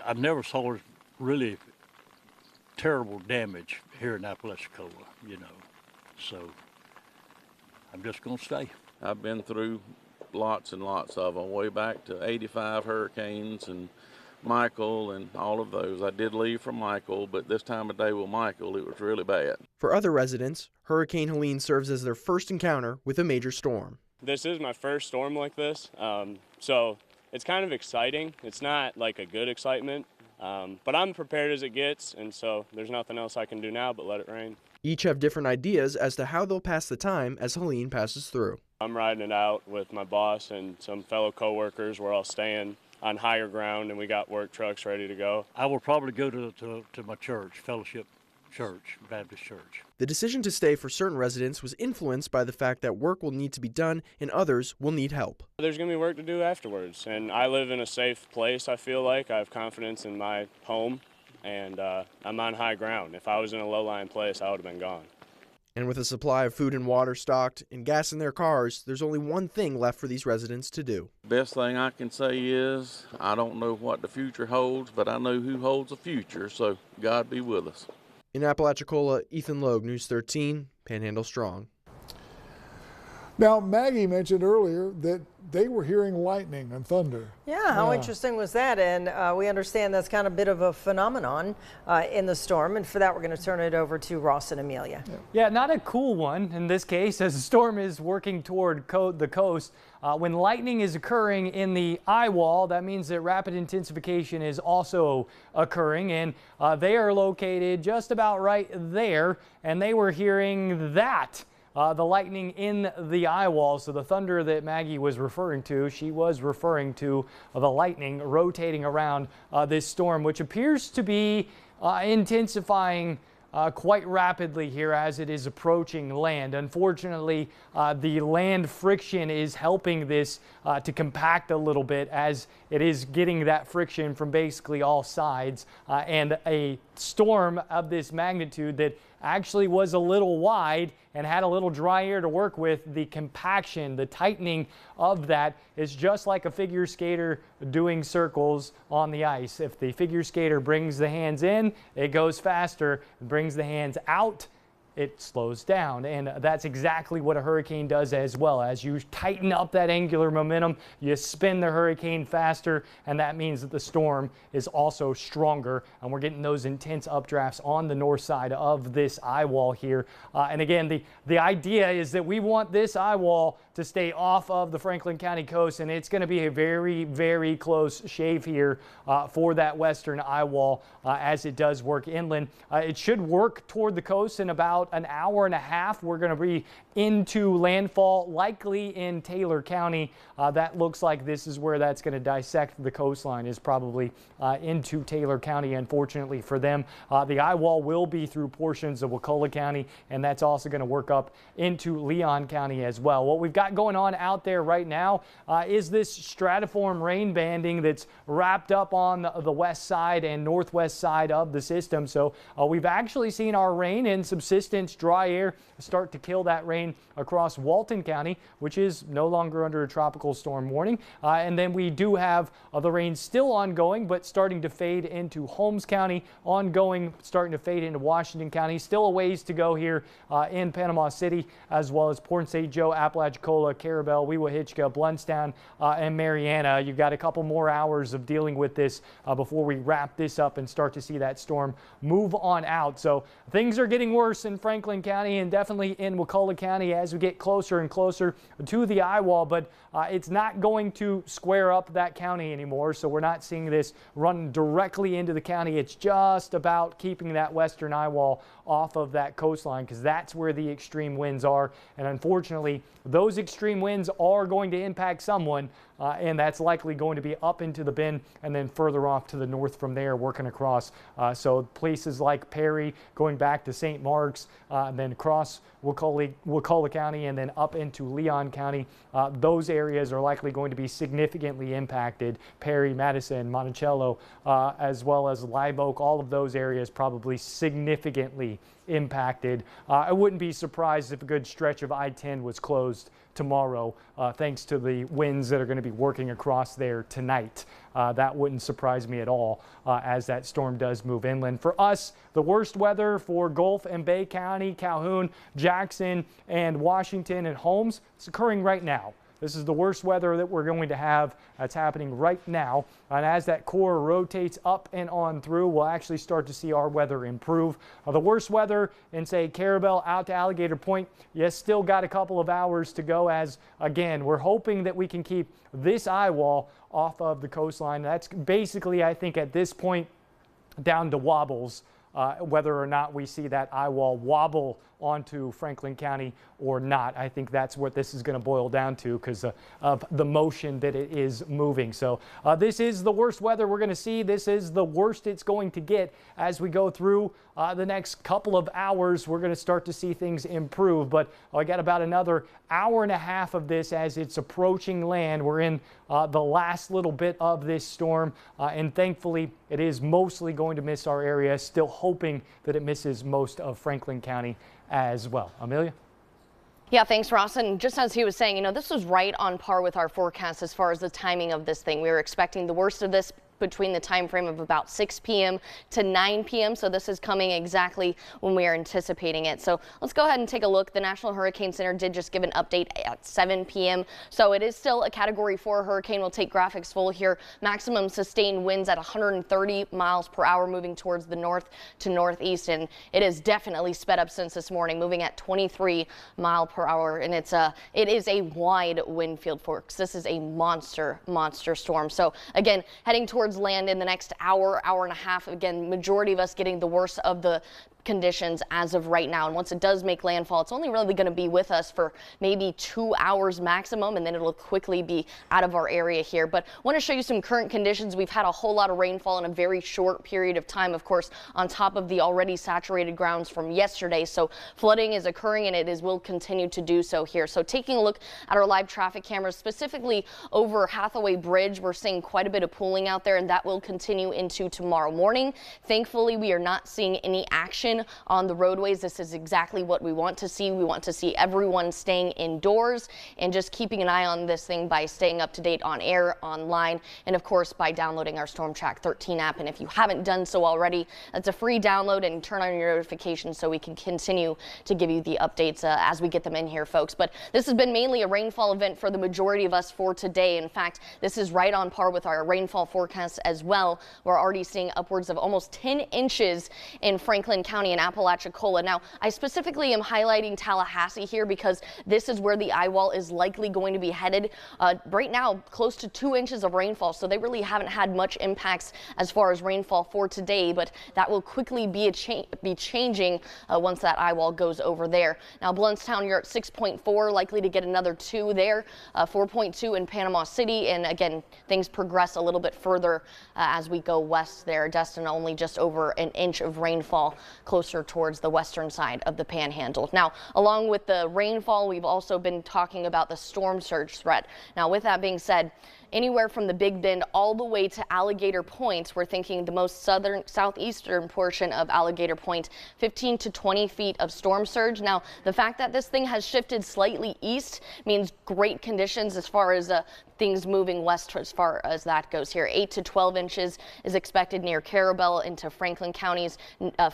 [SPEAKER 18] I've never saw really terrible damage here in Apalachicola, you know. So I'm just going to stay.
[SPEAKER 19] I've been through lots and lots of them, way back to 85 hurricanes and Michael and all of those. I did leave from Michael, but this time of day with Michael, it was really bad.
[SPEAKER 16] For other residents, Hurricane Helene serves as their first encounter with a major storm.
[SPEAKER 20] This is my first storm like this, so it's kind of exciting. It's not like a good excitement, but I'm prepared as it gets, and so there's nothing else I can do now but let it rain.
[SPEAKER 16] Each have different ideas as to how they'll pass the time as Helene passes through.
[SPEAKER 20] I'm riding it out with my boss and some fellow coworkers. We're all staying on higher ground, and we got work trucks ready to go.
[SPEAKER 18] I will probably go to my church, Fellowship church, Baptist church.
[SPEAKER 16] The decision to stay for certain residents was influenced by the fact that work will need to be done and others will need help.
[SPEAKER 20] There's going to be work to do afterwards, and I live in a safe place, I feel like. I have confidence in my home, and I'm on high ground. If I was in a low-lying place, I would have been gone.
[SPEAKER 16] And with a supply of food and water stocked and gas in their cars, there's only one thing left for these residents to do.
[SPEAKER 19] Best thing I can say is I don't know what the future holds, but I know who holds the future, so God be with us.
[SPEAKER 16] In Apalachicola, Ethan Logue, News 13, Panhandle Strong.
[SPEAKER 2] Now, Maggie mentioned earlier that they were hearing lightning and thunder.
[SPEAKER 3] Yeah, how interesting was that? And we understand that's kind of a bit of a phenomenon in the storm. And for that, we're going to turn it over to Ross and Amelia.
[SPEAKER 1] Yeah, not a cool one in this case, as the storm is working toward the coast. When lightning is occurring in the eye wall, that means that rapid intensification is also occurring. And they are located just about right there. And they were hearing that. The lightning in the eye wall, so the thunder that Maggie was referring to, she was referring to the lightning rotating around this storm, which appears to be intensifying quite rapidly here as it is approaching land. Unfortunately, the land friction is helping this to compact a little bit as it is getting that friction from basically all sides. And a storm of this magnitude that actually was a little wide and had a little dry air to work with, the compaction, the tightening of that is just like a figure skater doing circles on the ice. If the figure skater brings the hands in, it goes faster. Brings the hands out, it slows down. And that's exactly what a hurricane does as well. As you tighten up that angular momentum, you spin the hurricane faster, and that means that the storm is also stronger. And we're getting those intense updrafts on the north side of this eye wall here. And again, the idea is that we want this eye wall to stay off of the Franklin County coast, and it's going to be a very, very close shave here for that western eye wall as it does work inland. It should work toward the coast in about an hour and a half. We're going to be into landfall, likely in Taylor County. That looks like this is where that's going to dissect the coastline, is probably into Taylor County, unfortunately for them. The eye wall will be through portions of Wakulla County, and that's also going to work up into Leon County as well. What we've got going on out there right now is this stratiform rain banding that's wrapped up on the west side and northwest side of the system. So we've actually seen our rain and subsistence dry air start to kill that rain across Walton County, which is no longer under a tropical storm warning. And then we do have the rain still ongoing, but starting to fade into Holmes County, ongoing, starting to fade into Washington County. Still a ways to go here in Panama City, as well as Port St. Joe, Apalachicola, Carabel, Weewahitchka, Bluntstown, and Mariana. You've got a couple more hours of dealing with this before we wrap this up and start to see that storm move on out. So things are getting worse in Franklin County and definitely in Wakulla County as we get closer and closer to the eye wall, but it's not going to square up that county anymore. So we're not seeing this run directly into the county. It's just about keeping that western eye wall off of that coastline, because that's where the extreme winds are. And unfortunately, those extreme winds are going to impact someone, and that's likely going to be up into the Bend and then further off to the north from there, working across. So places like Perry, going back to St. Mark's, and then across Wakulla County and then up into Leon County. Those areas are likely going to be significantly impacted. Perry, Madison, Monticello, as well as Live Oak, all of those areas probably significantly impacted. I wouldn't be surprised if a good stretch of I-10 was closed tomorrow, thanks to the winds that are going to be working across there tonight. That wouldn't surprise me at all as that storm does move inland. For us, the worst weather for Gulf and Bay County, Calhoun, Jackson, and Washington and Holmes, it's occurring right now. This is the worst weather that we're going to have. That's happening right now. And as that core rotates up and on through, we'll actually start to see our weather improve. The worst weather in, say, Carabel out to Alligator Point, yes, still got a couple of hours to go, as, again, we're hoping that we can keep this eye wall off of the coastline. That's basically, I think, at this point, down to wobbles whether or not we see that eye wall wobble onto Franklin County or not. I think that's what this is going to boil down to because of the motion that it is moving. So this is the worst weather we're going to see. This is the worst it's going to get as we go through the next couple of hours. We're going to start to see things improve, but I got about another hour and a half of this as it's approaching land. We're in the last little bit of this storm, and thankfully it is mostly going to miss our area, still hoping that it misses most of Franklin County as well. Amelia?
[SPEAKER 13] Yeah, thanks, Ross. And just as he was saying, you know, this was right on par with our forecast as far as the timing of this thing. We were expecting the worst of this between the time frame of about 6 p.m. to 9 p.m. So this is coming exactly when we are anticipating it. So let's go ahead and take a look. The National Hurricane Center did just give an update at 7 p.m. So it is still a Category 4 hurricane. We'll take graphics full here. Maximum sustained winds at 130 miles per hour moving towards the north to northeast. And it is definitely sped up since this morning, moving at 23 mile per hour. And it is a wide wind field, folks. This is a monster storm. So again, heading towards land in the next hour and a half. Again, majority of us getting the worst of the conditions as of right now. And once it does make landfall, it's only really going to be with us for maybe 2 hours maximum, and then it'll quickly be out of our area here. But I want to show you some current conditions. We've had a whole lot of rainfall in a very short period of time, of course, on top of the already saturated grounds from yesterday. So flooding is occurring, and will continue to do so here. So taking a look at our live traffic cameras, specifically over Hathaway Bridge, we're seeing quite a bit of pooling out there, and that will continue into tomorrow morning. Thankfully, we are not seeing any action on the roadways. This is exactly what we want to see. We want to see everyone staying indoors and just keeping an eye on this thing by staying up to date on air, online, and of course by downloading our Storm Track 13 app. And if you haven't done so already, that's a free download, and turn on your notifications so we can continue to give you the updates as we get them in here, folks. But this has been mainly a rainfall event for the majority of us for today. In fact, this is right on par with our rainfall forecast as well. We're already seeing upwards of almost 10 inches in Franklin County and Apalachicola. Now, I specifically am highlighting Tallahassee here because this is where the eye wall is likely going to be headed. Right now, close to 2 inches of rainfall, so they really haven't had much impacts as far as rainfall for today, but that will quickly be changing once that eye wall goes over there. Now, Blountstown, you're at 6.4, likely to get another 2 there, 4.2 in Panama City, and again, things progress a little bit further as we go west there. Destin only just over an inch of rainfall closer towards the western side of the Panhandle. Now, along with the rainfall, we've also been talking about the storm surge threat. Now, with that being said, anywhere from the Big Bend all the way to Alligator Point, we're thinking the most southeastern portion of Alligator Point, 15 to 20 feet of storm surge. Now, the fact that this thing has shifted slightly east means great conditions as far as things moving west as far as that goes here. 8 to 12 inches is expected near Carabel into Franklin counties,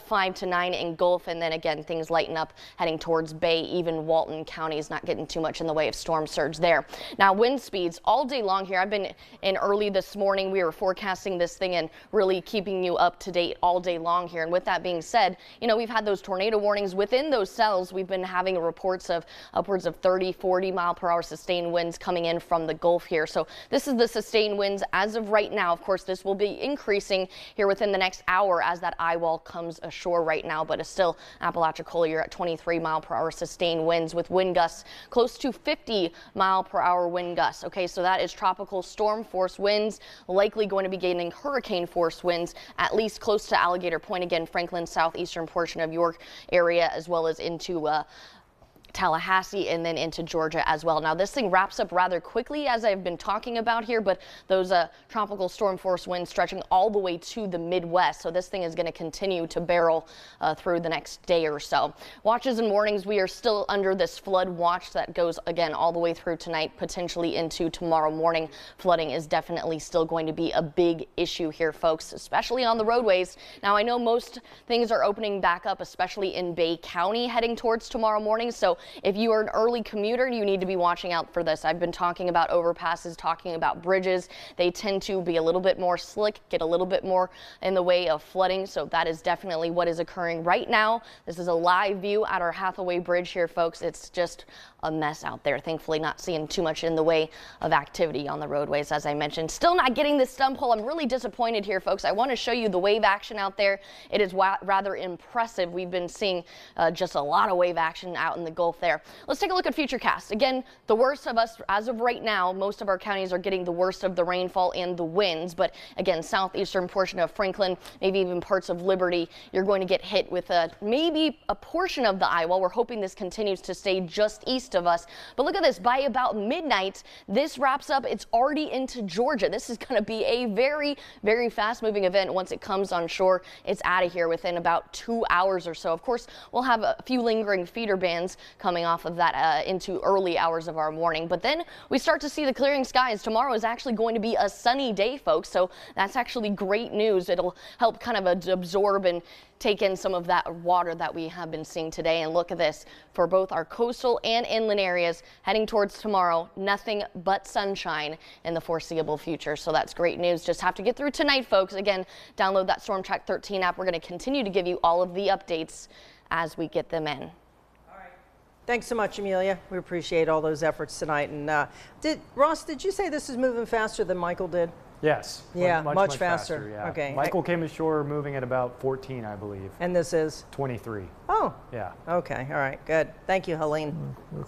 [SPEAKER 13] 5 to 9 in Gulf, and then again things lighten up heading towards Bay. Even Walton County is not getting too much in the way of storm surge there. Now, wind speeds all day long here. I've been in early this morning. We were forecasting this thing and really keeping you up to date all day long here. And with that being said, you know, we've had those tornado warnings within those cells. We've been having reports of upwards of 30, 40 mile per hour sustained winds coming in from the Gulf here. So this is the sustained winds as of right now. Of course, this will be increasing here within the next hour as that eye wall comes ashore right now, but it's still Apalachicola, you're at 23 mile per hour sustained winds with wind gusts close to 50 mile per hour wind gusts. Okay, so that is tropical storm force winds, likely going to be gaining hurricane force winds at least close to Alligator Point. Again, Franklin, southeastern portion of York area, as well as into Tallahassee and then into Georgia as well. Now, this thing wraps up rather quickly, as I've been talking about here, but those tropical storm force winds stretching all the way to the Midwest. So this thing is going to continue to barrel through the next day or so. Watches and warnings, we are still under this flood watch that goes again all the way through tonight, potentially into tomorrow morning. Flooding is definitely still going to be a big issue here, folks, especially on the roadways. Now, I know most things are opening back up, especially in Bay County heading towards tomorrow morning. So if you are an early commuter, you need to be watching out for this. I've been talking about overpasses, talking about bridges. They tend to be a little bit more slick, get a little bit more in the way of flooding. So that is definitely what is occurring right now. This is a live view at our Hathaway Bridge here, folks. It's just a mess out there. Thankfully, not seeing too much in the way of activity on the roadways, as I mentioned. Still not getting this stump hole. I'm really disappointed here, folks. I want to show you the wave action out there. It is rather impressive. We've been seeing just a lot of wave action out in the Gulf there. Let's take a look at Futurecast. Again, the worst of us, as of right now, most of our counties are getting the worst of the rainfall and the winds. But again, southeastern portion of Franklin, maybe even parts of Liberty, you're going to get hit with maybe a portion of the eye wall. We're hoping this continues to stay just east of us. But look at this, by about midnight, this wraps up. It's already into Georgia. This is going to be a very, very fast moving event. Once it comes on shore, it's out of here within about 2 hours or so. Of course, we'll have a few lingering feeder bands coming off of that into early hours of our morning. But then we start to see the clearing skies. Tomorrow is actually going to be a sunny day, folks. So that's actually great news. It'll help kind of absorb and take in some of that water that we have been seeing today. And look at this, for both our coastal and inland areas heading towards tomorrow, nothing but sunshine in the foreseeable future. So that's great news. Just have to get through tonight, folks. Again, download that Storm Track 13 app. We're going to continue to give you all of the updates as we get them in.
[SPEAKER 3] Thanks so much, Amelia. We appreciate all those efforts tonight. And Ross, did you say this is moving faster than Michael did?
[SPEAKER 1] Yes.
[SPEAKER 3] Yeah,
[SPEAKER 1] much
[SPEAKER 3] faster.
[SPEAKER 1] Yeah.
[SPEAKER 3] Okay.
[SPEAKER 1] Michael came ashore moving at about 14, I believe.
[SPEAKER 3] And this is?
[SPEAKER 1] 23.
[SPEAKER 3] Oh.
[SPEAKER 1] Yeah.
[SPEAKER 3] Okay. All right. Good. Thank you, Helene.
[SPEAKER 2] The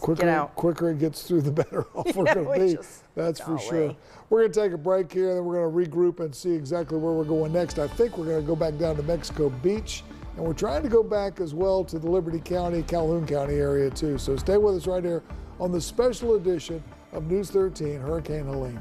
[SPEAKER 2] quicker it gets through, the better off we're going to be. That's for sure. We're going to take a break here, and then we're going to regroup and see exactly where we're going next. I think we're going to go back down to Mexico Beach, and we're trying to go back as well to the Liberty County, Calhoun County area too. So stay with us right here on the special edition of News 13, Hurricane Helene.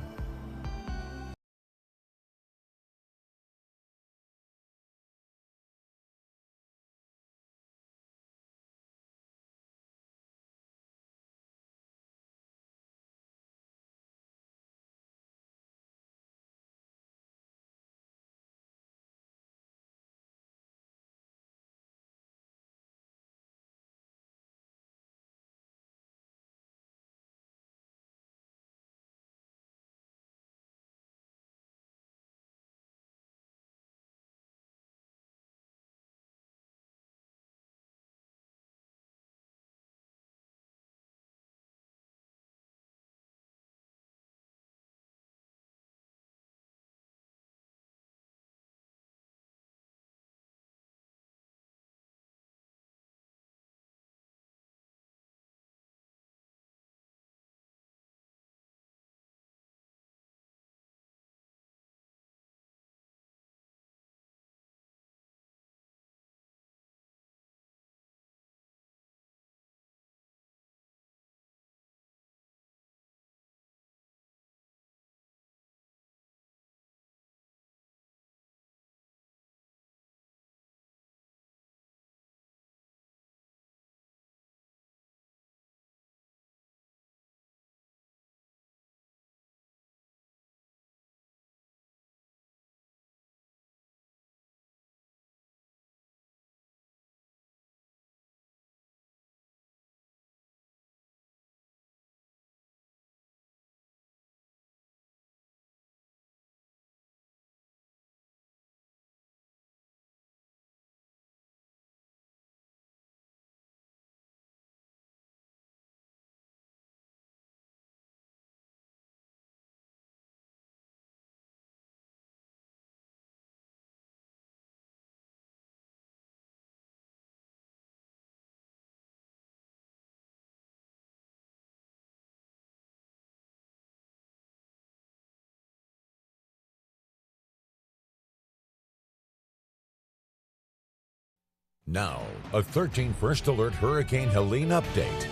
[SPEAKER 17] Now, a 13 First Alert Hurricane Helene update.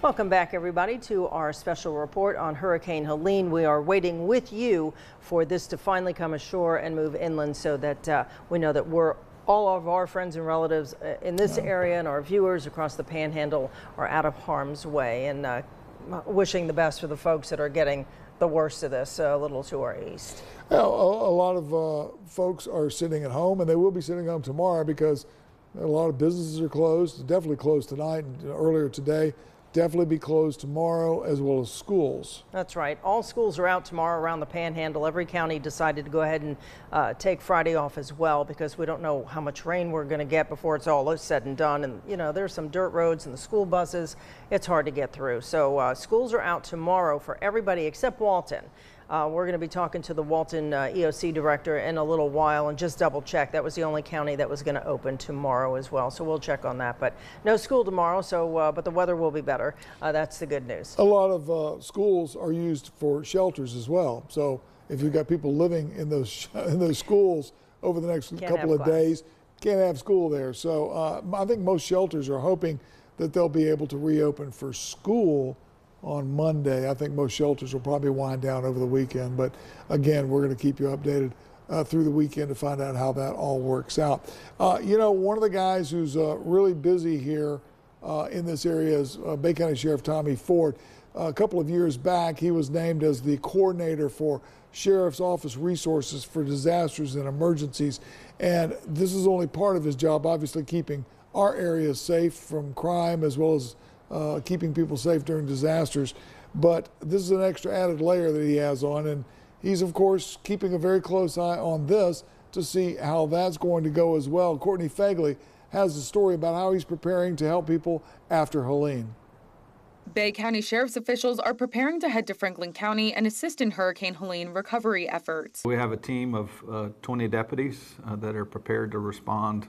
[SPEAKER 3] Welcome back, everybody, to our special report on Hurricane Helene. We are waiting with you for this to finally come ashore and move inland so that we know that all of our friends and relatives in this area and our viewers across the Panhandle are out of harm's way, and wishing the best for the folks that are getting the worst of this a little to our east.
[SPEAKER 2] Yeah, a lot of folks are sitting at home, and they will be sitting home tomorrow because a lot of businesses are closed, definitely closed tonight and earlier today. definitely be closed tomorrow, as well as schools.
[SPEAKER 3] That's right. All schools are out tomorrow around the Panhandle. Every county decided to go ahead and take Friday off as well, because we don't know how much rain we're going to get before it's all said and done. And, you know, there's some dirt roads and the school buses. It's hard to get through. So schools are out tomorrow for everybody except Walton. We're going to be talking to the Walton EOC director in a little while and just double check. That was the only county that was going to open tomorrow as well. So we'll check on that. But no school tomorrow, so but the weather will be better. That's the good news.
[SPEAKER 2] A lot of schools are used for shelters as well. So if you've got people living in those schools over the next couple of days, can't have school there. So I think most shelters are hoping that they'll be able to reopen for school on Monday. I think most shelters will probably wind down over the weekend, but again, we're going to keep you updated through the weekend to find out how that all works out. You know, one of the guys who's really busy here in this area is Bay County Sheriff Tommy Ford. A couple of years back, he was named as the coordinator for Sheriff's Office resources for disasters and emergencies, and this is only part of his job, obviously keeping our areas safe from crime as well as keeping people safe during disasters. But this is an extra added layer that he has on, and he's of course keeping a very close eye on this to see how that's going to go as well. Courtney Fegley has a story about how he's preparing to help people after Helene.
[SPEAKER 5] Bay County Sheriff's officials are preparing to head to Franklin County and assist in Hurricane Helene recovery efforts.
[SPEAKER 7] We have a team of 20 deputies that are prepared to respond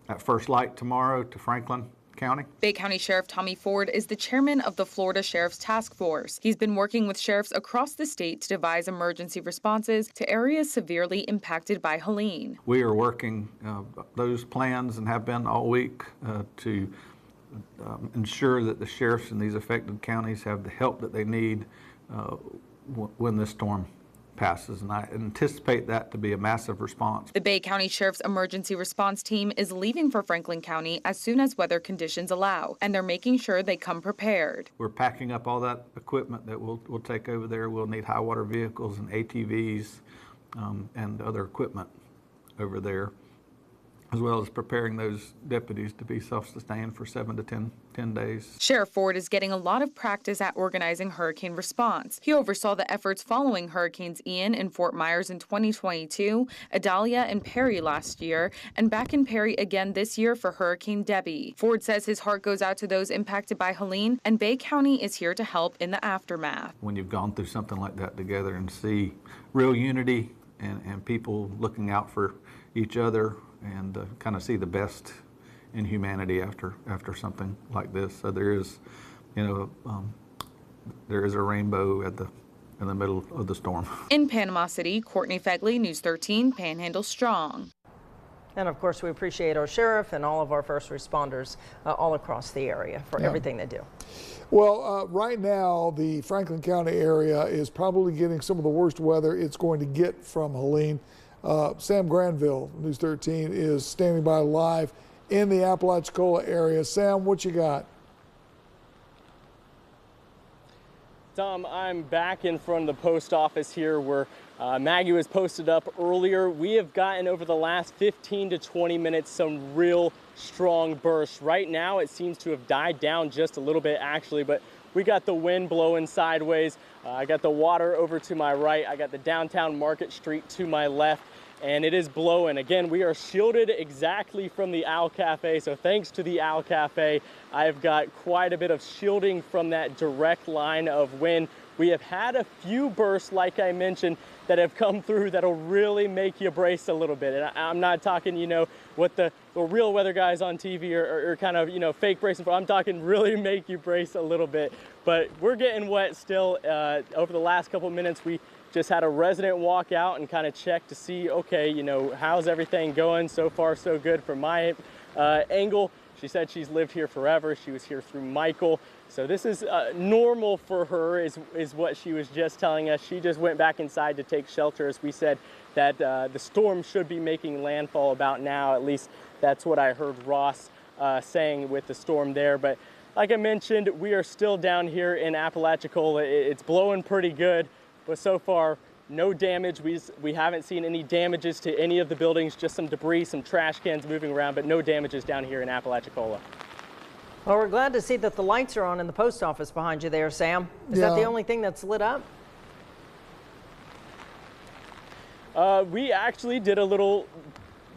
[SPEAKER 7] at first light tomorrow to Franklin County.
[SPEAKER 5] Bay County Sheriff Tommy Ford is the chairman of the Florida Sheriff's Task Force. He's been working with sheriffs across the state to devise emergency responses to areas severely impacted by Helene.
[SPEAKER 7] We are working those plans and have been all week to ensure that the sheriffs in these affected counties have the help that they need when this storm passes, and I anticipate that to be a massive response.
[SPEAKER 5] The Bay County Sheriff's Emergency Response Team is leaving for Franklin County as soon as weather conditions allow, and they're making sure they come prepared.
[SPEAKER 7] We're packing up all that equipment that we'll take over there. We'll need high water vehicles and ATVs and other equipment over there, as well as preparing those deputies to be self-sustained for 7 to 10 days.
[SPEAKER 5] Sheriff Ford is getting a lot of practice at organizing hurricane response. He oversaw the efforts following Hurricanes Ian and Fort Myers in 2022, Idalia and Perry last year, and back in Perry again this year for Hurricane Debbie. Ford says his heart goes out to those impacted by Helene, and Bay County is here to help in the aftermath.
[SPEAKER 7] When you've gone through something like that together and see real unity and people looking out for each other, and kind of see the best in humanity after something like this. So there is, there is a rainbow in the middle of the storm.
[SPEAKER 5] In Panama City, Courtney Fegley, News 13, Panhandle Strong.
[SPEAKER 3] And of course, we appreciate our sheriff and all of our first responders all across the area for everything they do.
[SPEAKER 2] Well, right now, the Franklin County area is probably getting some of the worst weather it's going to get from Helene. Sam Granville, News 13, is standing by live in the Apalachicola area. Sam, what you got?
[SPEAKER 8] Tom, I'm back in front of the post office here where Maggie was posted up earlier. We have gotten over the last 15 to 20 minutes some real strong bursts. Right now it seems to have died down just a little bit actually, but we got the wind blowing sideways. I got the water over to my right. I got the downtown Market Street to my left, and it is blowing. Again, we are shielded exactly from the Owl Cafe, so thanks to the Owl Cafe, I've got quite a bit of shielding from that direct line of wind. We have had a few bursts, like I mentioned, that have come through that'll really make you brace a little bit. And I'm not talking, what the real weather guys on TV are kind of, fake bracing for. I'm talking really make you brace a little bit. But we're getting wet still. Over the last couple of minutes, we just had a resident walk out and kind of check to see, okay, how's everything going? So far, so good from my angle. She said she's lived here forever. She was here through Michael. So this is normal for her is what she was just telling us. She just went back inside to take shelter, as we said, that the storm should be making landfall about now. At least that's what I heard Ross saying with the storm there. But like I mentioned, we are still down here in Apalachicola. It's blowing pretty good, but so far, no damage. We haven't seen any damages to any of the buildings, just some debris, some trash cans moving around, but no damages down here in Apalachicola.
[SPEAKER 3] Well, we're glad to see that the lights are on in the post office behind you there, Sam. Is that the only thing that's lit up?
[SPEAKER 8] We actually did a little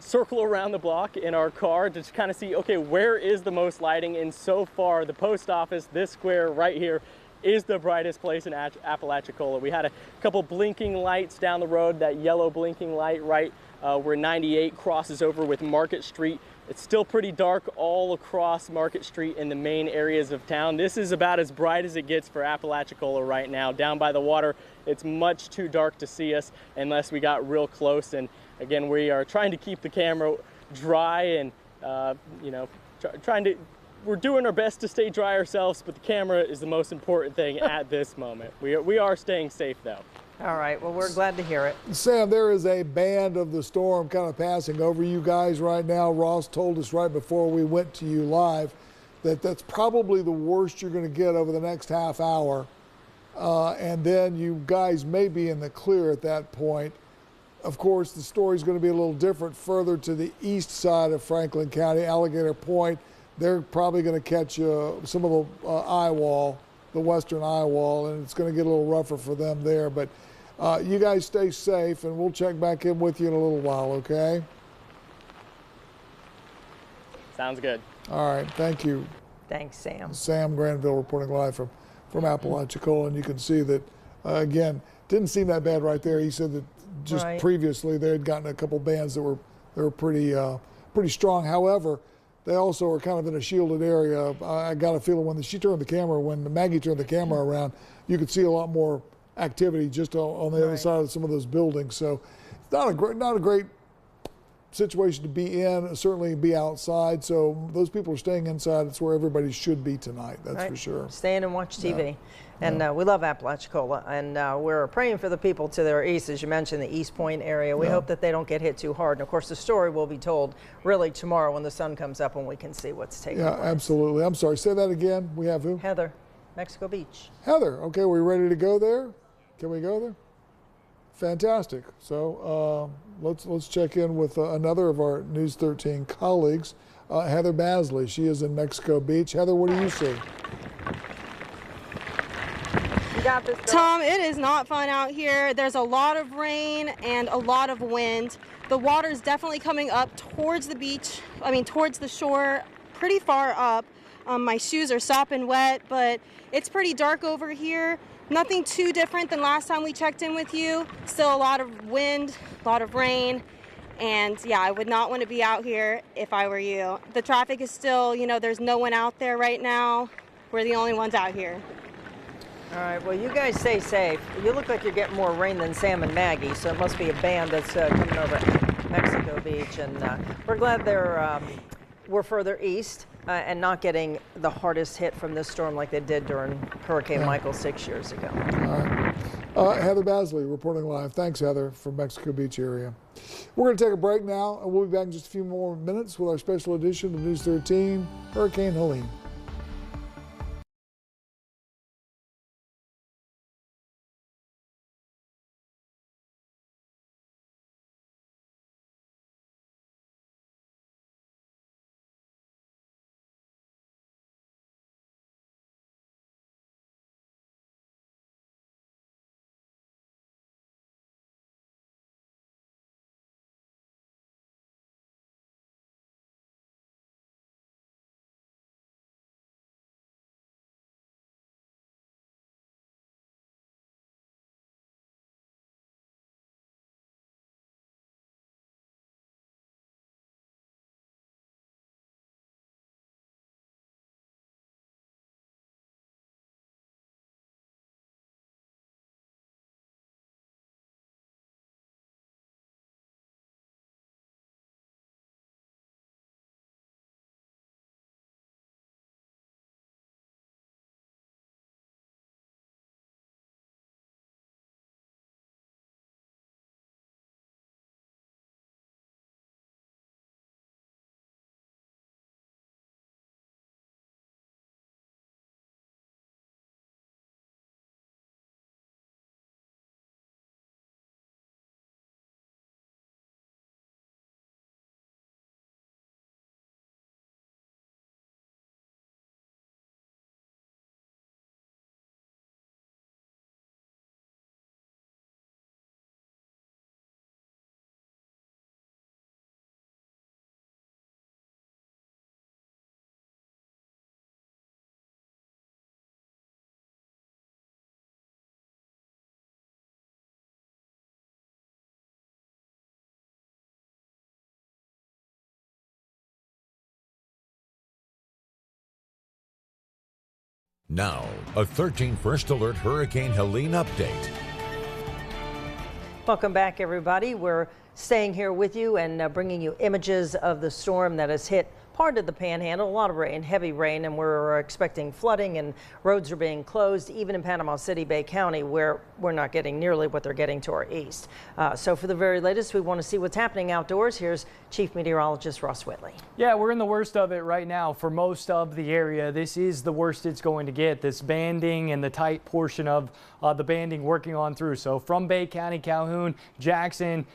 [SPEAKER 8] circle around the block in our car to kind of see, okay, where is the most lighting? And so far, the post office, this square right here, is the brightest place in Apalachicola. We had a couple blinking lights down the road, that yellow blinking light right where 98 crosses over with Market Street. It's still pretty dark all across Market Street in the main areas of town. This is about as bright as it gets for Apalachicola right now. Down by the water, it's much too dark to see us unless we got real close. And again, we are trying to keep the camera dry and, you know, we're doing our best to stay dry ourselves, but the camera is the most important thing at this moment. We are staying safe though.
[SPEAKER 3] All right, well, we're glad to hear it.
[SPEAKER 2] Sam, there is a band of the storm kind of passing over you guys right now. Ross told us right before we went to you live that that's probably the worst you're going to get over the next half hour. And then you guys may be in the clear at that point. Of course, the story's going to be a little different further to the east side of Franklin County, Alligator Point. They're probably going to catch some of the eye wall, the western eye wall, and it's going to get a little rougher for them there. But you guys stay safe, and we'll check back in with you in a little while, okay?
[SPEAKER 8] Sounds good.
[SPEAKER 2] All right, thank you.
[SPEAKER 3] Thanks, Sam.
[SPEAKER 2] Sam Granville reporting live from Apalachicola, and you can see that, again, didn't seem that bad right there. He said that just previously they had gotten a couple bands that were pretty strong. However, they also are kind of in a shielded area. I got a feeling when Maggie turned the camera around, you could see a lot more activity just on the other side of some of those buildings. So it's not a great situation to be in, certainly be outside. So those people are staying inside. It's where everybody should be tonight, that's for sure.
[SPEAKER 3] Stay in and watch TV. And we love Apalachicola, and we're praying for the people to their east, as you mentioned, the East Point area. We hope that they don't get hit too hard. And of course, the story will be told really tomorrow when the sun comes up and we can see what's taking place.
[SPEAKER 2] Yeah, absolutely. I'm sorry, say that again. We have who?
[SPEAKER 3] Heather, Mexico Beach.
[SPEAKER 2] Heather, okay, we ready to go there? Can we go there? Fantastic. So let's check in with another of our News 13 colleagues, Heather Basley. She is in Mexico Beach. Heather, what do you see?
[SPEAKER 6] Tom, it is not fun out here. There's a lot of rain and a lot of wind. The water is definitely coming up towards the beach, towards the shore, pretty far up. My shoes are sopping wet, but it's pretty dark over here. Nothing too different than last time we checked in with you. Still a lot of wind, a lot of rain, and yeah, I would not want to be out here if I were you. The traffic is still, there's no one out there right now. We're the only ones out here.
[SPEAKER 3] All right, well, you guys stay safe. You look like you're getting more rain than Sam and Maggie, so it must be a band that's coming over Mexico Beach, and we're glad we're further east and not getting the hardest hit from this storm like they did during Hurricane Michael 6 years ago.
[SPEAKER 2] All right. Heather Basley reporting live. Thanks, Heather, from Mexico Beach area. We're going to take a break now, and we'll be back in just a few more minutes with our special edition of News 13, Hurricane Helene.
[SPEAKER 17] Now, a 13 First Alert Hurricane Helene update.
[SPEAKER 3] Welcome back, everybody. We're staying here with you and bringing you images of the storm that has hit part of the Panhandle. A lot of rain, heavy rain, and we're expecting flooding, and roads are being closed, even in Panama City, Bay County, where we're not getting nearly what they're getting to our east. So for the very latest, we want to see what's happening outdoors. Here's Chief Meteorologist Ross Whitley.
[SPEAKER 1] Yeah, we're in the worst of it right now for most of the area. This is the worst it's going to get, this banding and the tight portion of the banding working on through. So from Bay County, Calhoun, Jackson,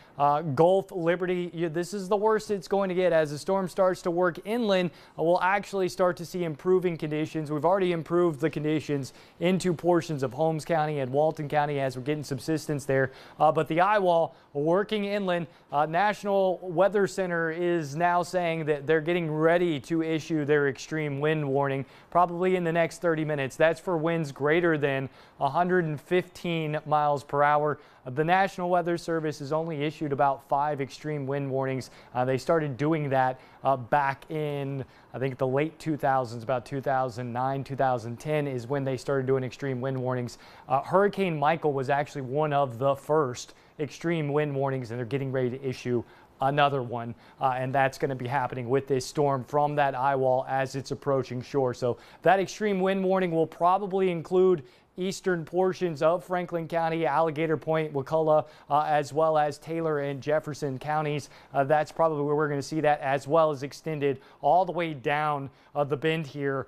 [SPEAKER 1] Gulf, Liberty, this is the worst it's going to get. As the storm starts to work inland, we'll actually start to see improving conditions. We've already improved the conditions into portions of Holmes County and Walton County as we're getting subsidence there. But the eye wall working inland, National Weather Center is now saying that they're getting ready to issue their extreme wind warning probably in the next 30 minutes. That's for winds greater than 115 miles per hour. The National Weather Service has only issued about 5 extreme wind warnings. They started doing that back in, I think, the late 2000s, about 2009, 2010 is when they started doing extreme wind warnings. Hurricane Michael was actually one of the first extreme wind warnings, and they're getting ready to issue another one, and that's going to be happening with this storm from that eye wall as it's approaching shore. So that extreme wind warning will probably include eastern portions of Franklin County, Alligator Point, Wakulla, as well as Taylor and Jefferson counties. That's probably where we're going to see that, as well as extended all the way down the bend here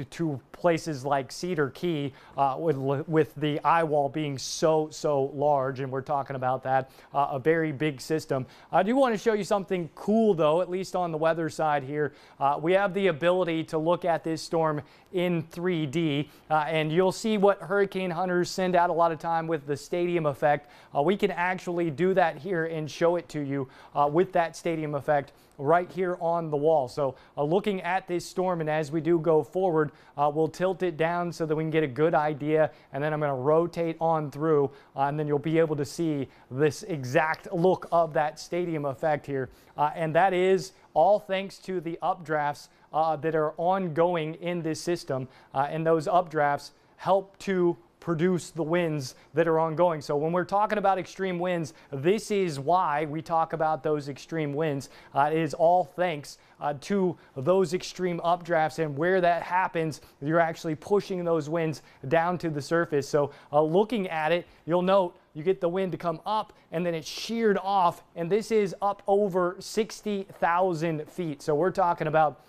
[SPEAKER 1] to places like Cedar Key, with the eye wall being so large, and we're talking about that, a very big system. I do want to show you something cool, though, at least on the weather side here. We have the ability to look at this storm in 3D, and you'll see what hurricane hunters send out a lot of time with the stadium effect. We can actually do that here and show it to you with that stadium effect right here on the wall. So looking at this storm, and as we do go forward, we'll tilt it down so that we can get a good idea, and then I'm going to rotate on through, and then you'll be able to see this exact look of that stadium effect here. And that is all thanks to the updrafts that are ongoing in this system, and those updrafts help to produce the winds that are ongoing. So when we're talking about extreme winds, this is why we talk about those extreme winds. It is all thanks to those extreme updrafts, and where that happens, you're actually pushing those winds down to the surface. So looking at it, you'll note you get the wind to come up and then it's sheared off, and this is up over 60,000 feet. So we're talking about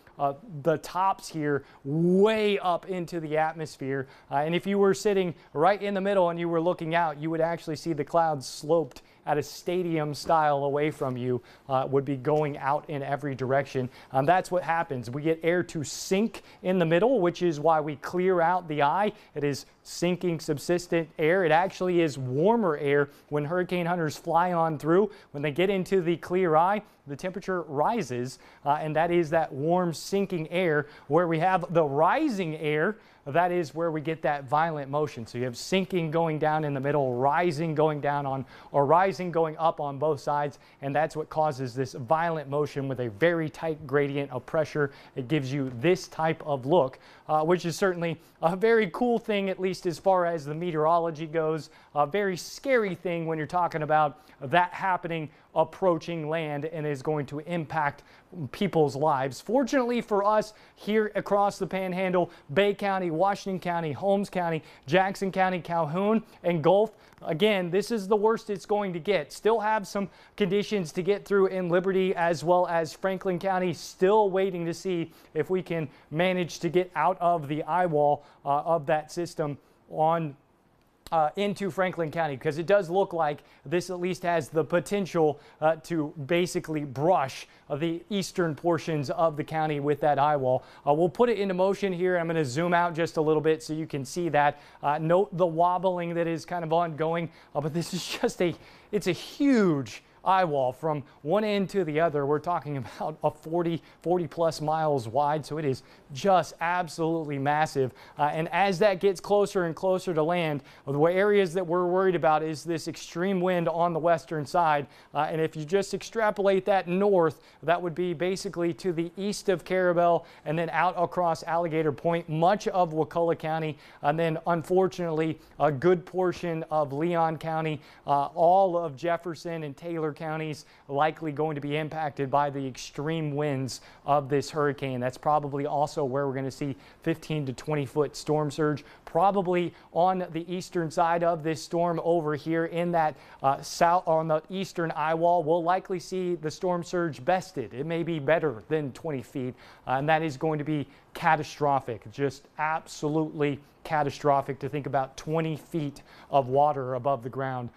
[SPEAKER 1] the tops here way up into the atmosphere, and if you were sitting right in the middle and you were looking out, you would actually see the clouds sloped at a stadium style away from you, would be going out in every direction. That's what happens. We get air to sink in the middle, which is why we clear out the eye. It is sinking subsistent air. It actually is warmer air when hurricane hunters fly on through. When they get into the clear eye, the temperature rises, and that is that warm sinking air. Where we have the rising air, that is where we get that violent motion. So you have sinking going down in the middle, rising going down on, or rising going up on both sides, and that's what causes this violent motion with a very tight gradient of pressure. It gives you this type of look, which is certainly a very cool thing, at least as far as the meteorology goes. A very scary thing when you're talking about that happening approaching land and is going to impact people's lives. Fortunately for us here across the Panhandle, Bay County, Washington County, Holmes County, Jackson County, Calhoun, and Gulf, again, this is the worst it's going to get. Still have some conditions to get through in Liberty as well as Franklin County. Still waiting to see if we can manage to get out of the eye wall of that system on into Franklin County, because it does look like this at least has the potential to basically brush the eastern portions of the county with that eye wall. We'll put it into motion here. I'm going to zoom out just a little bit so you can see that. Note the wobbling that is kind of ongoing, but this is just it's a huge eye wall from one end to the other. We're talking about a 40 plus miles wide, so it is just absolutely massive. And as that gets closer and closer to land, the areas that we're worried about is this extreme wind on the western side. And if you just extrapolate that north, that would be basically to the east of Carabel and then out across Alligator Point, much of Wakulla County, and then unfortunately a good portion of Leon County, all of Jefferson and Taylor counties likely going to be impacted by the extreme winds of this hurricane. That's probably also where we're going to see 15 to 20 foot storm surge, probably on the eastern side of this storm over here in that south on the eastern eye wall. We'll likely see the storm surge bested. It may be better than 20 feet, and that is going to be catastrophic, just absolutely catastrophic. To think about 20 feet of water above the ground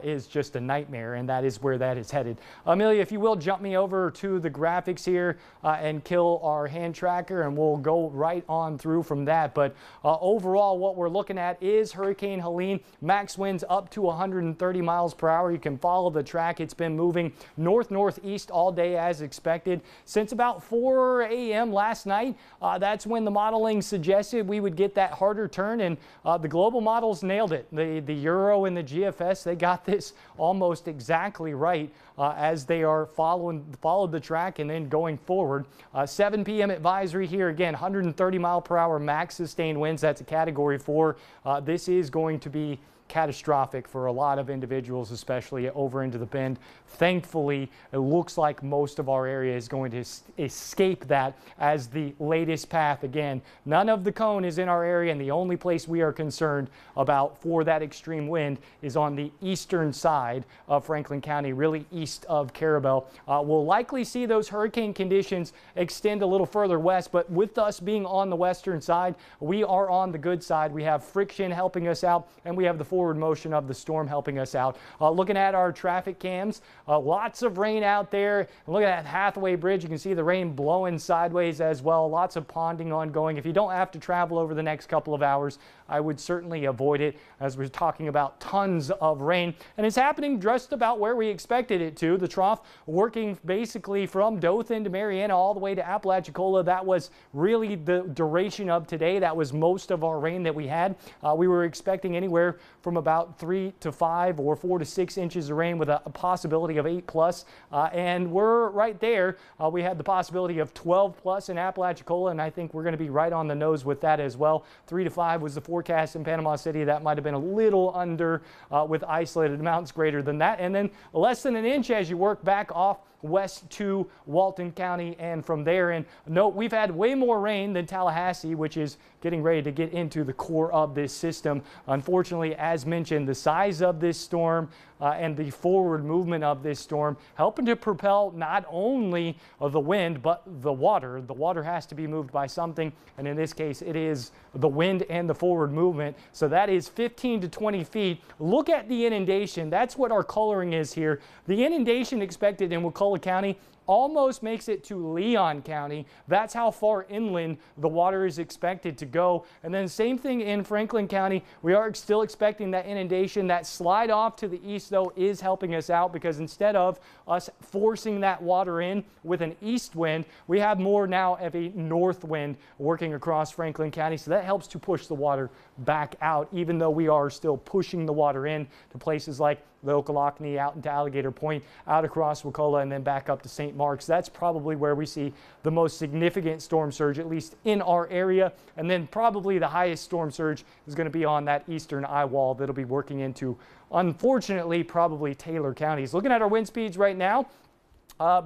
[SPEAKER 1] is just a nightmare, and that is where that is headed. Amelia, if you will, jump me over to the graphics here and kill our hand tracker, and we'll go right on through from that. But overall, what we're looking at is Hurricane Helene. Max winds up to 130 miles per hour. You can follow the track. It's been moving north-northeast all day as expected. Since about 4 a.m. last night, that's when the modeling suggested we would get that harder turn, and the global models nailed it. The Euro and the GFS, they got this almost exactly right as they are followed the track and then going forward. 7 p.m. advisory here again, 130 mile per hour max sustained winds. That's a category 4. This is going to be catastrophic for a lot of individuals, especially over into the Bend. Thankfully, it looks like most of our area is going to escape that as the latest path. Again, none of the cone is in our area, and the only place we are concerned about for that extreme wind is on the eastern side of Franklin County, really east of Carabel. We'll likely see those hurricane conditions extend a little further west, but with us being on the western side, we are on the good side. We have friction helping us out, and we have the forward motion of the storm helping us out. Looking at our traffic cams, lots of rain out there. And look at that Hathaway Bridge. You can see the rain blowing sideways as well. Lots of ponding ongoing. If you don't have to travel over the next couple of hours, I would certainly avoid it, as we're talking about tons of rain. And it's happening just about where we expected it to. The trough working basically from Dothan to Mariana all the way to Apalachicola. That was really the duration of today. That was most of our rain that we had. We were expecting anywhere from about 3 to 5 or 4 to 6 inches of rain with a possibility of 8 plus. And we're right there. We had the possibility of 12 plus in Apalachicola, and I think we're going to be right on the nose with that as well. 3 to 5 was the forecast in Panama City. That might have been a little under with isolated amounts greater than that. And then less than an inch as you work back off west to Walton County, and from there. And note, we've had way more rain than Tallahassee, which is getting ready to get into the core of this system. Unfortunately, as mentioned, the size of this storm and the forward movement of this storm helping to propel not only the wind but the water. The water has to be moved by something, and in this case it is the wind and the forward movement. So that is 15 to 20 feet. Look at the inundation. That's what our coloring is here. The inundation expected in Wakulla County almost makes it to Leon County. That's how far inland the water is expected to go. And then same thing in Franklin County. We are still expecting that inundation. That slide off to the east, though, is helping us out, because instead of us forcing that water in with an east wind, we have more now of a north wind working across Franklin County. So that helps to push the water back out, even though we are still pushing the water in to places like the Ocklawackney, out into Alligator Point, out across Wakulla, and then back up to St. Mark's. That's probably where we see the most significant storm surge, at least in our area. And then probably the highest storm surge is going to be on that eastern eye wall that'll be working into, unfortunately, probably Taylor counties. Looking at our wind speeds right now,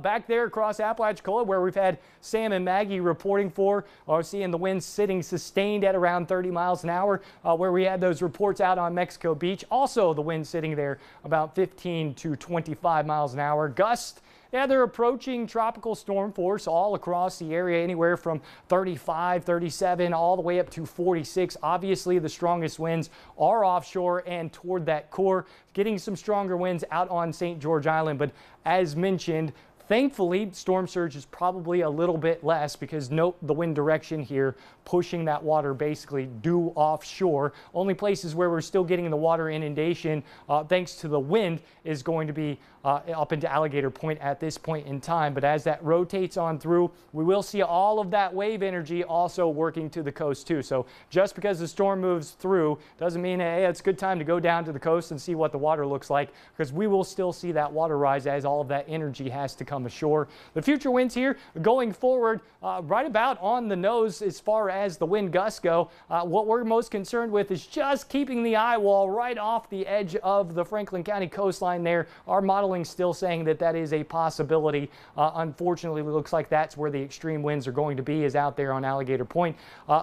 [SPEAKER 1] back there across Apalachicola, where we've had Sam and Maggie reporting for, are seeing the winds sitting sustained at around 30 miles an hour, where we had those reports out on Mexico Beach. Also, the wind sitting there about 15 to 25 miles an hour. Gusts, yeah, they're approaching tropical storm force all across the area, anywhere from 35, 37, all the way up to 46. Obviously, the strongest winds are offshore and toward that core, getting some stronger winds out on St. George Island. But as mentioned, Thankfully, storm surge is probably a little bit less because note the wind direction here, pushing that water basically due offshore. Only places where we're still getting the water inundation thanks to the wind is going to be up into Alligator Point at this point in time. But as that rotates on through, we will see all of that wave energy also working to the coast too. So just because the storm moves through doesn't mean, hey, it's a good time to go down to the coast and see what the water looks like, because we will still see that water rise as all of that energy has to come ashore. The future winds here going forward right about on the nose as far as the wind gusts go. What we're most concerned with is just keeping the eye wall right off the edge of the Franklin County coastline there. Our modeling still saying that that is a possibility. Unfortunately, it looks like that's where the extreme winds are going to be, is out there on Alligator Point.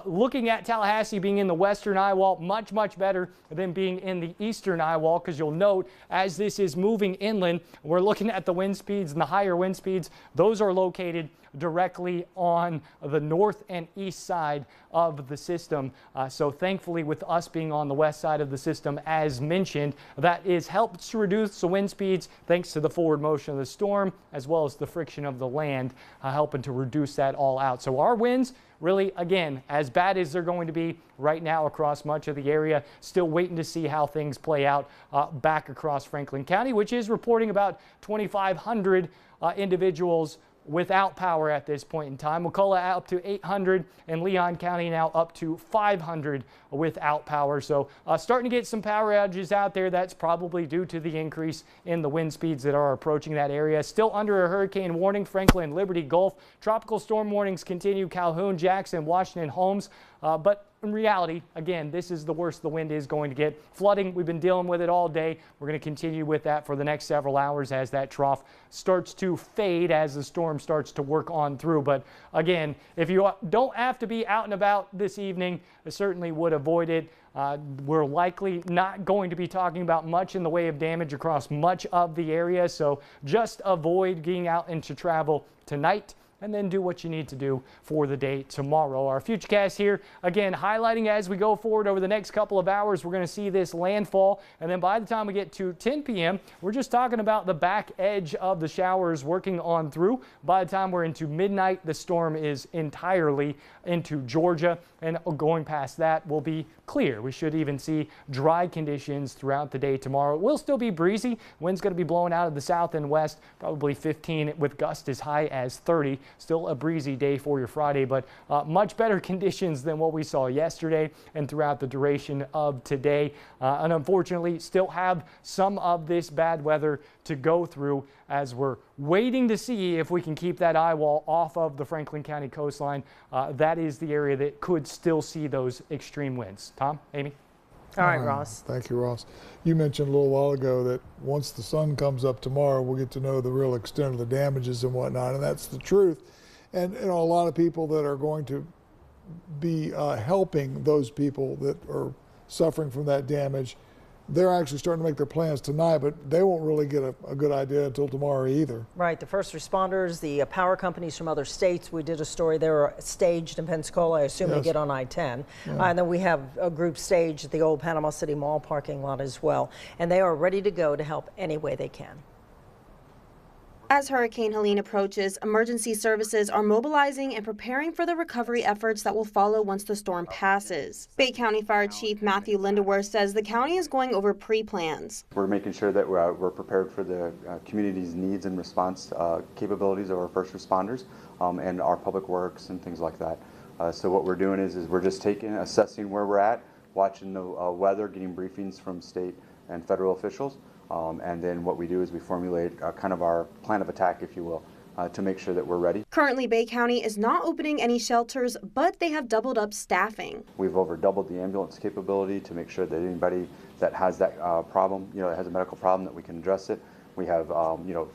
[SPEAKER 1] Looking at Tallahassee being in the western eye wall, much better than being in the eastern eye wall, because you'll note as this is moving inland, we're looking at the wind speeds and the higher wind speeds. Those are located directly on the north and east side of the system. So thankfully, with us being on the west side of the system, as mentioned, that is helps to reduce the wind speeds thanks to the forward motion of the storm, as well as the friction of the land, helping to reduce that all out. So our winds really, again, as bad as they're going to be right now across much of the area. Still waiting to see how things play out back across Franklin County, which is reporting about 2,500 individuals without power at this point in time. Wakulla up to 800, and Leon County now up to 500 without power. So starting to get some power outages out there. That's probably due to the increase in the wind speeds that are approaching that area. Still under a hurricane warning, Franklin, Liberty, Gulf. Tropical storm warnings continue, Calhoun, Jackson, Washington, Holmes. But in reality, again, this is the worst the wind is going to get. Flooding, we've been dealing with it all day. We're going to continue with that for the next several hours as that trough starts to fade as the storm starts to work on through. But again, if you don't have to be out and about this evening, I certainly would avoid it. We're likely not going to be talking about much in the way of damage across much of the area. So just avoid getting out into travel tonight, and then do what you need to do for the day tomorrow. Our Futurecast here, again, highlighting as we go forward over the next couple of hours, we're going to see this landfall. And then by the time we get to 10 p.m., we're just talking about the back edge of the showers working on through. By the time we're into midnight, the storm is entirely into Georgia. And going past that will be clear. We should even see dry conditions throughout the day tomorrow. It will still be breezy. Wind's going to be blowing out of the south and west, probably 15 with gusts as high as 30. Still a breezy day for your Friday, but much better conditions than what we saw yesterday and throughout the duration of today. And unfortunately, still have some of this bad weather to go through as we're waiting to see if we can keep that eye wall off of the Franklin County coastline. That is the area that could still see those extreme winds. Tom, Amy?
[SPEAKER 3] All right, Ross.
[SPEAKER 2] Thank you, Ross. You mentioned a little while ago that once the sun comes up tomorrow, we'll get to know the real extent of the damages and whatnot, and that's the truth. And you know, a lot of people that are going to be helping those people that are suffering from that damage, they're actually starting to make their plans tonight, but they won't really get a good idea until tomorrow either.
[SPEAKER 3] Right. The first responders, the power companies from other states, we did a story. They were staged in Pensacola. I assume they get on I-10.
[SPEAKER 2] Yeah.
[SPEAKER 3] And then we have a group staged at the old Panama City Mall parking lot as well. And they are ready to go to help any way they can.
[SPEAKER 6] As Hurricane Helene approaches, emergency services are mobilizing and preparing for the recovery efforts that will follow once the storm passes. Bay County Fire Chief Matthew Lindeworth says the county is going over pre-plans.
[SPEAKER 21] We're making sure that we're prepared for the community's needs and response capabilities of our first responders and our public works and things like that. So what we're doing is we're just assessing where we're at, watching the weather, getting briefings from state and federal officials. And then what we do is we formulate kind of our plan of attack, if you will, to make sure that we're ready.
[SPEAKER 6] Currently, Bay County is not opening any shelters, but they have doubled up staffing.
[SPEAKER 21] We've doubled the ambulance capability to make sure that anybody that has that problem, that has a medical problem, that we can address it. We have,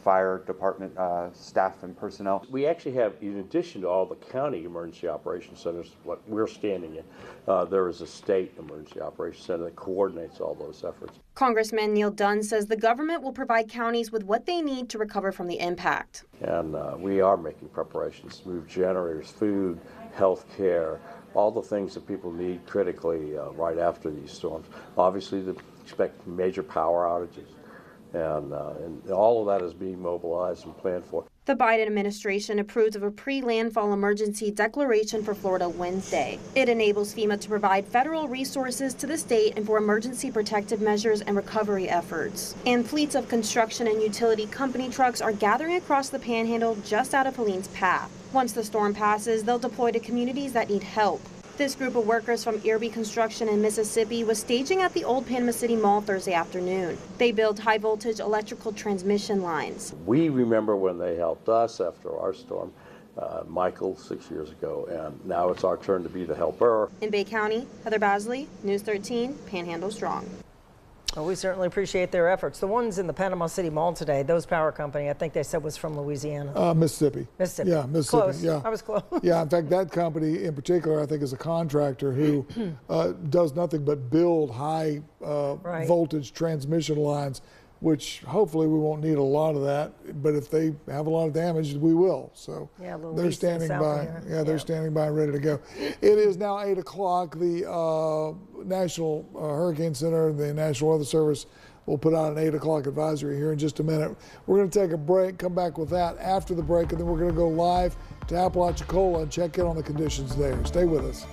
[SPEAKER 21] fire department staff and personnel.
[SPEAKER 22] We actually have, in addition to all the county emergency operations centers, what we're standing in, there is a state emergency operations center that coordinates all those efforts.
[SPEAKER 6] Congressman Neil Dunn says the government will provide counties with what they need to recover from the impact.
[SPEAKER 22] And we are making preparations, move generators, food, health care, all the things that people need critically right after these storms. Obviously, expect major power outages. and all of that is being mobilized and planned for.
[SPEAKER 6] The Biden administration approved of a pre-landfall emergency declaration for Florida Wednesday. It enables FEMA to provide federal resources to the state and for emergency protective measures and recovery efforts. And fleets of construction and utility company trucks are gathering across the panhandle just out of Helene's path. Once the storm passes, they'll deploy to communities that need help. This group of workers from Earby Construction in Mississippi was staging at the old Panama City Mall Thursday afternoon. They build high-voltage electrical transmission lines.
[SPEAKER 22] We remember when they helped us after our storm, Michael, 6 years ago, and now it's our turn to be the helper.
[SPEAKER 6] In Bay County, Heather Basley, News 13, Panhandle Strong.
[SPEAKER 3] Well, we certainly appreciate their efforts. The ones in the Panama City Mall today, those power company, I think they said was from Louisiana.
[SPEAKER 2] Mississippi.
[SPEAKER 3] Mississippi.
[SPEAKER 2] Yeah, Mississippi.
[SPEAKER 3] Close.
[SPEAKER 2] Yeah.
[SPEAKER 3] I was close.
[SPEAKER 2] Yeah, in fact, that company in particular, I think, is a contractor who does nothing but build high voltage transmission lines, which hopefully we won't need a lot of that. But if they have a lot of damage, we will. So
[SPEAKER 3] yeah,
[SPEAKER 2] they're standing by. Yeah, they're standing by and ready to go. It is now 8 o'clock. The National Hurricane Center and the National Weather Service will put out an 8 o'clock advisory here in just a minute. We're going to take a break, come back with that after the break, and then we're going to go live to Apalachicola and check in on the conditions there. Stay with us.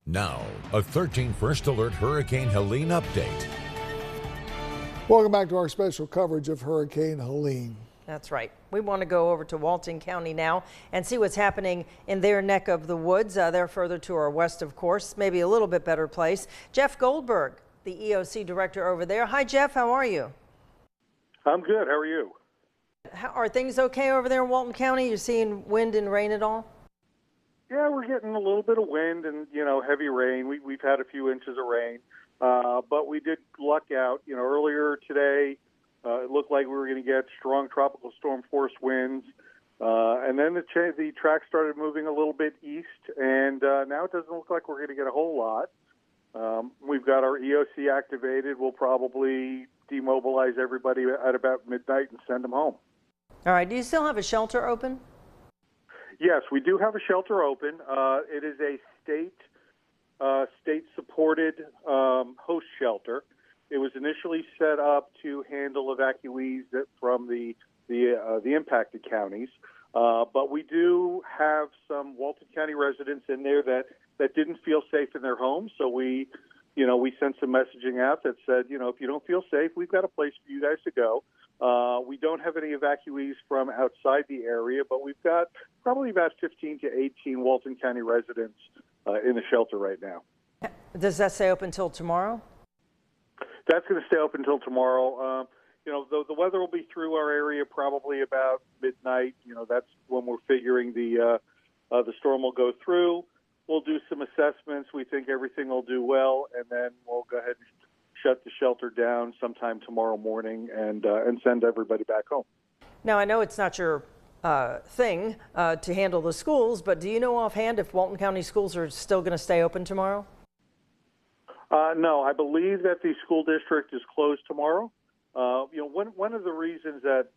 [SPEAKER 17] Now, a 13 First Alert Hurricane Helene update.
[SPEAKER 2] Welcome back to our special coverage of Hurricane Helene.
[SPEAKER 3] That's right. We want to go over to Walton County now and see what's happening in their neck of the woods. They're further to our west, of course, maybe a little bit better place. Jeff Goldberg, the EOC director over there. Hi, Jeff. How are you?
[SPEAKER 4] I'm good. How are you?
[SPEAKER 3] Are things okay over there in Walton County? You seeing wind and rain at all?
[SPEAKER 4] Yeah, we're getting a little bit of wind and, heavy rain. We've had a few inches of rain, but we did luck out. Earlier today, it looked like we were going to get strong tropical storm force winds, and then the track started moving a little bit east, and now it doesn't look like we're going to get a whole lot. We've got our EOC activated. We'll probably demobilize everybody at about midnight and send them home.
[SPEAKER 3] All right. Do you still have a shelter open?
[SPEAKER 4] Yes, we do have a shelter open. It is a state-supported host shelter. It was initially set up to handle evacuees from the impacted counties, but we do have some Walton County residents in there that didn't feel safe in their homes. So we sent some messaging out that said, if you don't feel safe, we've got a place for you guys to go. We don't have any evacuees from outside the area, but we've got probably about 15 to 18 Walton County residents in the shelter right now.
[SPEAKER 3] Does that stay open until tomorrow?
[SPEAKER 4] That's going to stay open until tomorrow. The weather will be through our area probably about midnight. That's when we're figuring the storm will go through. We'll do some assessments. We think everything will do well, and then we'll go ahead and shut the shelter down sometime tomorrow morning and send everybody back home.
[SPEAKER 3] Now, I know it's not your thing to handle the schools, but do you know offhand if Walton County schools are still going to stay open tomorrow?
[SPEAKER 4] No, I believe that the school district is closed tomorrow. One of the reasons that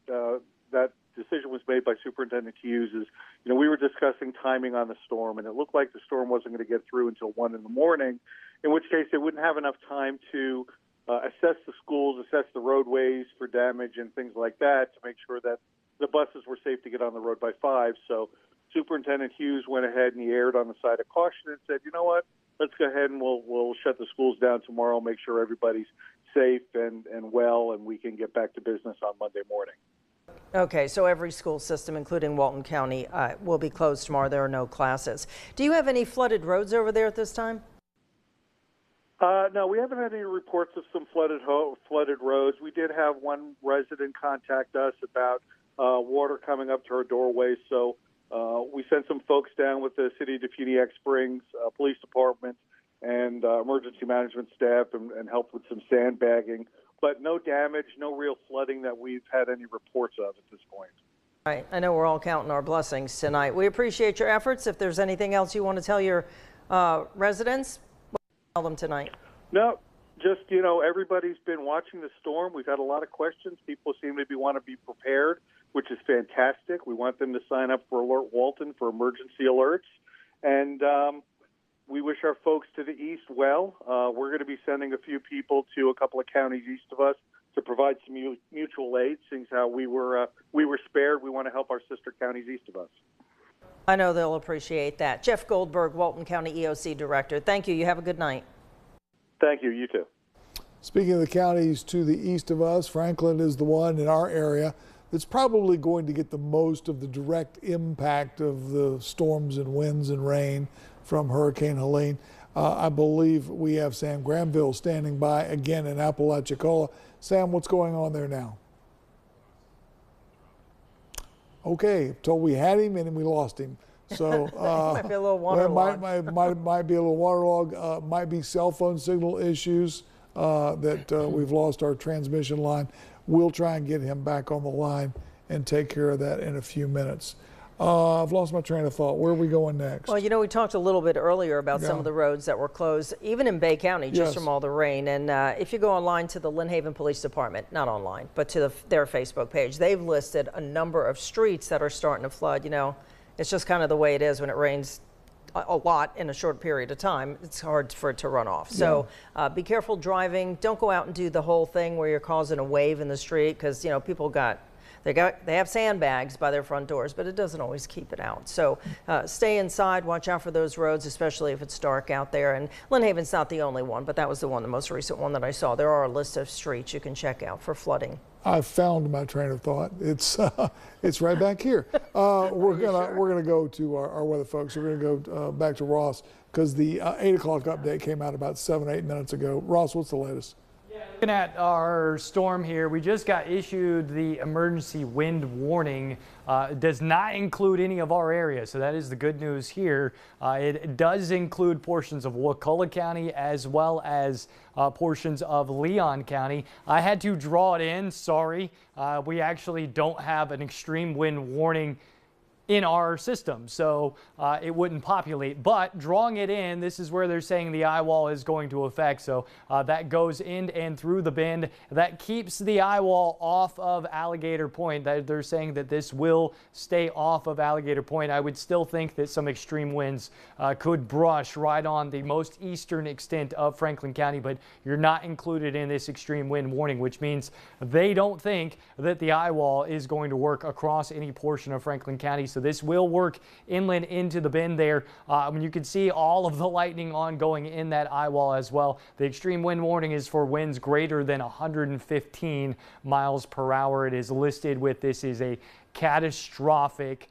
[SPEAKER 4] that decision was made by Superintendent Hughes is, we were discussing timing on the storm, and it looked like the storm wasn't going to get through until 1 in the morning, in which case they wouldn't have enough time to assess the schools, assess the roadways for damage and things like that to make sure that the buses were safe to get on the road by 5. So Superintendent Hughes went ahead and he erred on the side of caution and said, you know what, let's go ahead and we'll shut the schools down tomorrow, make sure everybody's safe and well, and we can get back to business on Monday morning.
[SPEAKER 3] Okay, so every school system, including Walton County, will be closed tomorrow. There are no classes. Do you have any flooded roads over there at this time?
[SPEAKER 4] No, we haven't had any reports of some flooded roads. We did have one resident contact us about water coming up to her doorway, so we sent some folks down with the City of Defuniak Springs Police Department and emergency management staff and helped with some sandbagging. But no damage, no real flooding that we've had any reports of at this point.
[SPEAKER 3] All right. I know we're all counting our blessings tonight. We appreciate your efforts. If there's anything else you want to tell your residents, tell them tonight.
[SPEAKER 4] No, just, everybody's been watching the storm. We've had a lot of questions. People seem to want to be prepared, which is fantastic. We want them to sign up for Alert Walton for emergency alerts. And we wish our folks to the east well. We're going to be sending a few people to a couple of counties east of us to provide some mutual aid, seeing how we were spared. We want to help our sister counties east of us.
[SPEAKER 3] I know they'll appreciate that. Jeff Goldberg, Walton County EOC Director. Thank you. You have a good night.
[SPEAKER 4] Thank you. You too.
[SPEAKER 2] Speaking of the counties to the east of us, Franklin is the one in our area that's probably going to get the most of the direct impact of the storms and winds and rain from Hurricane Helene. I believe we have Sam Granville standing by again in Apalachicola. Sam, what's going on there now? Okay, told we had him and then we lost him. So
[SPEAKER 3] might be a little waterlogged.
[SPEAKER 2] Might be a little waterlogged. Might be cell phone signal issues that we've lost our transmission line. We'll try and get him back on the line and take care of that in a few minutes. I've lost my train of thought. Where are we going next?
[SPEAKER 3] Well, we talked a little bit earlier about some of the roads that were closed, even in Bay County, just from all the rain. And if you go online to the Lynn Haven Police Department, not online, but to their Facebook page, they've listed a number of streets that are starting to flood. It's just kind of the way it is when it rains a lot in a short period of time. It's hard for it to run off. So be careful driving. Don't go out and do the whole thing where you're causing a wave in the street, because people they have sandbags by their front doors, but it doesn't always keep it out. So stay inside, watch out for those roads, especially if it's dark out there. And Lynn Haven's not the only one, but that was the most recent one that I saw. There are a list of streets you can check out for flooding.
[SPEAKER 2] I found my train of thought. It's right back here. We're gonna go to our weather folks. We're gonna go back to Ross, because the 8 o'clock update came out about 7-8 minutes ago. Ross, what's the latest?
[SPEAKER 1] Looking at our storm here, we just got issued the emergency wind warning. It does not include any of our area, so that is the good news here. It does include portions of Wakulla County as well as portions of Leon County. I had to draw it in, sorry. We actually don't have an extreme wind warning in our system, so it wouldn't populate. But drawing it in, this is where they're saying the eye wall is going to affect. So that goes in and through the bend. That keeps the eye wall off of Alligator Point. They're saying that this will stay off of Alligator Point. I would still think that some extreme winds could brush right on the most eastern extent of Franklin County, but you're not included in this extreme wind warning, which means they don't think that the eye wall is going to work across any portion of Franklin County. So this will work inland into the bend there. You can see all of the lightning ongoing in that eye wall as well. The extreme wind warning is for winds greater than 115 miles per hour. It is listed with this is a catastrophic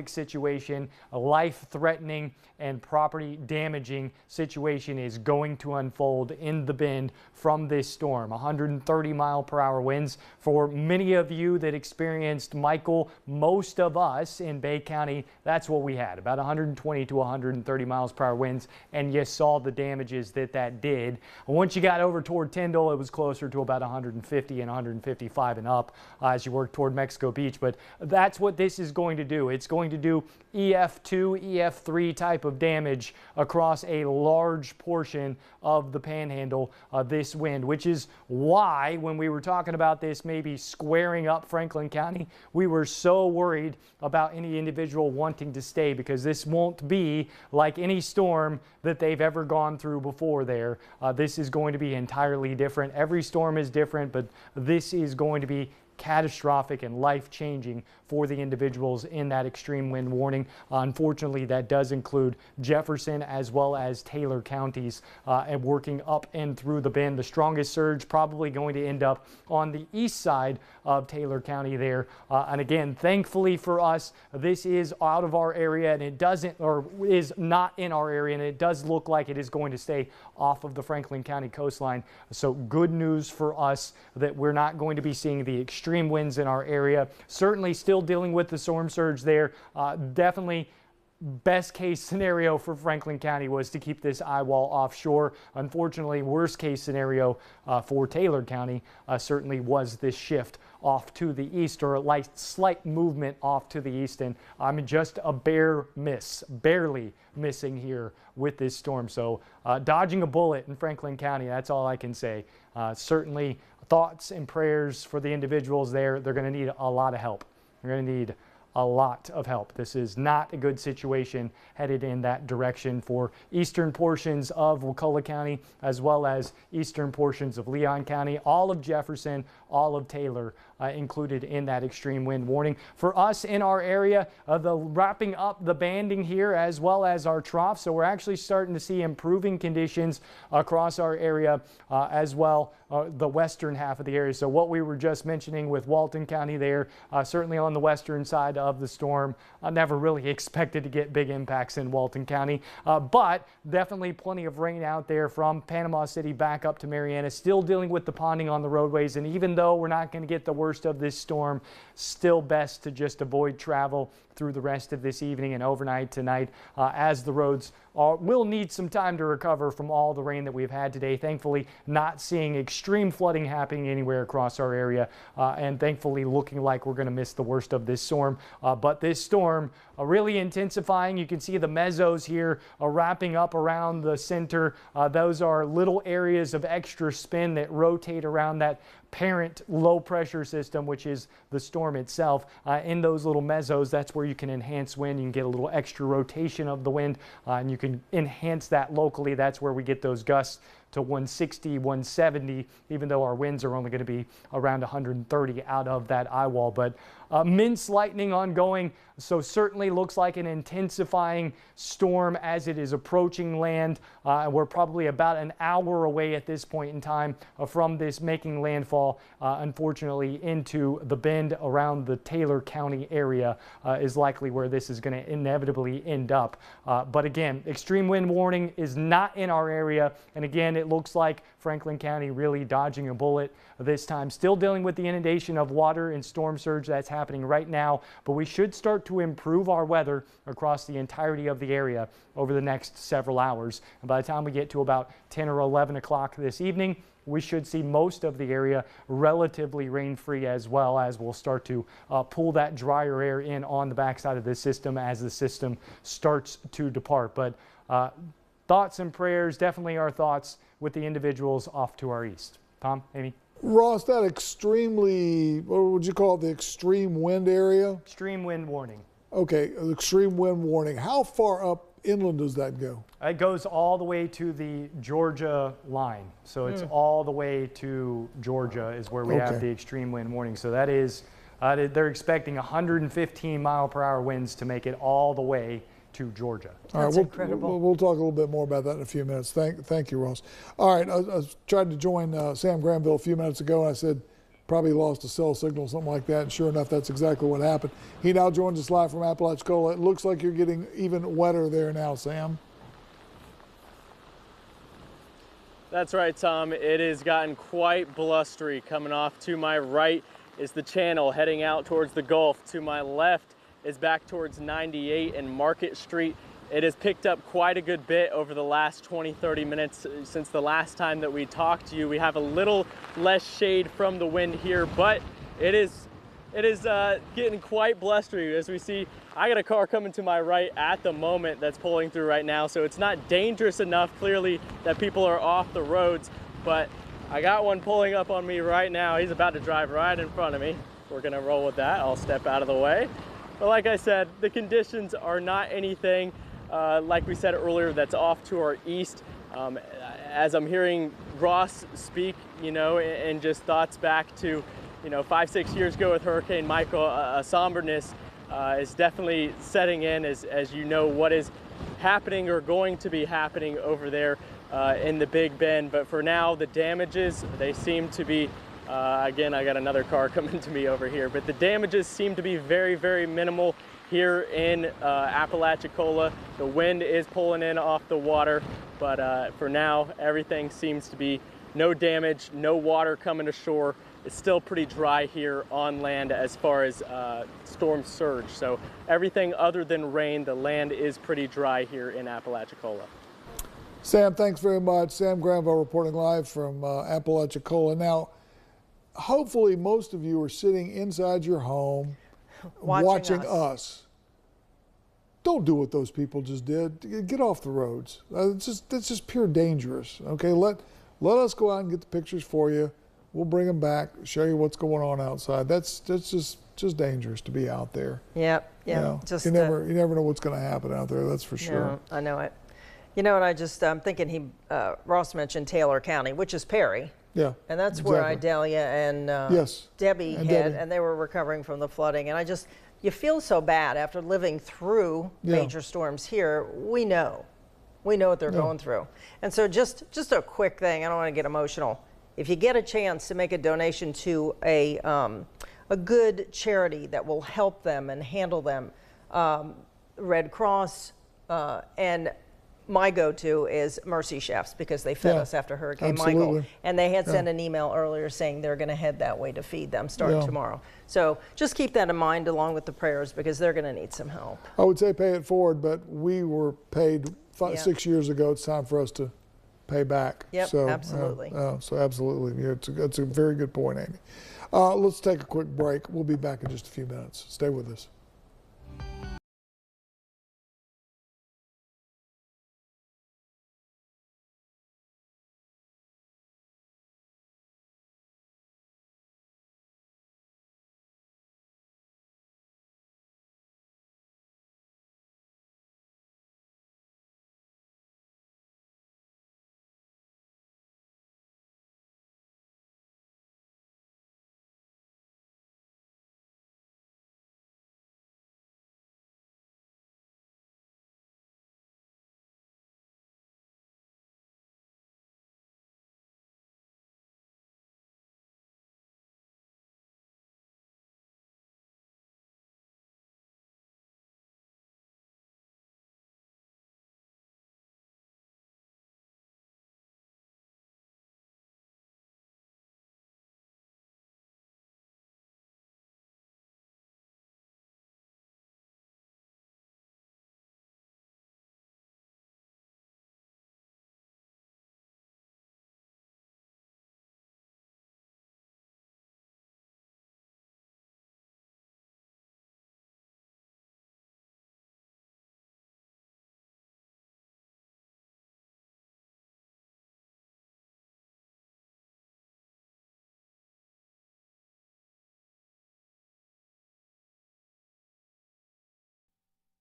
[SPEAKER 1] situation, a life-threatening and property-damaging situation is going to unfold in the bend from this storm. 130-mile-per-hour winds. For many of you that experienced Michael, most of us in Bay County, that's what we had, about 120 to 130 miles per hour winds, and you saw the damages that did. Once you got over toward Tyndall, it was closer to about 150 and 155 and up as you worked toward Mexico Beach, but that's what what this is going to do. It's going to do EF2, EF3 type of damage across a large portion of the panhandle this wind, which is why when we were talking about this maybe squaring up Franklin County, we were so worried about any individual wanting to stay, because this won't be like any storm that they've ever gone through before there. This is going to be entirely different. Every storm is different, but this is going to be catastrophic and life-changing for the individuals in that extreme wind warning. Unfortunately, that does include Jefferson as well as Taylor counties and working up and through the bend. The strongest surge probably going to end up on the east side of Taylor County there. And again, thankfully for us, this is out of our area and it doesn't, or is not in our area, and it does look like it is going to stay off of the Franklin County coastline. So good news for us that we're not going to be seeing the extreme winds in our area. Certainly still dealing with the storm surge there. Definitely best case scenario for Franklin County was to keep this eye wall offshore. Unfortunately, worst case scenario for Taylor County certainly was this shift off to the east, or a slight movement off to the east. And just a bare miss, barely missing here with this storm. So dodging a bullet in Franklin County, that's all I can say. Certainly thoughts and prayers for the individuals there. They're going to need a lot of help. They're going to need a lot of help. This is not a good situation headed in that direction for eastern portions of Wakulla County, as well as eastern portions of Leon County, all of Jefferson, all of Taylor included in that extreme wind warning. For us in our area, the wrapping up the banding here as well as our trough. So we're actually starting to see improving conditions across our area as well, the western half of the area. So what we were just mentioning with Walton County there, certainly on the western side of the storm, I never really expected to get big impacts in Walton County, but definitely plenty of rain out there from Panama City back up to Mariana, still dealing with the ponding on the roadways. And even though we're not going to get the worst of this storm, still best to just avoid travel through the rest of this evening and overnight tonight, as the roads will need some time to recover from all the rain that we've had today. Thankfully, not seeing extreme flooding happening anywhere across our area, and thankfully looking like we're going to miss the worst of this storm. But this storm really intensifying. You can see the mesos here wrapping up around the center. Those are little areas of extra spin that rotate around that parent low pressure system, which is the storm itself. In those little mesos, that's where you can enhance wind. You can get a little extra rotation of the wind, and you can enhance that locally. That's where we get those gusts to 160, 170, even though our winds are only going to be around 130 out of that eye wall. But immense lightning ongoing, so certainly looks like an intensifying storm as it is approaching land. We're probably about an hour away at this point in time from this making landfall, unfortunately, into the bend around the Taylor County area is likely where this is going to inevitably end up. But again, extreme wind warning is not in our area, and again, it looks like Franklin County really dodging a bullet this time. Still dealing with the inundation of water and storm surge that's happening right now, but we should start to improve our weather across the entirety of the area over the next several hours. And by the time we get to about 10 or 11 o'clock this evening, we should see most of the area relatively rain-free, as well as we'll start to pull that drier air in on the backside of this system as the system starts to depart. But thoughts and prayers, definitely our thoughts with the individuals off to our east. Tom, Amy?
[SPEAKER 2] Ross, that extremely, what would you call it, the extreme wind area?
[SPEAKER 1] Extreme wind warning.
[SPEAKER 2] Okay, extreme wind warning. How far up inland does that go?
[SPEAKER 1] It goes all the way to the Georgia line. So it's all the way to Georgia is where we have the extreme wind warning. So that is, they're expecting 115 mile per hour winds to make it all the way to Georgia.
[SPEAKER 3] That's incredible.
[SPEAKER 2] We'll talk a little bit more about that in a few minutes. Thank you, Ross. All right, I tried to join Sam Granville a few minutes ago, and I said probably lost a cell signal, something like that, and sure enough, that's exactly what happened. He now joins us live from Apalachicola. It looks like you're getting even wetter there now, Sam.
[SPEAKER 8] That's right, Tom. It has gotten quite blustery. Coming off to my right is the channel heading out towards the Gulf. To my left is back towards 98 and Market Street. It has picked up quite a good bit over the last 20-30 minutes since the last time that we talked to you. We have a little less shade from the wind here, but it is It is getting quite blustery. As we see, I got a car coming to my right at the moment that's pulling through right now, so it's not dangerous enough, clearly, that people are off the roads, but I got one pulling up on me right now. He's about to drive right in front of me. We're gonna roll with that. I'll step out of the way. But like I said, the conditions are not anything, like we said earlier, that's off to our east. As I'm hearing Ross speak, you know, and just thoughts back to, you know, 5-6 years ago with Hurricane Michael, a somberness is definitely setting in as you know what is happening or going to be happening over there in the Big Bend. But for now, the damages, they seem to be, again, I got another car coming to me over here, but the damages seem to be very, very minimal here in Apalachicola. The wind is pulling in off the water, but for now, everything seems to be no damage, no water coming to shore. It's still pretty dry here on land as far as storm surge. So everything other than rain, the land is pretty dry here in Apalachicola.
[SPEAKER 2] Sam, thanks very much. Sam Granville reporting live from Apalachicola. Now, hopefully most of you are sitting inside your home watching us. Don't do what those people just did. Get off the roads. That's just pure dangerous. Okay, let us go out and get the pictures for you. We'll bring them back, show you what's going on outside. That's just dangerous to be out there.
[SPEAKER 3] Yep, yeah.
[SPEAKER 2] You know,
[SPEAKER 3] just
[SPEAKER 2] you never know what's going to happen out there. That's for sure.
[SPEAKER 3] No, I know it. You know, and I'm thinking Ross mentioned Taylor County, which is Perry.
[SPEAKER 2] Yeah,
[SPEAKER 3] and that's where Idalia and Debbie and they were recovering from the flooding. And you feel so bad after living through major storms here. We know what they're going through. And so just a quick thing, I don't want to get emotional. If you get a chance to make a donation to a good charity that will help them and handle them, Red Cross, and my go-to is Mercy Chefs, because they fed us after Hurricane Michael. And they had sent an email earlier saying they're going to head that way to feed them starting tomorrow. So just keep that in mind along with the prayers, because they're going to need some help.
[SPEAKER 2] I would say pay it forward, but we were paid 6 years ago. It's time for us to pay back.
[SPEAKER 3] Yep,
[SPEAKER 2] so,
[SPEAKER 3] absolutely.
[SPEAKER 2] So absolutely. Yeah, it's a very good point, Amy. Let's take a quick break. We'll be back in just a few minutes. Stay with us.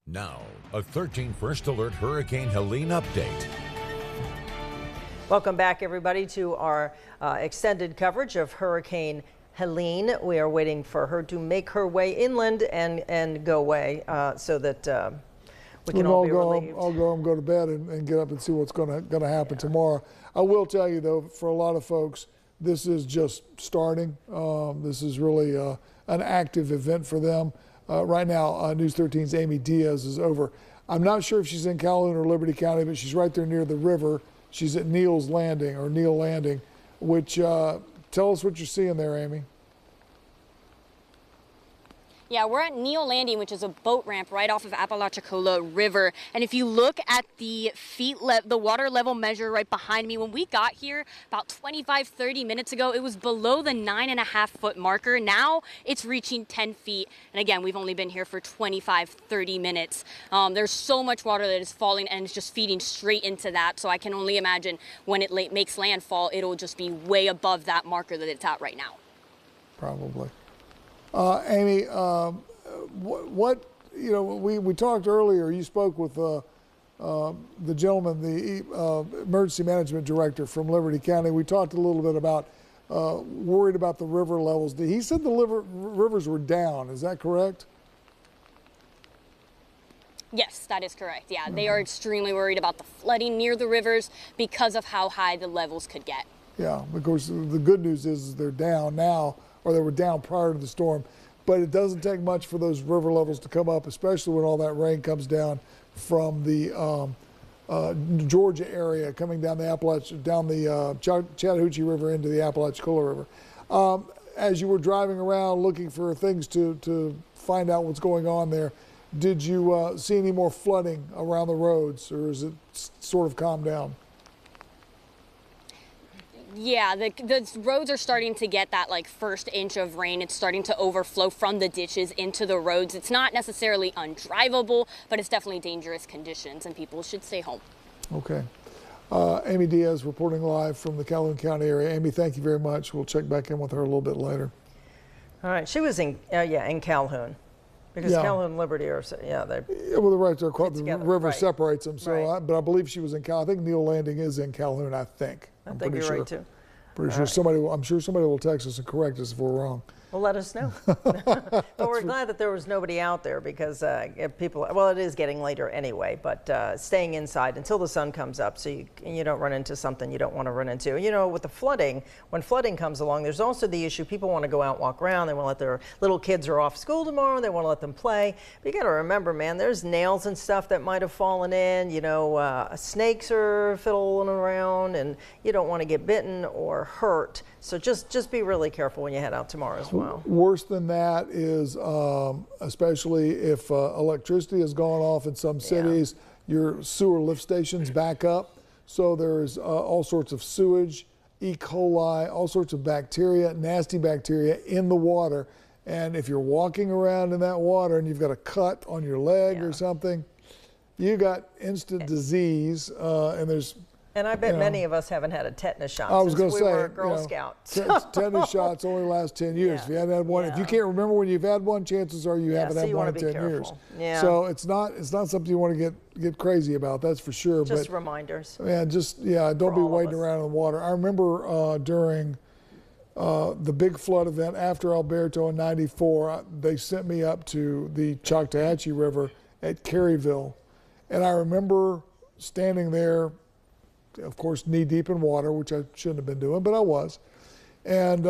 [SPEAKER 17] Now, a 13 First Alert Hurricane Helene update.
[SPEAKER 3] Welcome back, everybody, to our extended coverage of Hurricane Helene. We are waiting for her to make her way inland and go away so that we can all be relieved.
[SPEAKER 2] I'll go home, go to bed, and get up and see what's going to happen tomorrow. I will tell you, though, for a lot of folks, this is just starting. This is really an active event for them. Right now, News 13's Amy Diaz is over. I'm not sure if she's in Calhoun or Liberty County, but she's right there near the river. She's at Neil Landing, which, tell us what you're seeing there, Amy.
[SPEAKER 9] Yeah, we're at Neil Landing, which is a boat ramp right off of Apalachicola River. And if you look at the the water level measure right behind me, when we got here about 25-30 minutes ago, it was below the 9.5-foot marker. Now it's reaching 10 feet. And again, we've only been here for 25-30 minutes. There's so much water that is falling and it's just feeding straight into that. So I can only imagine when it makes landfall, it'll just be way above that marker that it's at right now.
[SPEAKER 2] Probably. Amy, what you know, we talked earlier, you spoke with the gentleman, the emergency management director from Liberty County. We talked a little bit about worried about the river levels. He said the rivers were down. Is that correct?
[SPEAKER 9] Yes, that is correct. Yeah, they are extremely worried about the flooding near the rivers because of how high the levels could get.
[SPEAKER 2] Yeah, of course, the good news is they're down now, or they were down prior to the storm. But it doesn't take much for those river levels to come up, especially when all that rain comes down from the Georgia area, coming down the Chattahoochee River into the Apalachicola River. As you were driving around looking for things to find out what's going on there, did you see any more flooding around the roads, or is it sort of calmed down?
[SPEAKER 9] Yeah, the roads are starting to get that first inch of rain. It's starting to overflow from the ditches into the roads. It's not necessarily undrivable, but it's definitely dangerous conditions and people should stay home.
[SPEAKER 2] Okay. Amy Diaz reporting live from the Calhoun County area. Amy, thank you very much. We'll check back in with her a little bit later.
[SPEAKER 3] All right. She was in Calhoun. Because Calhoun and Liberty are,
[SPEAKER 2] well, the river separates them. So, but I believe she was in Calhoun. I think Neil Landing is in Calhoun. I think.
[SPEAKER 3] I think you're right too.
[SPEAKER 2] Pretty sure somebody. I'm sure somebody will text us and correct us if we're wrong.
[SPEAKER 3] Well, let us know. But we're glad that there was nobody out there because people, well, it is getting later anyway, but staying inside until the sun comes up so you don't run into something you don't want to run into. You know, with the flooding, when flooding comes along, there's also the issue people want to go out and walk around. They want to let their little kids are off school tomorrow. They want to let them play. But you got to remember, man, there's nails and stuff that might have fallen in. You know, snakes are fiddling around and you don't want to get bitten or hurt. So just be really careful when you head out tomorrow as well.
[SPEAKER 2] Worse than that is, especially if electricity has gone off in some cities, your sewer lift stations back up. So there's all sorts of sewage, E. coli, all sorts of bacteria, nasty bacteria in the water. And if you're walking around in that water and you've got a cut on your leg or something, you got instant disease, and there's...
[SPEAKER 3] And I bet many of us haven't had a tetanus shot
[SPEAKER 2] I was
[SPEAKER 3] since we were
[SPEAKER 2] say,
[SPEAKER 3] Girl Scouts.
[SPEAKER 2] Tetanus shots only last 10 years. If you haven't had one, if you can't remember when you've had one, chances are you haven't had one in 10 years.
[SPEAKER 3] Yeah.
[SPEAKER 2] So it's not something you want to get crazy about. That's for sure.
[SPEAKER 3] Just reminders.
[SPEAKER 2] Yeah, don't be wading around in the water. I remember during the big flood event after Alberto in '94, they sent me up to the Chattahoochee River at Caryville, and I remember standing there, of course, knee deep in water, which I shouldn't have been doing, but I was. And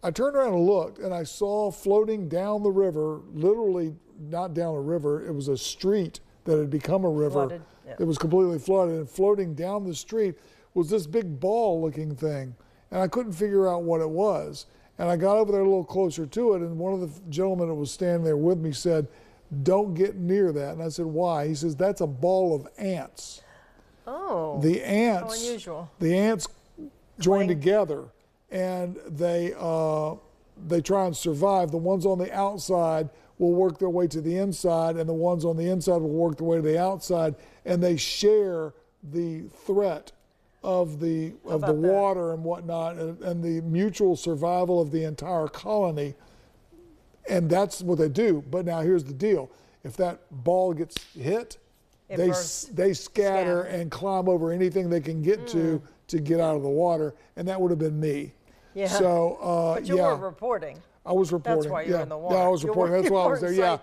[SPEAKER 2] I turned around and looked, and I saw floating down the river, literally not down a river, it was a street that had become a river.
[SPEAKER 3] Flooded.
[SPEAKER 2] It was completely flooded, and floating down the street was this big ball-looking thing, and I couldn't figure out what it was. And I got over there a little closer to it, and one of the gentlemen that was standing there with me said, "Don't get near that." And I said, "Why?" He says, "That's a ball of ants."
[SPEAKER 3] Oh,
[SPEAKER 2] the ants,
[SPEAKER 3] how unusual.
[SPEAKER 2] The ants join together, and they try and survive. The ones on the outside will work their way to the inside, and the ones on the inside will work their way to the outside, and they share the threat of the water and whatnot, and the mutual survival of the entire colony. And that's what they do. But now here's the deal: if that ball gets hit, they scatter and climb over anything they can get to get out of the water, and that would have been me.
[SPEAKER 3] Yeah.
[SPEAKER 2] So,
[SPEAKER 3] but you were reporting.
[SPEAKER 2] I was reporting.
[SPEAKER 3] That's why you're in the water.
[SPEAKER 2] Yeah, I was reporting. That's why I was there. Yeah.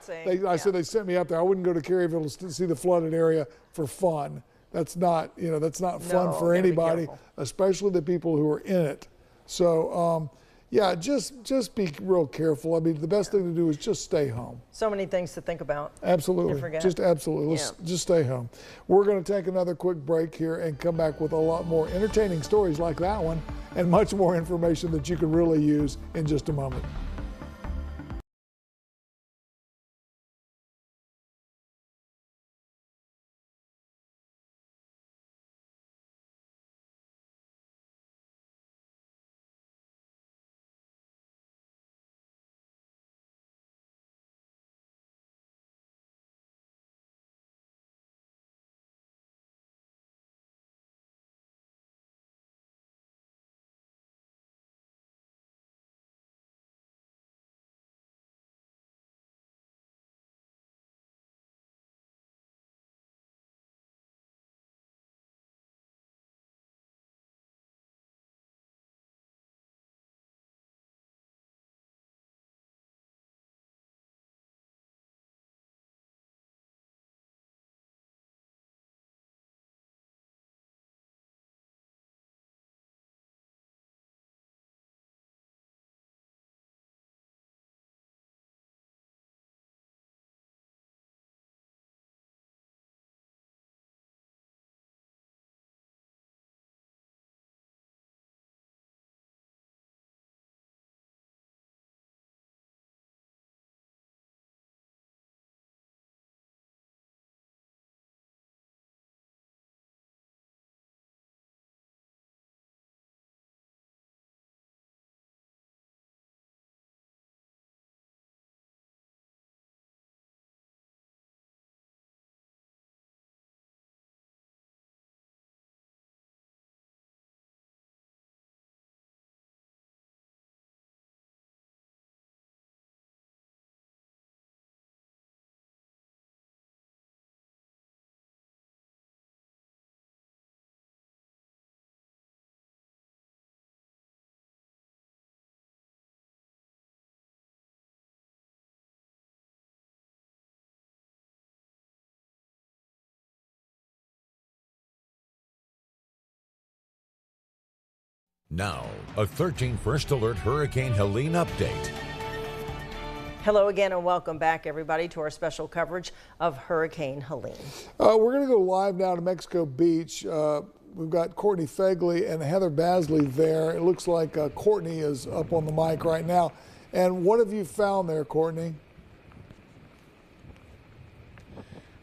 [SPEAKER 2] I said
[SPEAKER 3] they
[SPEAKER 2] they sent me up there. I wouldn't go to Caryville to see the flooded area for fun. That's not, that's not fun for anybody, especially the people who are in it. So, yeah, just be real careful. I mean, the best thing to do is just stay home.
[SPEAKER 3] So many things to think about.
[SPEAKER 2] Absolutely. Just absolutely. Just stay home. We're going to take another quick break here and come back with a lot more entertaining stories like that one and much more information that you can really use in just a moment.
[SPEAKER 17] Now, a 13 First Alert Hurricane Helene update.
[SPEAKER 3] Hello again and welcome back, everybody, to our special coverage of Hurricane Helene.
[SPEAKER 2] We're going to go live now to Mexico Beach. We've got Courtney Fegley and Heather Basley there. It looks like Courtney is up on the mic right now. And what have you found there, Courtney?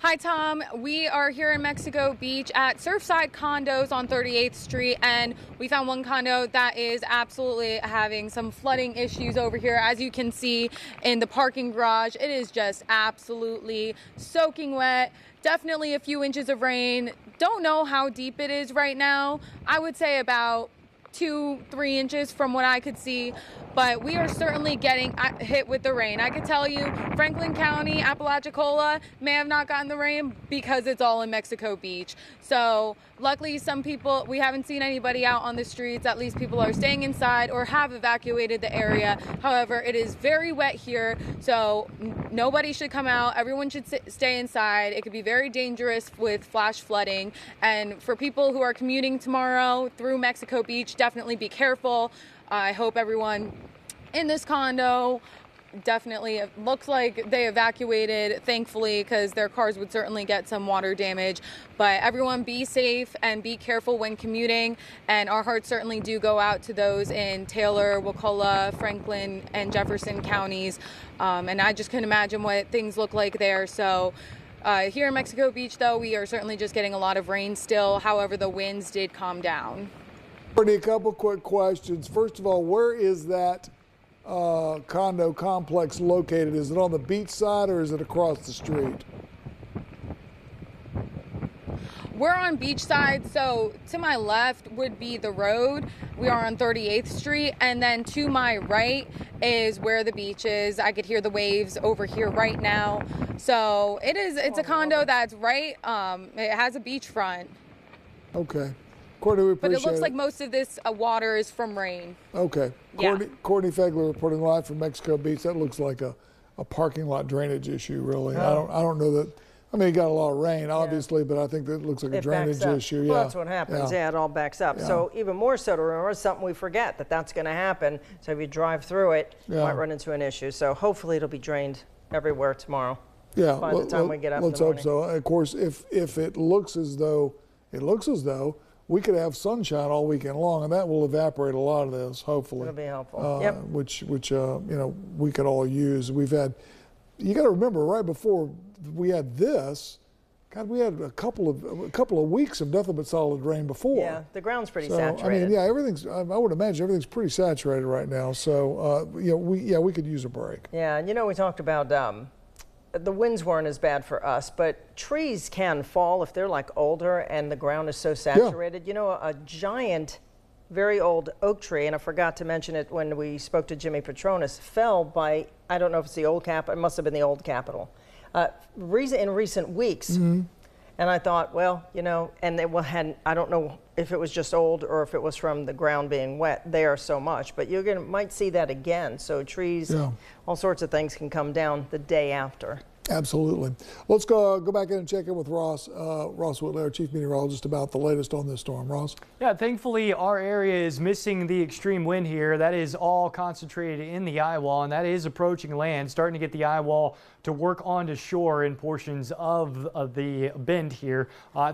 [SPEAKER 15] Hi, Tom. We are here in Mexico Beach at Surfside Condos on 38th Street, and we found one condo that is absolutely having some flooding issues over here. As you can see in the parking garage, it is just absolutely soaking wet. Definitely a few inches of rain. Don't know how deep it is right now. I would say about 2-3 inches from what I could see, but we are certainly getting hit with the rain. I could tell you Franklin County, Apalachicola may have not gotten the rain because it's all in Mexico Beach. So luckily some people, we haven't seen anybody out on the streets. At least people are staying inside or have evacuated the area. However, it is very wet here, so nobody should come out. Everyone should stay inside. It could be very dangerous with flash flooding. And for people who are commuting tomorrow through Mexico Beach, definitely be careful. I hope everyone in this condo definitely, it looks like they evacuated, thankfully, because their cars would certainly get some water damage. But everyone be safe and be careful when commuting. And our hearts certainly do go out to those in Taylor, Wakulla, Franklin, and Jefferson counties. And I just couldn't imagine what things look like there. So here in Mexico Beach, though, we are certainly just getting a lot of rain still. However, the winds did calm down.
[SPEAKER 2] Courtney, a couple quick questions. First of all, where is that condo complex located? Is it on the beach side or is it across the street?
[SPEAKER 15] We're on beach side, so to my left would be the road. We are on 38th Street, and then to my right is where the beach is. I could hear the waves over here right now. So it's a condo that's right, it has a beachfront.
[SPEAKER 2] Okay. Courtney, we appreciate it.
[SPEAKER 15] But it looks like most of this water is from rain.
[SPEAKER 2] Okay.
[SPEAKER 15] Yeah.
[SPEAKER 2] Courtney Fegley reporting live from Mexico Beach. That looks like a parking lot drainage issue, really.
[SPEAKER 3] Oh.
[SPEAKER 2] I don't know that. I mean, you got a lot of rain, obviously, but I think that looks like a drainage issue.
[SPEAKER 3] Well,
[SPEAKER 2] yeah.
[SPEAKER 3] that's what happens. Yeah, it all backs up. Yeah. So even more so to remember, something we forget that's going to happen. So if you drive through it, you might run into an issue. So hopefully it'll be drained everywhere tomorrow.
[SPEAKER 2] Yeah.
[SPEAKER 3] By the time we get up
[SPEAKER 2] let's
[SPEAKER 3] in the
[SPEAKER 2] hope
[SPEAKER 3] morning.
[SPEAKER 2] so. Of course, if it looks as though we could have sunshine all weekend long, and that will evaporate a lot of this, hopefully.
[SPEAKER 3] It'll be helpful. Yep.
[SPEAKER 2] Which we could all use. We've had, you got to remember, right before we had this, God, we had a couple of weeks of nothing but solid rain before.
[SPEAKER 3] Yeah, the ground's pretty
[SPEAKER 2] so,
[SPEAKER 3] saturated.
[SPEAKER 2] I mean, I would imagine everything's pretty saturated right now. So, we could use a break.
[SPEAKER 3] Yeah, and we talked about the winds weren't as bad for us, but trees can fall if they're like older and the ground is so saturated. Yeah. A giant, very old oak tree, and I forgot to mention it when we spoke to Jimmy Petronas, fell by, I don't know if it's the old Capitol, it must have been the old Capitol, in recent weeks. Mm-hmm. And I thought, well, and they I don't know if it was just old or if it was from the ground being wet there so much, but might see that again. So trees, all sorts of things can come down the day after.
[SPEAKER 2] Absolutely. Let's go back in and check in with Ross Whitley, our chief meteorologist, about the latest on this storm. Ross?
[SPEAKER 1] Yeah, thankfully our area is missing the extreme wind here. That is all concentrated in the eye wall, and that is approaching land, starting to get the eye wall to work onto shore in portions of the bend here.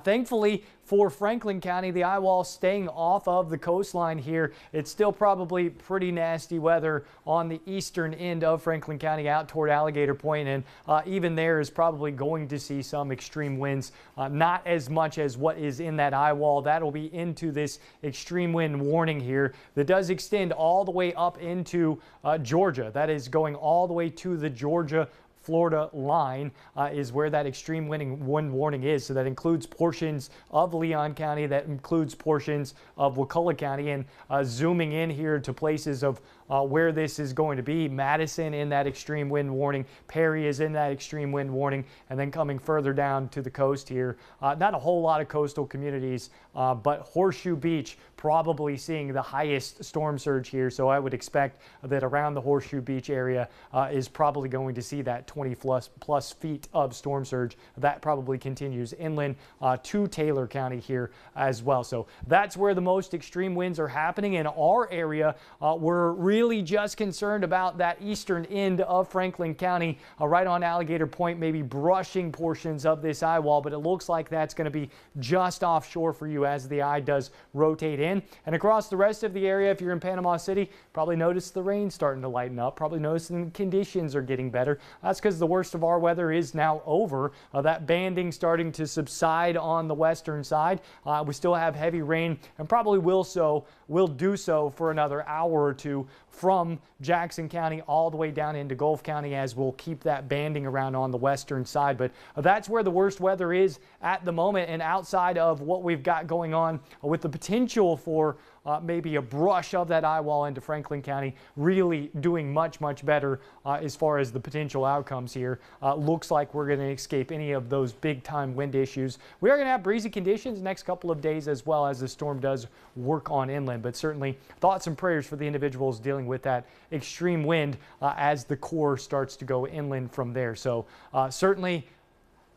[SPEAKER 1] Thankfully for Franklin County, the eye wall staying off of the coastline here. It's still probably pretty nasty weather on the eastern end of Franklin County out toward Alligator Point, and even there is probably going to see some extreme winds, not as much as what is in that eye wall. That'll be into this extreme wind warning here that does extend all the way up into Georgia. That is going all the way to the Georgia-Florida line is where that extreme wind warning is. So that includes portions of Leon County, that includes portions of Wakulla County, and zooming in here to places of where this is going to be. Madison in that extreme wind warning. Perry is in that extreme wind warning. And then coming further down to the coast here, not a whole lot of coastal communities, but Horseshoe Beach probably seeing the highest storm surge here. So I would expect that around the Horseshoe Beach area is probably going to see that 20 plus feet of storm surge. That probably continues inland to Taylor County here as well. So that's where the most extreme winds are happening in our area. We're really just concerned about that eastern end of Franklin County, right on Alligator Point, maybe brushing portions of this eye wall, but it looks like that's going to be just offshore for you as the eye does rotate in. And across the rest of the area, if you're in Panama City, probably notice the rain starting to lighten up, probably noticing conditions are getting better. That's because the worst of our weather is now over. That banding starting to subside on the western side. We still have heavy rain and probably will do so for another hour or two from Jackson County all the way down into Gulf County, as we'll keep that banding around on the western side. But that's where the worst weather is at the moment, and outside of what we've got going on with the potential for maybe a brush of that eye wall into Franklin County, really doing much better as far as the potential outcomes here. Looks like we're going to escape any of those big time wind issues. We are going to have breezy conditions next couple of days as well as the storm does work on inland, but certainly thoughts and prayers for the individuals dealing with that extreme wind as the core starts to go inland from there. So certainly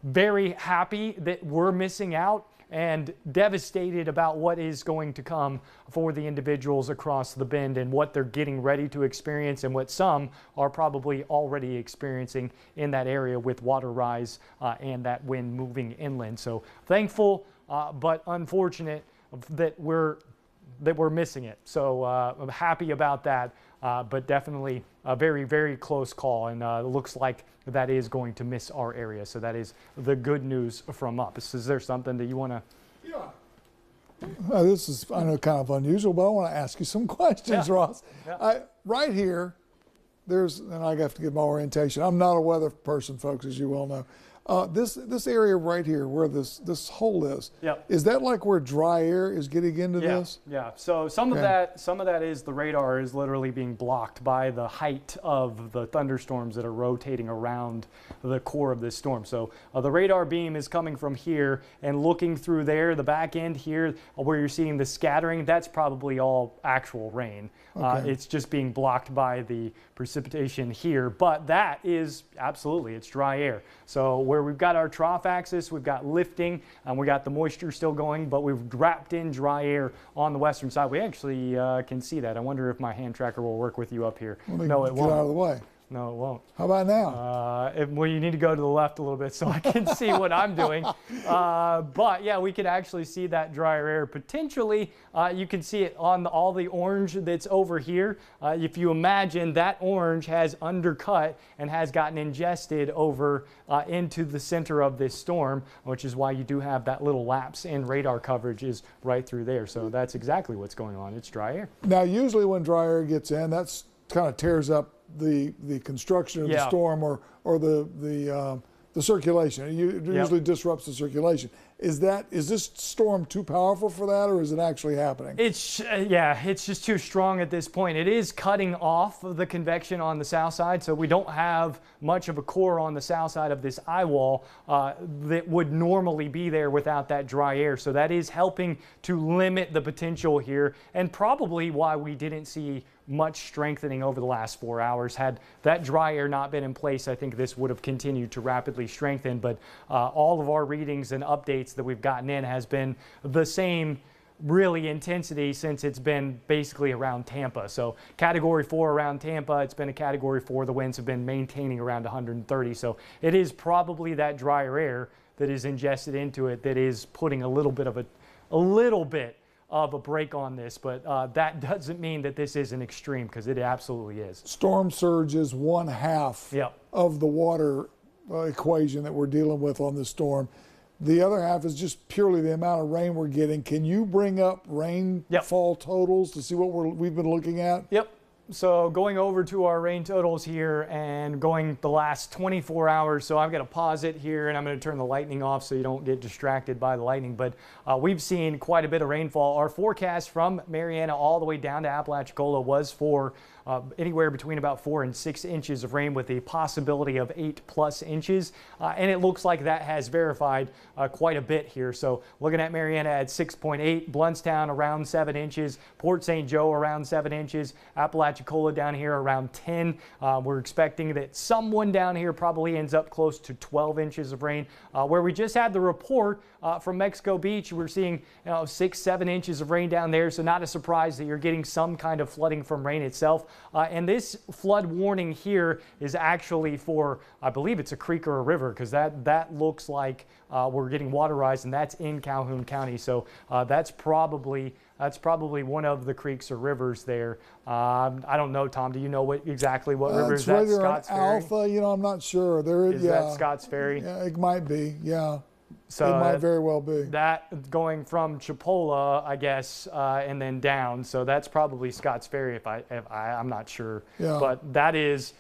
[SPEAKER 1] very happy that we're missing out and devastated about what is going to come for the individuals across the bend and what they're getting ready to experience and what some are probably already experiencing in that area with water rise and that wind moving inland. So thankful but unfortunate that we're missing it. So I'm happy about that, but definitely a very close call, and it looks like that is going to miss our area. So that is the good news from us. Is there something that you want to?
[SPEAKER 2] Yeah. This is, I know, kind of unusual, but I want to ask you some questions, Ross. Yeah. Right here, and I have to give my orientation. I'm not a weather person, folks, as you well know. This area right here, where this hole is, is that like where dry air is getting into this? Yeah. So some of that is the radar is literally being blocked by the height of the thunderstorms that are rotating around the core of this storm. So the radar beam is coming from here and looking through there, the back end here, where you're seeing the scattering. That's probably all actual rain. Okay. It's just being blocked by the precipitation here, but that is absolutely, it's dry air. So where we've got our trough axis, we've got lifting, and we got the moisture still going, but we've wrapped in dry air on the western side. We actually can see that. I wonder if my hand tracker will work with you up here. No, it won't. Get out of the way. No, it won't. How about now? Well, you need to go to the left a little bit so I can see what I'm doing. But yeah, we can actually see that drier air. Potentially, you can see it on all the orange that's over here. If you imagine that orange has undercut and has gotten ingested over into the center of this storm, which is why you do have that little lapse in radar coverage is right through there. So that's exactly what's going on. It's dry air. Now, usually when dry air gets in, that's kind of tears up the construction of the storm or the circulation. It usually disrupts the circulation. Is this storm too powerful for that, or is it actually happening? It's just too strong at this point. It is cutting off the convection on the south side, so we don't have much of a core on the south side of this eye wall that would normally be there without that dry air. So that is helping to limit the potential here, and probably why we didn't see much strengthening over the last 4 hours. Had that dry air not been in place, I think this would have continued to rapidly strengthen, but all of our readings and updates that we've gotten in has been the same really intensity since it's been basically around Tampa. So category 4 around Tampa, it's been a category 4. The winds have been maintaining around 130. So it is probably that drier air that is ingested into it that is putting a little bit of a break on this, but that doesn't mean that this is an extreme, because it absolutely is. Storm surge is 1/2 of the water equation that we're dealing with on this storm. The other half is just purely the amount of rain we're getting. Can you bring up rainfall totals to see what we've been looking at? Yep. So going over to our rain totals here and going the last 24 hours. So I've got to pause it here and I'm going to turn the lightning off so you don't get distracted by the lightning. But we've seen quite a bit of rainfall. Our forecast from Mariana all the way down to Apalachicola was for
[SPEAKER 1] anywhere between about 4 and 6 inches of rain with a possibility of 8+ inches. And it looks like that has verified quite a bit here. So looking at Marietta at 6.8, Bluntstown around 7 inches, Port St. Joe around 7 inches, Apalachicola down here around 10. We're expecting that someone down here probably ends up close to 12 inches of rain. Where we just had the report from Mexico Beach, we're seeing 6-7 inches of rain down there. So not a surprise that you're getting some kind of flooding from rain itself. And this flood warning here is actually for, I believe it's a creek or a river, because that looks like we're getting waterized, and that's in Calhoun County. So that's probably one of the creeks or rivers there. I don't know, Tom. Do you know exactly what river is that? Scott's Ferry?
[SPEAKER 2] Alpha, I'm not sure.
[SPEAKER 1] Is that Scott's Ferry?
[SPEAKER 2] Yeah, it might be. Yeah.
[SPEAKER 1] So
[SPEAKER 2] it might very well be.
[SPEAKER 1] That going from Chipola, I guess, and then down. So that's probably Scott's Ferry, I'm not sure.
[SPEAKER 2] Yeah.
[SPEAKER 1] But that is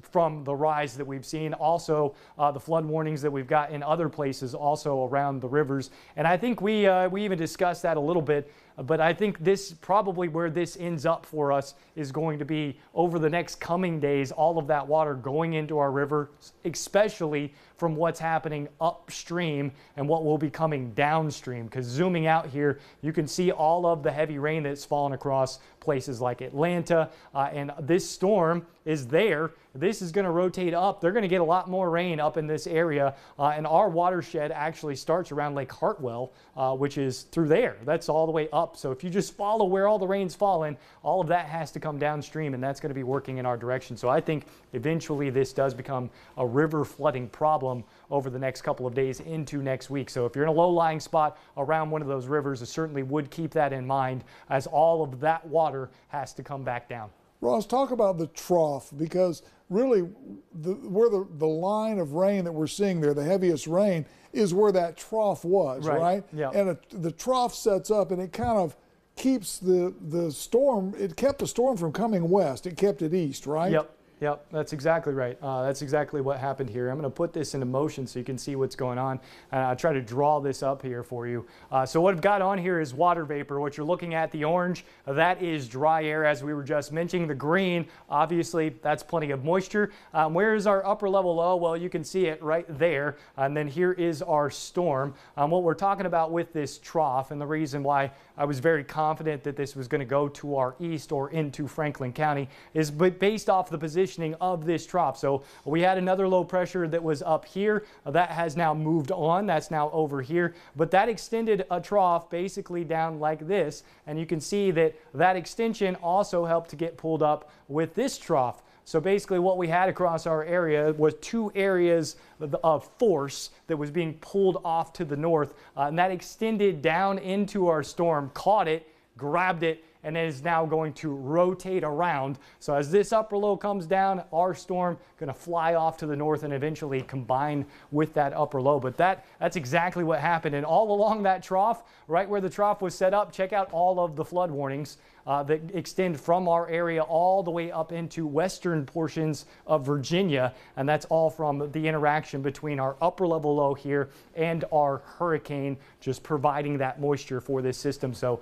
[SPEAKER 1] from the rise that we've seen. Also, the flood warnings that we've got in other places also around the rivers. And I think we even discussed that a little bit. But I think this probably where this ends up for us is going to be over the next coming days, all of that water going into our river, especially from what's happening upstream and what will be coming downstream. Because zooming out here, you can see all of the heavy rain that's fallen across places like Atlanta. And this storm is there. This is going to rotate up. They're going to get a lot more rain up in this area. And our watershed actually starts around Lake Hartwell, which is through there. That's all the way up. So if you just follow where all the rain's fallen, all of that has to come downstream, and that's going to be working in our direction. So I think eventually this does become a river flooding problem over the next couple of days into next week. So if you're in a low-lying spot around one of those rivers, I certainly would keep that in mind, as all of that water has to come back down.
[SPEAKER 2] Ross, talk about the trough, because really where the line of rain that we're seeing there, the heaviest rain, is where that trough was, right?
[SPEAKER 1] Yeah.
[SPEAKER 2] And the trough sets up, and it kind of keeps the storm, it kept the storm from coming west. It kept it east, right?
[SPEAKER 1] Yep, that's exactly right. That's exactly what happened here. I'm going to put this into motion so you can see what's going on. I'll try to draw this up here for you. So what I've got on here is water vapor. What you're looking at, the orange, that is dry air, as we were just mentioning. The green, obviously, that's plenty of moisture. Where is our upper level low? Well, you can see it right there. And then here is our storm. What we're talking about with this trough, and the reason why I was very confident that this was going to go to our east or into Franklin County, is based off the positioning of this trough. So we had another low pressure that was up here. That has now moved on. That's now over here. But that extended a trough basically down like this. And you can see that that extension also helped to get pulled up with this trough. So basically what we had across our area was two areas of force that was being pulled off to the north. And that extended down into our storm, caught it, grabbed it, and it is now going to rotate around. So as this upper low comes down, our storm going to fly off to the north and eventually combine with that upper low. But that's exactly what happened. And all along that trough, right where the trough was set up, check out all of the flood warnings that extend from our area all the way up into western portions of Virginia. And that's all from the interaction between our upper level low here and our hurricane, just providing that moisture for this system. So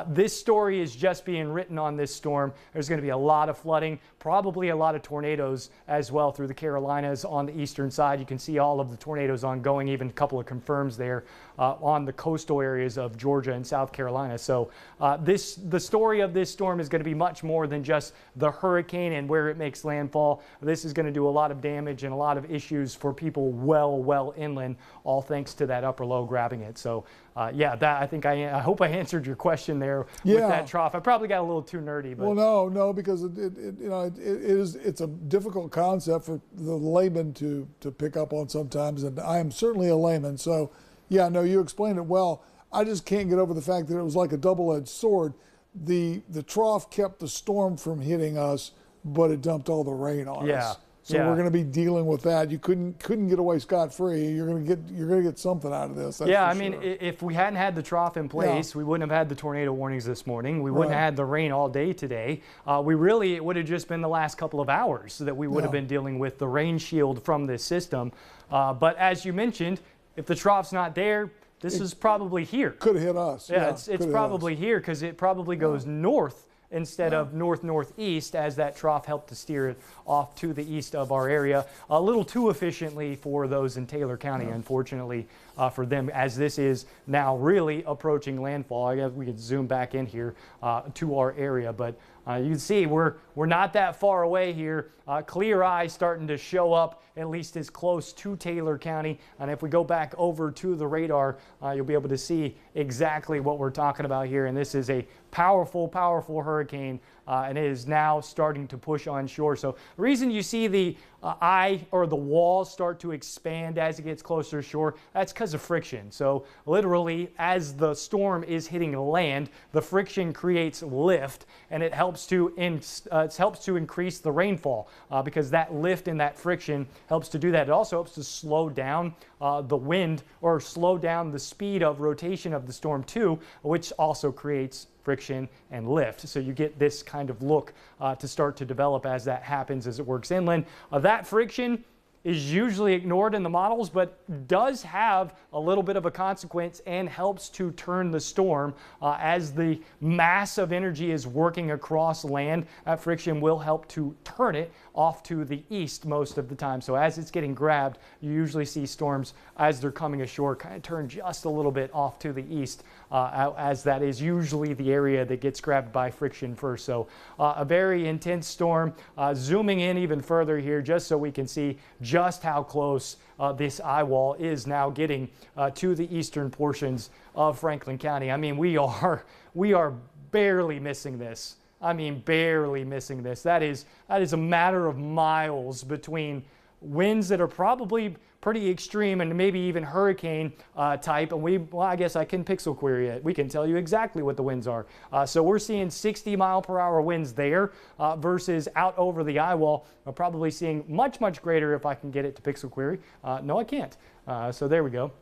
[SPEAKER 1] this story is just being written on this storm. There's going to be a lot of flooding, probably a lot of tornadoes as well through the Carolinas on the eastern side. You can see all of the tornadoes ongoing, even a couple of confirms there on the coastal areas of Georgia and South Carolina. So the story of this storm is going to be much more than just the hurricane and where it makes landfall. This is going to do a lot of damage and a lot of issues for people well inland, all thanks to that upper low grabbing it. So yeah, I hope I answered your question there with that trough. I probably got a little too nerdy, but
[SPEAKER 2] well, no, because it's a difficult concept for the layman to pick up on sometimes, and I am certainly a layman. So yeah, no, you explained it well. I just can't get over the fact that it was like a double-edged sword. The trough kept the storm from hitting us, but it dumped all the rain on us. So we're going to be dealing with that. You couldn't get away scot-free. You're going to get something out of this.
[SPEAKER 1] Yeah, I mean, if we hadn't had the trough in place, we wouldn't have had the tornado warnings this morning. We wouldn't have had the rain all day today. It would have just been the last couple of hours that we would have been dealing with the rain shield from this system. But as you mentioned, if the trough's not there, this is probably here.
[SPEAKER 2] Could have hit us.
[SPEAKER 1] Yeah, it's probably here because it probably goes north instead of north-northeast, as that trough helped to steer it off to the east of our area a little too efficiently for those in Taylor County, unfortunately for them, as this is now really approaching landfall. I guess we could zoom back in here to our area, but you can see we're not that far away here. Clear eye starting to show up, at least as close to Taylor County. And if we go back over to the radar, you'll be able to see exactly what we're talking about here. And this is a powerful, powerful hurricane, and it is now starting to push on shore. So the reason you see the eye or the walls start to expand as it gets closer to shore, that's because of friction. So literally, as the storm is hitting land, the friction creates lift, and it helps to increase the rainfall because that lift and that friction helps to do that. It also helps to slow down the wind, or slow down the speed of rotation of the storm too, which also creates friction and lift. So you get this kind of look to start to develop as that happens, as it works inland. That friction is usually ignored in the models, but does have a little bit of a consequence and helps to turn the storm. As the mass of energy is working across land, that friction will help to turn it off to the east most of the time. So as it's getting grabbed, you usually see storms as they're coming ashore kind of turn just a little bit off to the east, as that is usually the area that gets grabbed by friction first. So a very intense storm. Zooming in even further here just so we can see just how close this eye wall is now getting to the eastern portions of Franklin County. I mean, we are barely missing this. I mean, barely missing this. That is a matter of miles between winds that are probably pretty extreme and maybe even hurricane type. And well, I guess I can pixel query it. We can tell you exactly what the winds are. So we're seeing 60-mile-per-hour winds there versus out over the eye wall. We're probably seeing much, much greater if I can get it to pixel query. No, I can't. So there we go.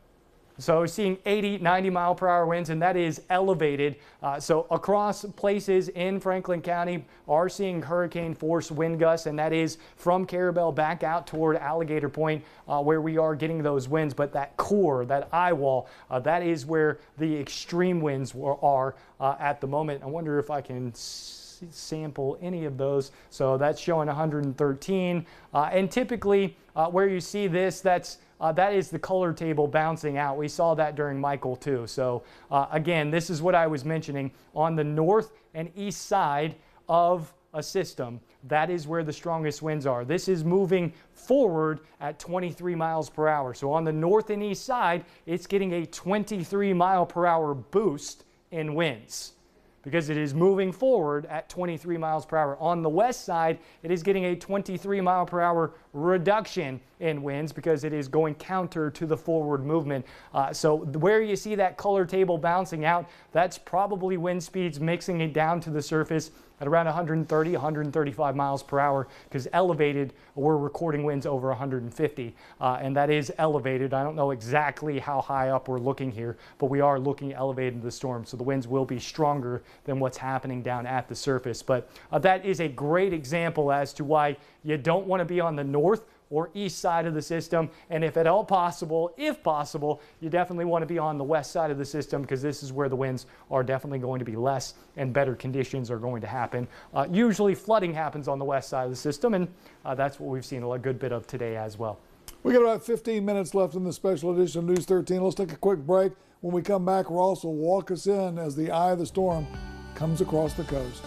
[SPEAKER 1] So we're seeing 80, 90-mile-per-hour winds, and that is elevated. So across places in Franklin County are seeing hurricane force wind gusts, and that is from Carabel back out toward Alligator Point where we are getting those winds. But that core, that eye wall, that is where the extreme winds are at the moment. I wonder if I can sample any of those. So that's showing 113. And typically where you see this, that is the color table bouncing out. We saw that during Michael too. So again, this is what I was mentioning. On the north and east side of a system, that is where the strongest winds are. This is moving forward at 23 miles per hour. So on the north and east side, it's getting a 23 mile per hour boost in winds, because it is moving forward at 23 miles per hour. On the west side, it is getting a 23 mile per hour reduction in winds because it is going counter to the forward movement. So where you see that color table bouncing out, that's probably wind speeds mixing it down to the surface at around 130, 135 miles per hour, because elevated, we're recording winds over 150, and that is elevated. I don't know exactly how high up we're looking here, but we are looking elevated in the storm, so the winds will be stronger than what's happening down at the surface. But that is a great example as to why you don't want to be on the north or east side of the system, and if at all possible, if possible, you definitely want to be on the west side of the system, because this is where the winds are definitely going to be less and better conditions are going to happen. Usually flooding happens on the west side of the system, and that's what we've seen a good bit of today as well.
[SPEAKER 2] We got about 15 minutes left in the special edition of News 13. Let's take a quick break. When we come back, we'll also walk us in as the eye of the storm comes across the coast.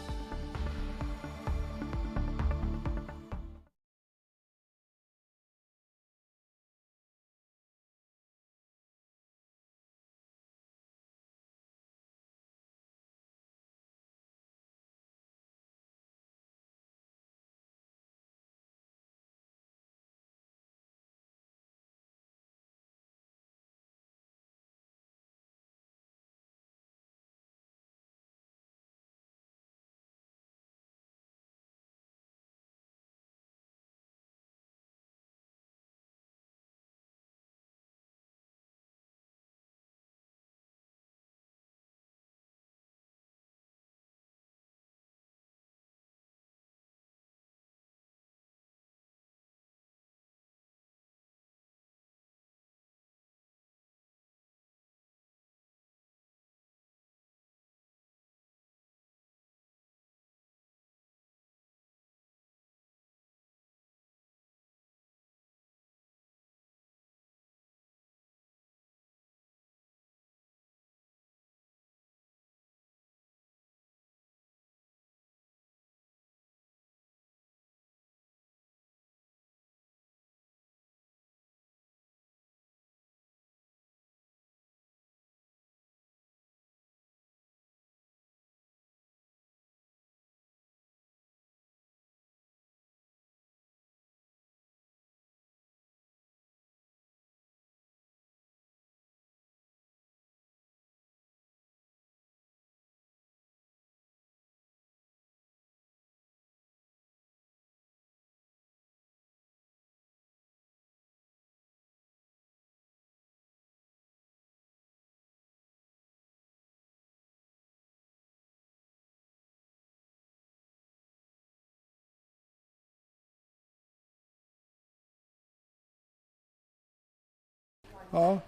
[SPEAKER 2] Huh?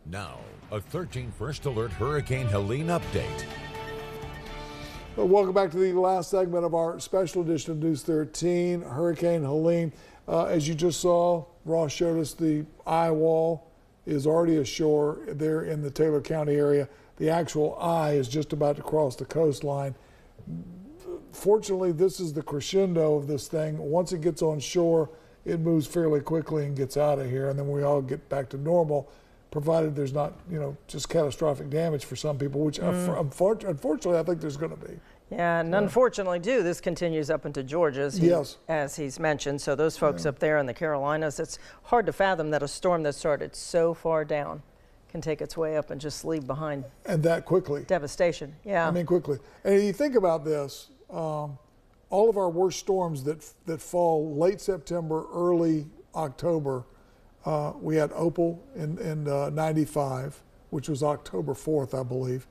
[SPEAKER 17] Now, a 13 First Alert Hurricane Helene update.
[SPEAKER 2] Well, welcome back to the last segment of our special edition of News 13, Hurricane Helene. As you just saw, Ross showed us the eye wall is already ashore there in the Taylor County area. The actual eye is just about to cross the coastline. Fortunately, this is the crescendo of this thing. Once it gets on shore, it moves fairly quickly and gets out of here, and then we all get back to normal, provided there's not, just catastrophic damage for some people, which unfortunately I think there's going to be.
[SPEAKER 3] Yeah, and unfortunately, too, this continues up into Georgia, as he's mentioned. So those folks up there in the Carolinas, it's hard to fathom that a storm that started so far down can take its way up and just leave behind.
[SPEAKER 2] And that quickly.
[SPEAKER 3] Devastation, yeah.
[SPEAKER 2] I mean, quickly. And you think about this, all of our worst storms that fall late September, early October, we had Opal in 95, which was October 4th, I believe.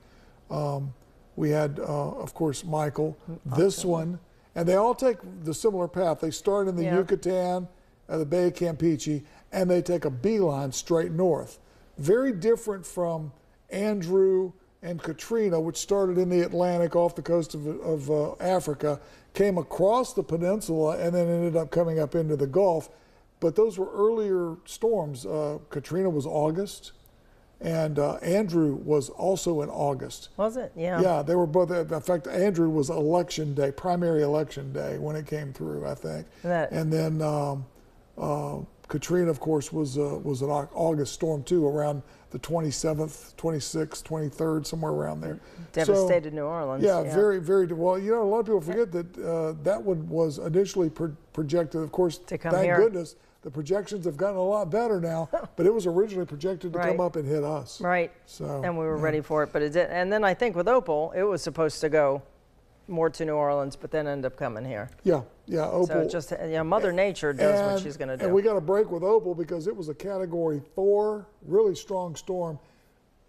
[SPEAKER 2] We had, of course, Michael, this one, and they all take the similar path. They start in the Yucatan, the Bay of Campeche, and they take a beeline straight north. Very different from Andrew and Katrina, which started in the Atlantic off the coast of Africa, came across the peninsula, and then ended up coming up into the Gulf. But those were earlier storms. Katrina was August. And Andrew was also in August.
[SPEAKER 3] Was it? Yeah.
[SPEAKER 2] Yeah, they were both. In fact, Andrew was election day, primary election day when it came through, I think. And then Katrina, of course, was an August storm too, around the 27th, 26th, 23rd, somewhere around there.
[SPEAKER 3] Devastated New Orleans.
[SPEAKER 2] Yeah, very, very well. A lot of people forget that that one was initially projected, of course. Thank goodness. The projections have gotten a lot better now, but it was originally projected to come up and hit us.
[SPEAKER 3] Right. So, and we were ready for it, but it did. And then I think with Opal, it was supposed to go more to New Orleans, but then end up coming here.
[SPEAKER 2] Yeah, Opal.
[SPEAKER 3] So just Mother Nature does what she's going to do.
[SPEAKER 2] And we got a break with Opal because it was a Category 4, really strong storm.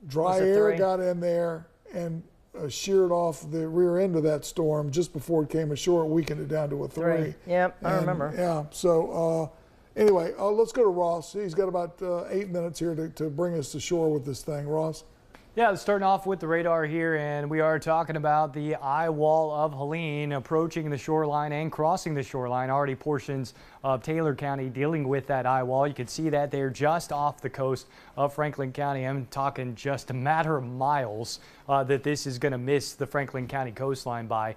[SPEAKER 2] Dry air got in there and sheared off the rear end of that storm just before it came ashore. It weakened it down to a 3.
[SPEAKER 3] Yep, I remember.
[SPEAKER 2] Yeah, so anyway, let's go to Ross. He's got about 8 minutes here to bring us to shore with this thing. Ross?
[SPEAKER 1] Yeah, starting off with the radar here, and we are talking about the eye wall of Helene approaching the shoreline and crossing the shoreline. Already portions of Taylor County dealing with that eye wall. You can see that they're just off the coast of Franklin County. I'm talking just a matter of miles that this is going to miss the Franklin County coastline by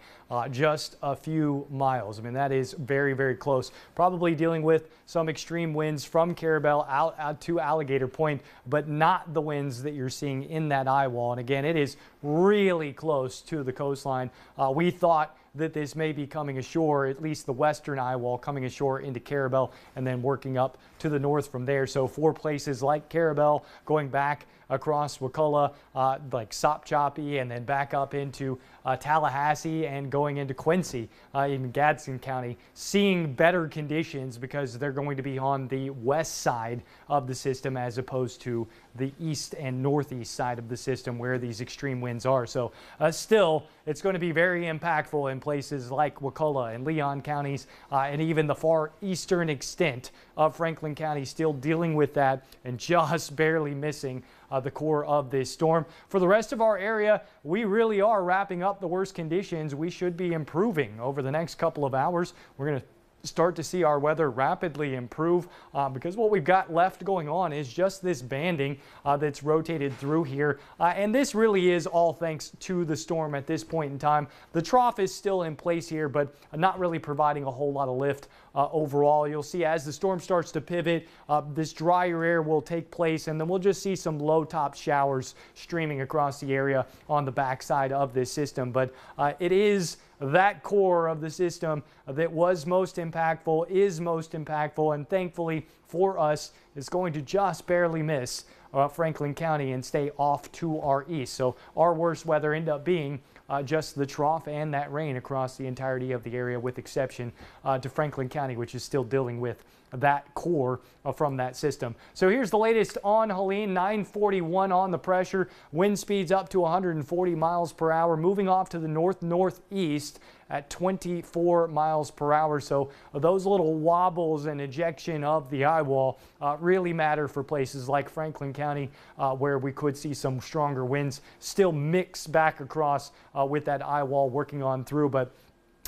[SPEAKER 1] just a few miles. I mean, that is very, very close. Probably dealing with some extreme winds from Carabel out to Alligator Point, but not the winds that you're seeing in that eye wall. And again, it is really close to the coastline. We thought that this may be coming ashore, at least the western eye wall coming ashore into Carabel and then working up to the north from there. So 4 places like Carabel, going back across Wakulla, like Sopchoppy, and then back up into Tallahassee and going into Quincy in Gadsden County, seeing better conditions because they're going to be on the west side of the system as opposed to the east and northeast side of the system where these extreme winds are. So still, it's going to be very impactful in places like Wakulla and Leon counties and even the far eastern extent of Franklin County, still dealing with that and just barely missing the core of this storm. For the rest of our area, we really are wrapping up the worst conditions. We should be improving over the next couple of hours. We're going to start to see our weather rapidly improve because what we've got left going on is just this banding that's rotated through here. And this really is all thanks to the storm at this point in time. The trough is still in place here, but not really providing a whole lot of lift overall. You'll see as the storm starts to pivot, this drier air will take place, and then we'll just see some low top showers streaming across the area on the backside of this system. But it is that core of the system that was most impactful, is most impactful, and thankfully for us is going to just barely miss Franklin County and stay off to our east. So our worst weather ended up being just the trough and that rain across the entirety of the area, with exception to Franklin County, which is still dealing with that core from that system. So here's the latest on Helene. 941 on the pressure. Wind speeds up to 140 miles per hour, moving off to the north-northeast at 24 miles per hour. So those little wobbles and ejection of the eye wall really matter for places like Franklin County, where we could see some stronger winds still mix back across with that eye wall working on through. But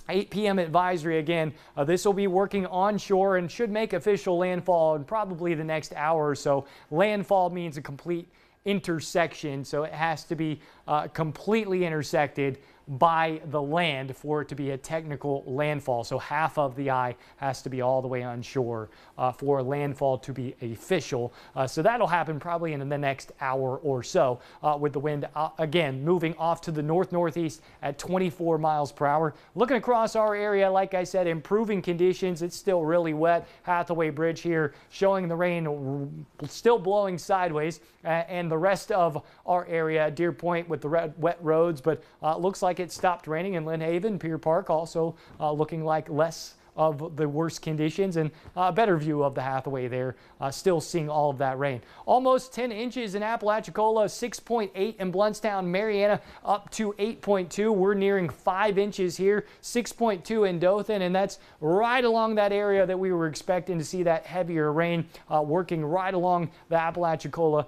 [SPEAKER 1] 8 p.m. advisory again. This will be working onshore and should make official landfall in probably the next hour or so. Landfall means a complete intersection, so it has to be completely intersected by the land for it to be a technical landfall. So half of the eye has to be all the way onshore for landfall to be official. So that'll happen probably in the next hour or so with the wind again moving off to the north-northeast at 24 miles per hour. Looking across our area, like I said, improving conditions. It's still really wet. Hathaway Bridge here showing the rain still blowing sideways, and the rest of our area, Deer Point with the wet roads, but looks like it stopped raining in Lynn Haven. Pier Park also looking like less of the worst conditions, and a better view of the Hathaway there, still seeing all of that rain. Almost 10 inches in Apalachicola, 6.8 in Bluntstown, Mariana up to 8.2. We're nearing 5 inches here, 6.2 in Dothan, and that's right along that area that we were expecting to see that heavier rain, working right along the Apalachicola,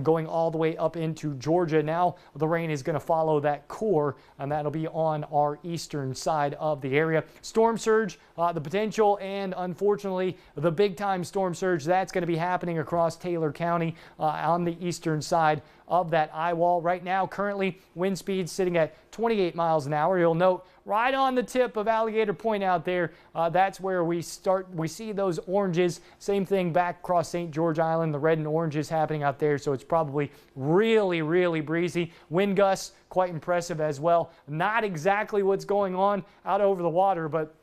[SPEAKER 1] going all the way up into Georgia. Now the rain is going to follow that core, and that'll be on our eastern side of the area. Storm surge, the potential, and unfortunately the big time storm surge that's going to be happening across Taylor County on the eastern side of that eye wall. Right now, currently wind speeds sitting at 28 miles an hour. You'll note right on the tip of Alligator Point out there, that's where we see those oranges. Same thing back across St. George Island, the red and orange is happening out there, so it's probably really, really breezy. Wind gusts quite impressive as well. Not exactly what's going on out over the water, but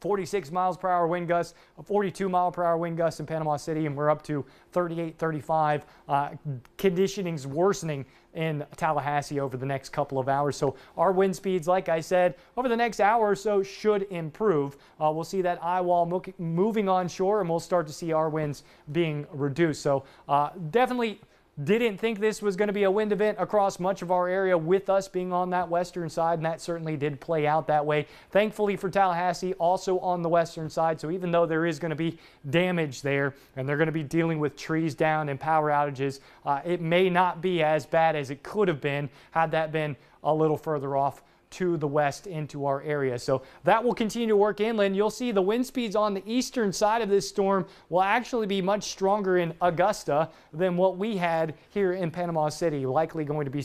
[SPEAKER 1] 46 miles per hour wind gusts, 42 mile per hour wind gusts in Panama City, and we're up to 38, 35. Conditioning's worsening in Tallahassee over the next couple of hours. So our wind speeds, like I said, over the next hour or so should improve. We'll see that eye wall moving onshore, and we'll start to see our winds being reduced. So definitely didn't think this was going to be a wind event across much of our area with us being on that western side, and that certainly did play out that way. Thankfully for Tallahassee, also on the western side, so even though there is going to be damage there and they're going to be dealing with trees down and power outages, it may not be as bad as it could have been had that been a little further off to the west into our area. So that will continue to work inland. You'll see the wind speeds on the eastern side of this storm will actually be much stronger in Augusta than what we had here in Panama City. Likely going to be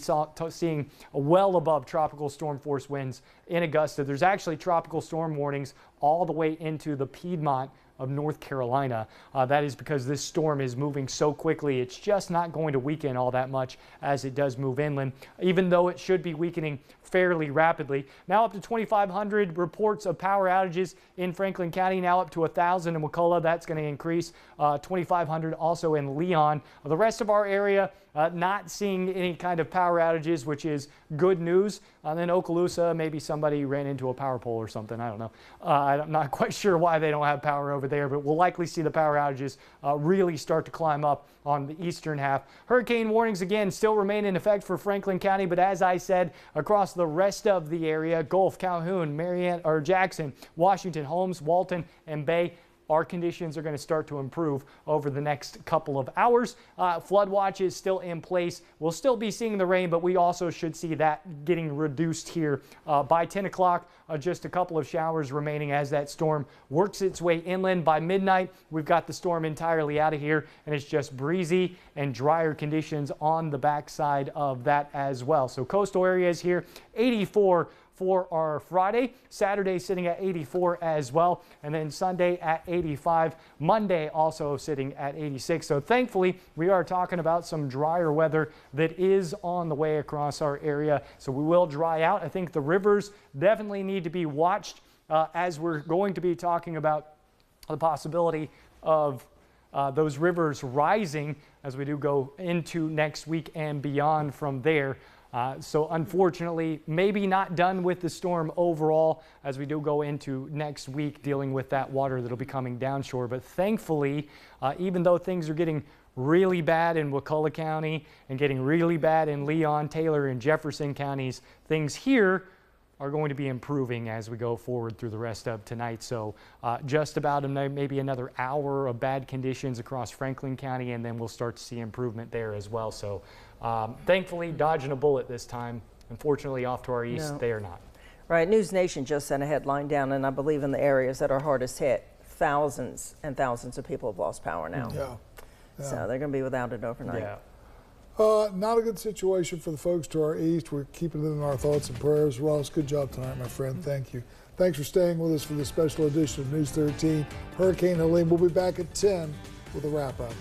[SPEAKER 1] seeing well above tropical storm force winds in Augusta. There's actually tropical storm warnings all the way into the Piedmont of North Carolina. That is because this storm is moving so quickly. It's just not going to weaken all that much as it does move inland, even though it should be weakening fairly rapidly. Now up to 2,500 reports of power outages in Franklin County, now up to 1,000 in Wakulla. That's going to increase. 2,500 also in Leon. The rest of our area not seeing any kind of power outages, which is good news. Then Okaloosa, maybe somebody ran into a power pole or something. I don't know. I'm not quite sure why they don't have power over there, but we'll likely see the power outages really start to climb up on the eastern half. Hurricane warnings again still remain in effect for Franklin County, but as I said, across the rest of the area, Gulf, Calhoun, Marianna, or Jackson, Washington, Holmes, Walton, and Bay, our conditions are going to start to improve over the next couple of hours. Flood watch is still in place. We'll still be seeing the rain, but we also should see that getting reduced here by 10 o'clock. Just a couple of showers remaining as that storm works its way inland. By midnight, we've got the storm entirely out of here, and it's just breezy and drier conditions on the backside of that as well. So coastal areas here, 84 for our Friday. Saturday sitting at 84 as well, and then Sunday at 85. Monday also sitting at 86. So thankfully we are talking about some drier weather that is on the way across our area. So we will dry out. I think the rivers definitely need to be watched as we're going to be talking about the possibility of those rivers rising as we do go into next week and beyond from there. So unfortunately, maybe not done with the storm overall as we do go into next week dealing with that water that'll be coming downshore. But thankfully, even though things are getting really bad in Wakulla County and getting really bad in Leon, Taylor, and Jefferson counties, things here are going to be improving as we go forward through the rest of tonight. So just about maybe another hour of bad conditions across Franklin County, and then we'll start to see improvement there as well. So thankfully, dodging a bullet this time. Unfortunately, off to our east, they are not.
[SPEAKER 3] Right. News Nation just sent a headline down, and I believe in the areas that are hardest hit, thousands and thousands of people have lost power now.
[SPEAKER 2] Yeah.
[SPEAKER 3] So they're going to be without it overnight.
[SPEAKER 1] Yeah.
[SPEAKER 2] Not a good situation for the folks to our east. We're keeping it in our thoughts and prayers. Ross, good job tonight, my friend. Thank you. Thanks for staying with us for this special edition of News 13. Hurricane Helene. We'll be back at 10 with a wrap-up.